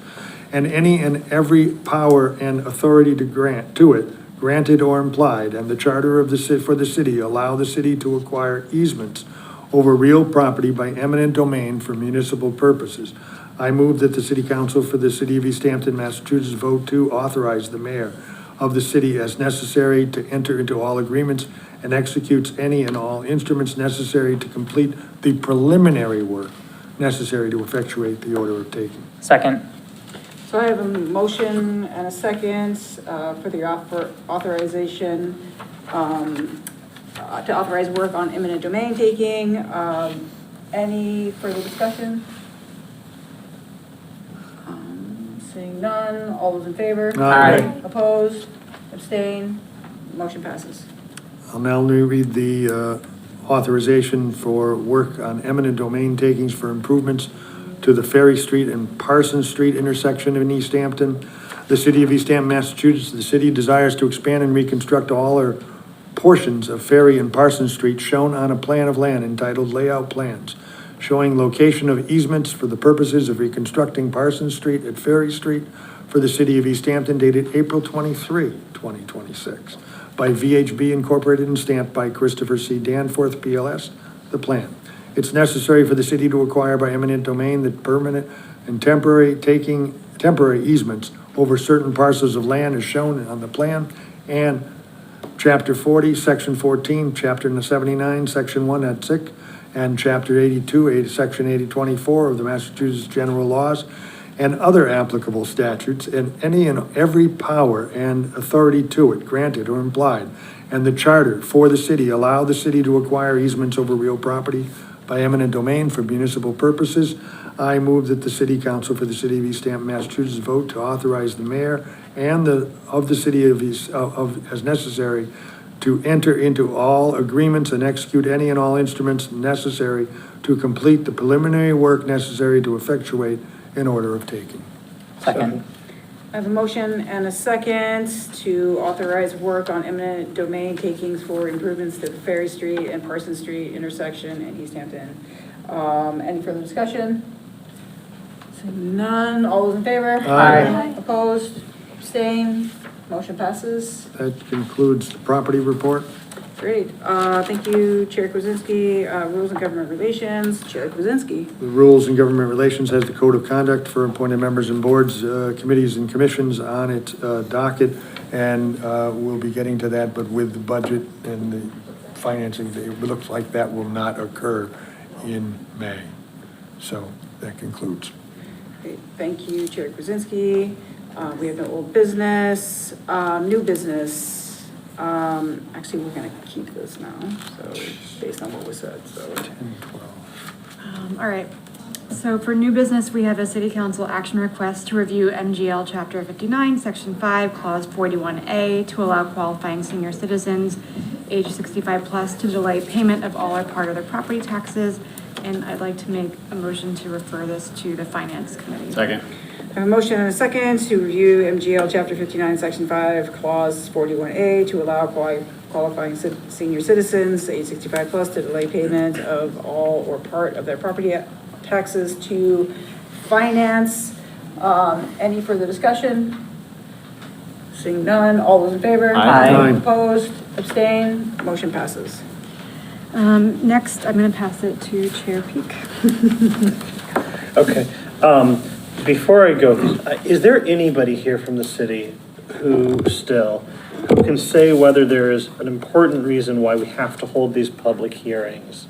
S1: and any and every power and authority to grant to it, granted or implied, and the charter of the city for the city allow the city to acquire easements over real property by eminent domain for municipal purposes. I move that the City Council for the City of Easthampton, Massachusetts vote to authorize the mayor of the city as necessary to enter into all agreements and executes any and all instruments necessary to complete the preliminary work necessary to effectuate the order of taking.
S24: Second.
S2: So I have a motion and a second for the authorization, to authorize work on eminent domain taking. Any further discussion? Seeing none, all those in favor?
S1: Aye.
S2: Opposed, abstain, motion passes.
S1: I'll now read the authorization for work on eminent domain takings for improvements to the Ferry Street and Parsons Street intersection in Easthampton. The City of Easthampton, Massachusetts, the city desires to expand and reconstruct all or portions of Ferry and Parsons Street shown on a plan of land entitled Layout Plans, showing location of easements for the purposes of reconstructing Parsons Street at Ferry Street for the City of Easthampton dated April 23, 2026, by VHB Incorporated and stamped by Christopher C. Danforth, PLS, the plan. It's necessary for the city to acquire by eminent domain the permanent and temporary easements over certain parcels of land as shown on the plan, and Chapter 40, Section 14, Chapter 79, Section 1 at 6, and Chapter 82, Section 8024 of the Massachusetts General Laws, and other applicable statutes, and any and every power and authority to it, granted or implied, and the charter for the city allow the city to acquire easements over real property by eminent domain for municipal purposes. I move that the City Council for the City of Easthampton, Massachusetts vote to authorize the mayor and of the city of as necessary to enter into all agreements and execute any and all instruments necessary to complete the preliminary work necessary to effectuate an order of taking.
S24: Second.
S2: I have a motion and a second to authorize work on eminent domain takings for improvements to the Ferry Street and Parsons Street intersection in Easthampton. Any further discussion? Seeing none, all those in favor?
S1: Aye.
S2: Opposed, abstained, motion passes.
S1: That concludes the property report.
S2: Great, thank you, Chair Kwasinski. Rules and Government Relations, Chair Kwasinski.
S1: The Rules and Government Relations has the Code of Conduct for appointed members and boards, committees and commissions on its docket, and we'll be getting to that, but with the budget and the financing, it looks like that will not occur in May. So that concludes.
S2: Great, thank you, Chair Kwasinski. We have no old business, new business. Actually, we're gonna keep this now, so based on what was said, so.
S1: 10, 12.
S20: All right. So for new business, we have a city council action request to review MGL Chapter 59, Section 5, Clause 41A, to allow qualifying senior citizens age 65 plus to delay payment of all or part of their property taxes. And I'd like to make a motion to refer this to the Finance Committee.
S23: Second.
S2: I have a motion and a second to review MGL Chapter 59, Section 5, Clause 41A, to allow qualifying senior citizens age 65 plus to delay payment of all or part of their property taxes to Finance. Any further discussion? Seeing none, all those in favor?
S1: Aye.
S2: Opposed, abstain, motion passes.
S20: Next, I'm going to pass it to Chair Peak.
S4: Okay. Before I go, is there anybody here from the city who can say whether there is an important reason why we have to hold these public hearings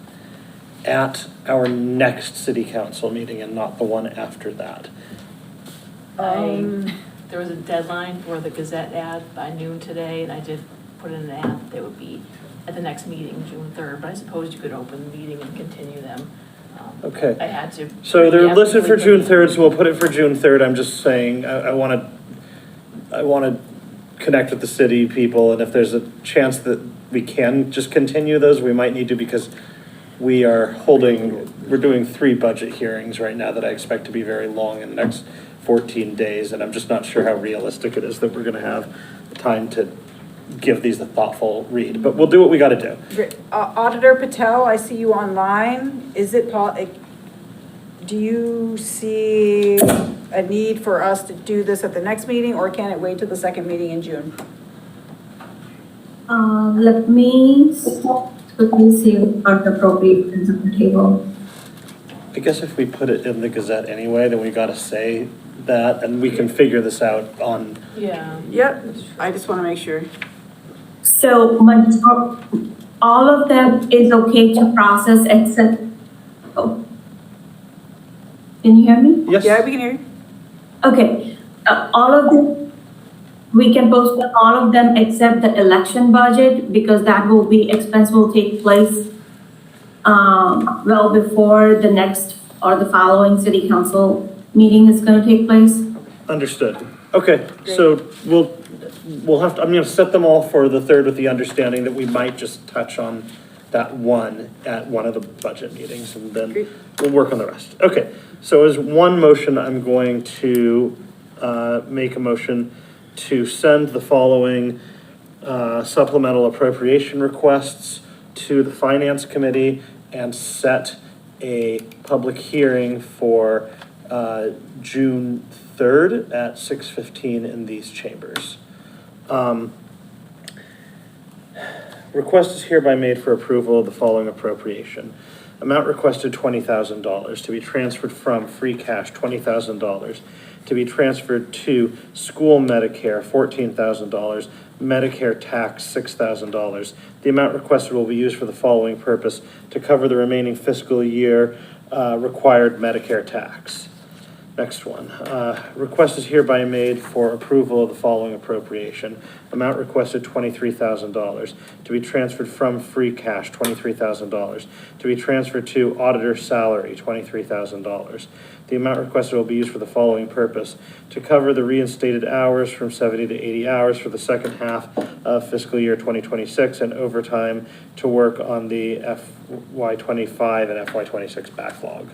S4: at our next city council meeting and not the one after that?
S9: There was a deadline for the Gazette ad by noon today, and I did put in an ad that they would be at the next meeting, June 3rd, but I suppose you could open the meeting and continue them.
S4: Okay.
S9: I had to.
S4: So they're listed for June 3rd, so we'll put it for June 3rd. I'm just saying, I want to connect with the city people, and if there's a chance that we can just continue those, we might need to, because we're doing 3 budget hearings right now that I expect to be very long in the next 14 days, and I'm just not sure how realistic it is that we're going to have time to give these a thoughtful read, but we'll do what we got to do.
S2: Great. Auditor Patel, I see you online. Do you see a need for us to do this at the next meeting, or can it wait till the second meeting in June?
S11: Let me quickly see what the appropriate is on the table.
S4: I guess if we put it in the Gazette anyway, then we gotta say that, and we can figure this out on,
S9: Yeah.
S2: Yep, I just want to make sure.
S11: So all of them is okay to process except, oh. Can you hear me?
S4: yes?
S2: Yeah, we can hear you.
S11: Okay, all of them, we can postpone all of them except the election budget because that will be, expense will take place well before the next or the following city council meeting is gonna take place.
S4: Understood. Okay, so we'll have to, I'm gonna set them all for the 3rd with the understanding that we might just touch on that one at one of the budget meetings, and then we'll work on the rest. Okay, so as one motion, I'm going to make a motion to send the following supplemental appropriation requests to the Finance Committee and set a public hearing for June 3rd at 6:15 in these chambers. Request is hereby made for approval of the following appropriation. Amount requested $20,000 to be transferred from free cash, $20,000 to be transferred to school Medicare, $14,000, Medicare tax, $6,000. The amount requested will be used for the following purpose: to cover the remaining fiscal year required Medicare tax. Next one, request is hereby made for approval of the following appropriation. Amount requested $23,000 to be transferred from free cash, $23,000 to be transferred to auditor salary, $23,000. The amount requested will be used for the following purpose: to cover the reinstated hours from 70 to 80 hours for the second half of fiscal year 2026 and overtime to work on the FY25 and FY26 backlog.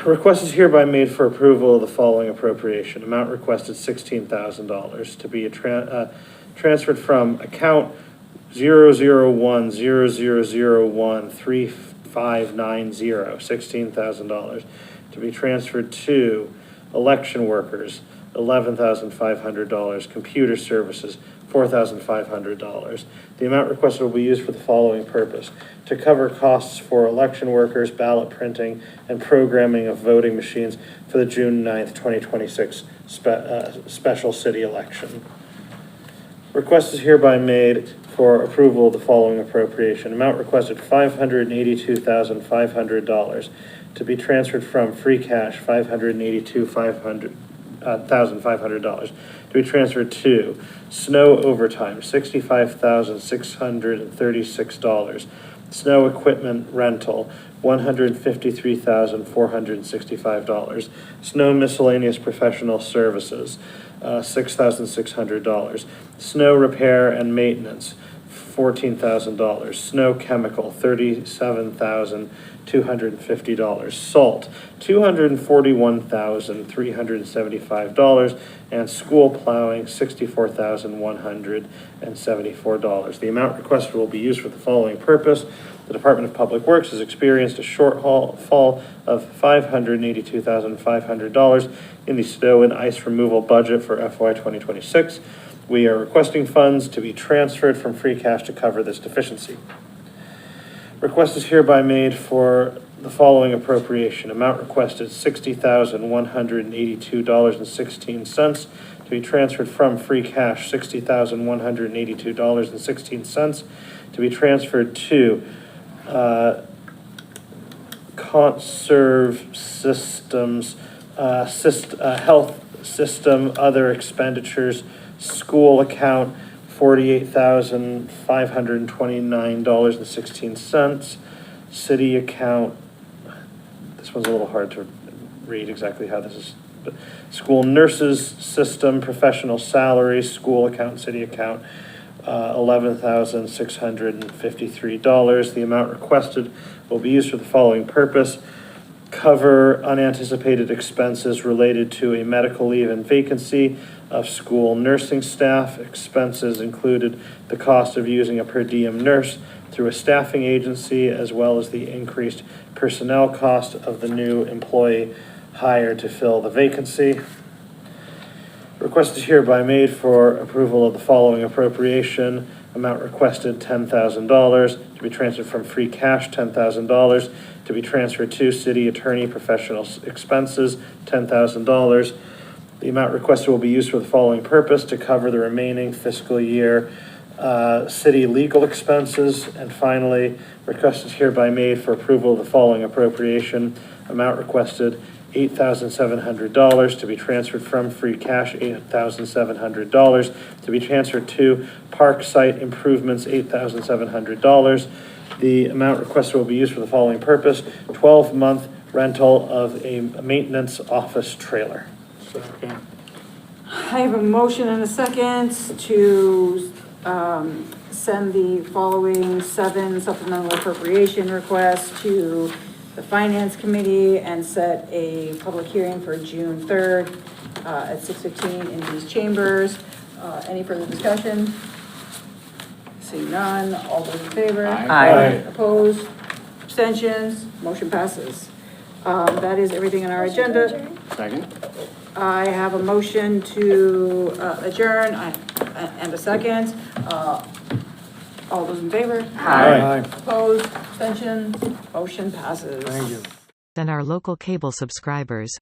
S4: Request is hereby made for approval of the following appropriation. Amount requested $16,000 to be transferred from account 00100013590, $16,000 to be transferred to election workers, $11,500, computer services, $4,500. The amount requested will be used for the following purpose: to cover costs for election workers, ballot printing, and programming of voting machines for the June 9th, 2026 special city election. Request is hereby made for approval of the following appropriation. Amount requested $582,500 to be transferred from free cash, $582,500 to be transferred to snow overtime, $65,636. Snow equipment rental, $153,465. Snow miscellaneous professional services, $6,600. Snow repair and maintenance, $14,000. Snow chemical, $37,250. Salt, $241,375. And school plowing, $64,174. The amount requested will be used for the following purpose: the Department of Public Works has experienced a shortfall of $582,500 in the snow and ice removal budget for FY 2026. We are requesting funds to be transferred from free cash to cover this deficiency. Request is hereby made for the following appropriation. Amount requested $60,182.16 to be transferred from free cash, $60,182.16 to be transferred to Conserve Systems, Health System, other expenditures, school account, $48,529.16, city account, this one's a little hard to read exactly how this is, but school nurses system, professional salaries, school account, city account, $11,653. The amount requested will be used for the following purpose: cover unanticipated expenses related to a medical leave and vacancy of school nursing staff. Expenses included the cost of using a per diem nurse through a staffing agency, as well as the increased personnel cost of the new employee hired to fill the vacancy. Request is hereby made for approval of the following appropriation. Amount requested, $10,000. To be transferred from free cash, $10,000. To be transferred to city attorney professional expenses, $10,000. The amount requested will be used for the following purpose: to cover the remaining fiscal year city legal expenses. And finally, request is hereby made for approval of the following appropriation. Amount requested, $8,700. To be transferred from free cash, $8,700. To be transferred to park site improvements, $8,700. The amount requested will be used for the following purpose: 12-month rental of a maintenance office trailer.
S2: I have a motion and a second to send the following 7 supplemental appropriation requests to the Finance Committee and set a public hearing for June 3rd at 6:15 in these chambers. Any further discussion? Seeing none, all those in favor?
S5: Aye.
S2: Opposed? Abstentions? Motion passes. That is everything on our agenda.
S23: Second?
S2: I have a motion to adjourn and a second. All those in favor?
S1: Aye.
S2: Opposed? Abstentions? Motion passes.
S1: Thank you.
S8: Than our local cable subscribers,